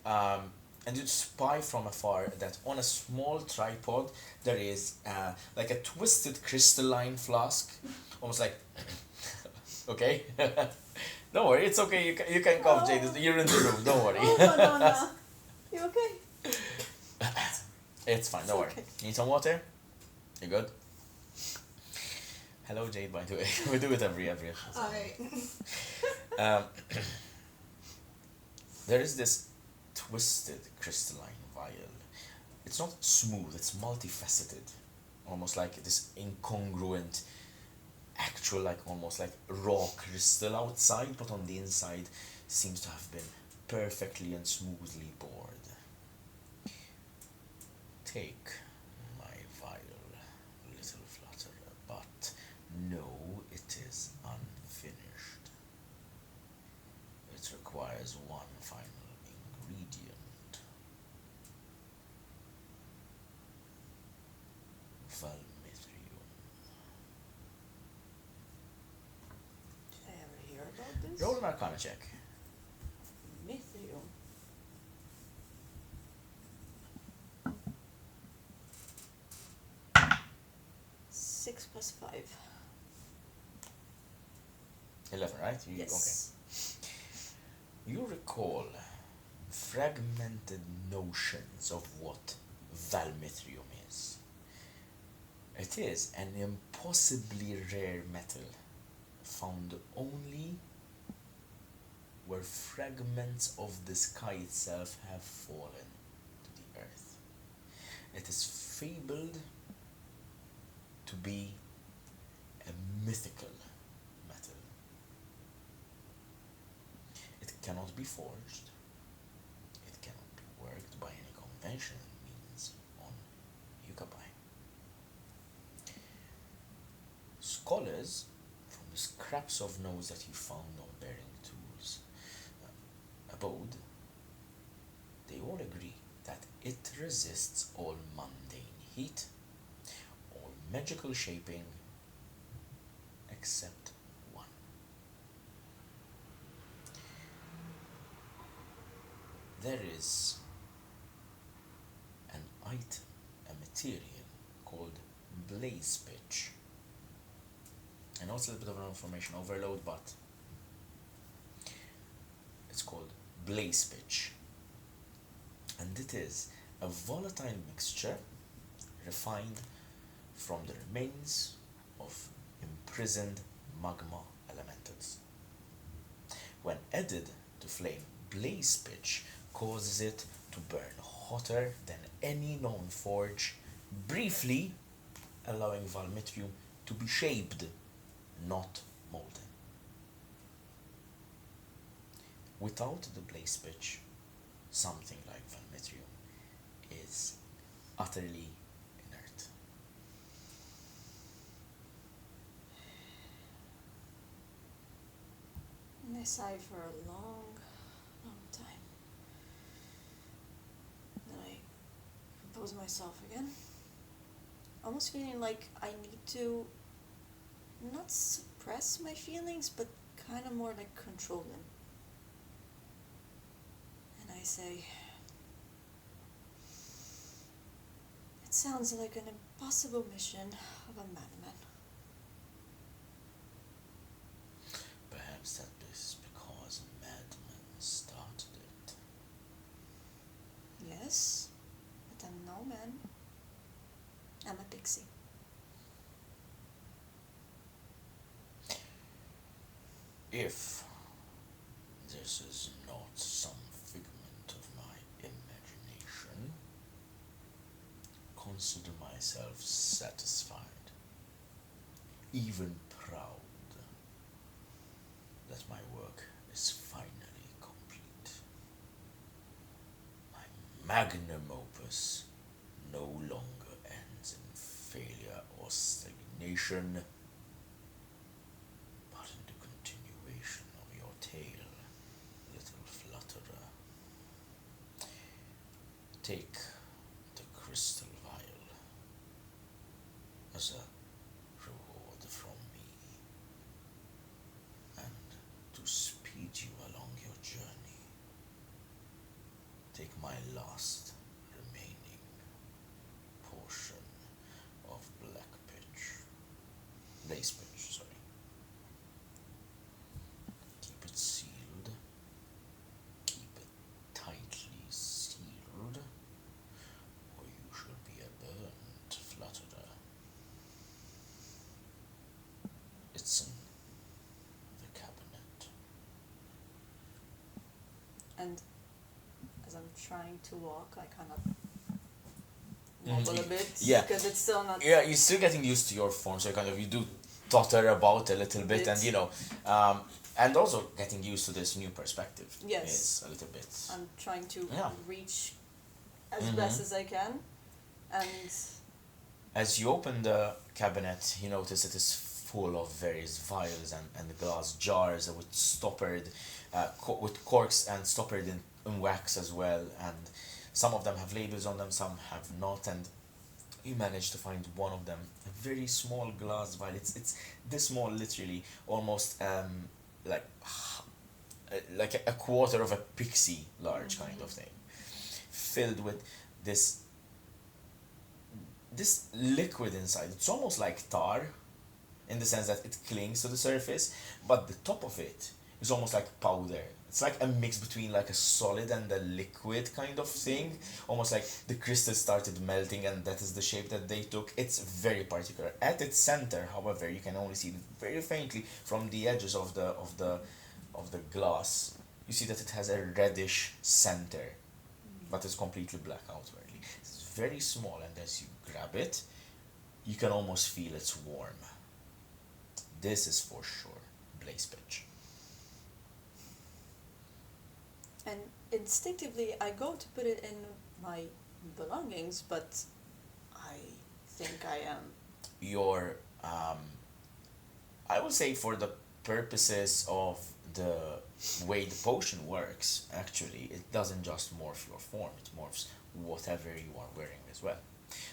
S1: And you spy from afar that on a small tripod there is like a twisted crystalline flask, almost like okay. Don't worry, it's okay. You can cough, Jade. You're in the room. Don't worry.
S2: Oh, no. You okay?
S1: It's fine. Don't worry.
S2: Okay.
S1: Need some water? You good? Hello, Jade. By the way, we do it every episode.
S2: Alright.
S1: There is this twisted crystalline vial. It's not smooth. It's multifaceted, almost like this incongruent, actual, like almost like raw crystal outside, but on the inside seems to have been perfectly and smoothly bored. Take my vial, little flutterer, but know it is unfinished. It requires one final ingredient. Valmithrium.
S2: Did I ever hear about this?
S1: Roll an Arcana check.
S2: Mithril. Six plus 5.
S1: 11, right?
S2: Yes.
S1: Okay. You recall fragmented notions of what Valmithrium is. It is an impossibly rare metal found only where fragments of the sky itself have fallen to the earth. It is fabled to be a mythical metal. It cannot be forged. It cannot be worked by any conventional means on Yukabai. scholars, from the scraps of notes that you found on bearing tools abode, they all agree that it resists all mundane heat, all magical shaping, except one. There is an item, a material called blaze pitch. I know it's a little bit of an information overload, but it's called blaze pitch. And it is a volatile mixture refined from the remains of imprisoned magma elementals. When added to flame, blaze pitch causes it to burn hotter than any known forge, briefly allowing Valmetrium to be shaped, not molded. Without the blaze pitch, something like Valmetrium is utterly inert.
S2: And I sighed for a long, long time. Then I composed myself again. Almost feeling like I need to not suppress my feelings, but kind of more like control them. And I say, it sounds like an impossible mission of a madman.
S1: Perhaps that is because a madman started it.
S2: Yes, but I'm no man. I'm a pixie.
S1: If this is not some figment of my imagination, consider myself satisfied, even proud, that my work is finally complete. My magnum opus no longer ends in failure or stagnation, but in the continuation of your tale, little flutterer. Take the crystal vial as a reward from me, and to speed you along your journey, take my last remaining portion of blaze pitch, sorry. Keep it sealed, keep it tightly sealed, or you shall be a burnt flutterer. It's in the cabinet.
S2: And as I'm trying to walk, I kind of wobble a bit.
S1: Yeah.
S2: Because it's still not.
S1: Yeah, you're still getting used to your form, so you do totter about a little bit, and and also getting used to this new perspective.
S2: Yes.
S1: Is a little bit.
S2: I'm trying to
S1: Yeah.
S2: reach as best as I can. And
S1: As you open the cabinet, you notice it is full of various vials and glass jars with stoppered, with corks and stoppered in wax as well, and some of them have labels on them, some have not, and you manage to find one of them, a very small glass vial. It's this small, literally, almost like a quarter of a pixie large kind of thing, filled with this liquid inside. It's almost like tar, in the sense that it clings to the surface, but the top of it is almost like powder. It's like a mix between like a solid and a liquid kind of thing, almost like the crystals started melting and that is the shape that they took. It's very particular. At its center, however, you can only see it very faintly from the edges of the glass. You see that it has a reddish center, but it's completely black outwardly. It's very small, and as you grab it, you can almost feel it's warm. This is for sure blaze pitch.
S2: And instinctively, I go to put it in my belongings, but I think I am.
S1: Your I would say for the purposes of the way the potion works, actually, it doesn't just morph your form, it morphs whatever you are wearing as well.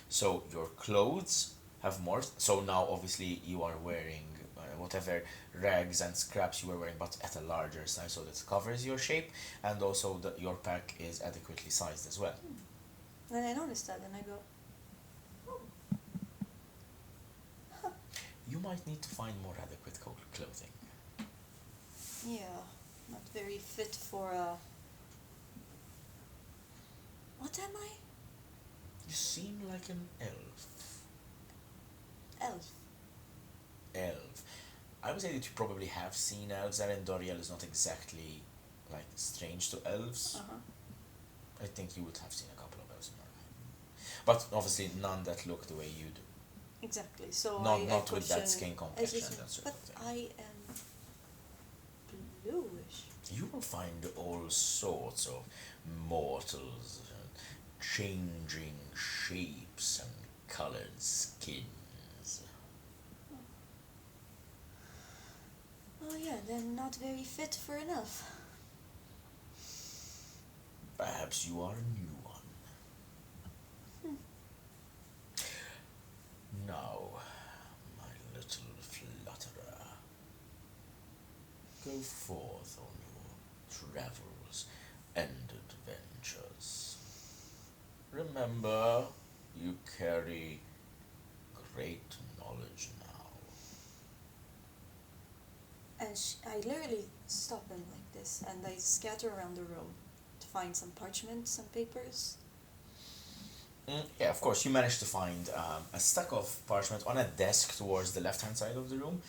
S1: So your clothes have morphed, so now obviously you are wearing whatever rags and scraps you were wearing, but at a larger size, so that covers your shape, and also that your pack is adequately sized as well.
S2: And I noticed that, and I go,
S1: You might need to find more adequate clothing.
S2: yeah, not very fit for what am I?
S1: You seem like an elf.
S2: Elf.
S1: Elf. I would say that you probably have seen elves. Arendoriel is not exactly like strange to elves.
S2: Uh-huh.
S1: I think you would have seen a couple of elves in your life, but obviously none that look the way you do.
S2: Exactly. So
S1: Not
S2: I
S1: with that
S2: question
S1: skin complexion.
S2: everything.
S1: That sort
S2: But
S1: of thing.
S2: I am bluish.
S1: You will find all sorts of mortals and changing shapes and colored skins.
S2: Oh yeah, then not very fit for enough.
S1: Perhaps you are a new one. Now, my little flutterer, go forth on your travels and adventures. Remember, you carry great knowledge now.
S2: And I literally stop him like this, and I scatter around the room to find some parchment, some papers.
S1: Yeah, of course, you managed to find a stack of parchment on a desk towards the left-hand side of the room.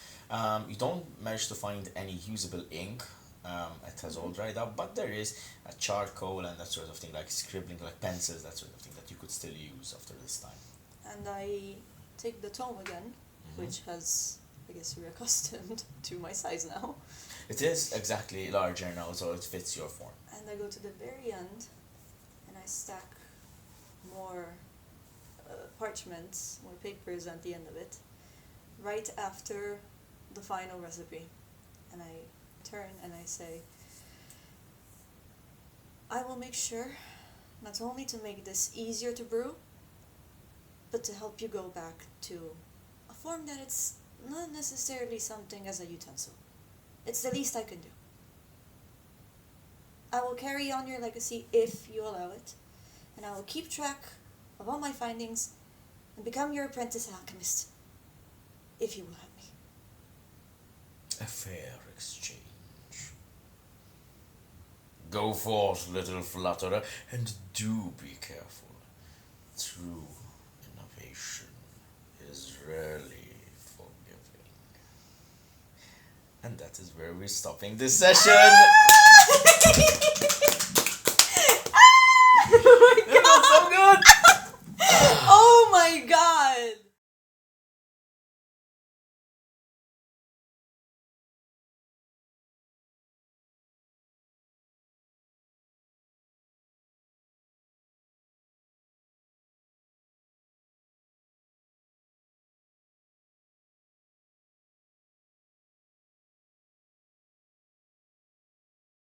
S1: You don't manage to find any usable ink. It has all dried up, but there is a charcoal and that sort of thing, like scribbling, like pencils, that sort of thing that you could still use after this time.
S2: And I take the tome again, which has, I guess, reaccustomed to my size now.
S1: It is exactly larger now, so it fits your form.
S2: And I go to the very end, and I stack more parchments, more papers at the end of it, right after the final recipe. And I turn and I say, I will make sure not only to make this easier to brew, but to help you go back to a form that it's not necessarily something as a utensil. It's the least I can do. I will carry on your legacy if you allow it, and I will keep track of all my findings and become your apprentice alchemist, if you will have me.
S1: A fair exchange. Go forth, little flutterer, and do be careful. True innovation is rarely forgiving. And that is where we're stopping this session.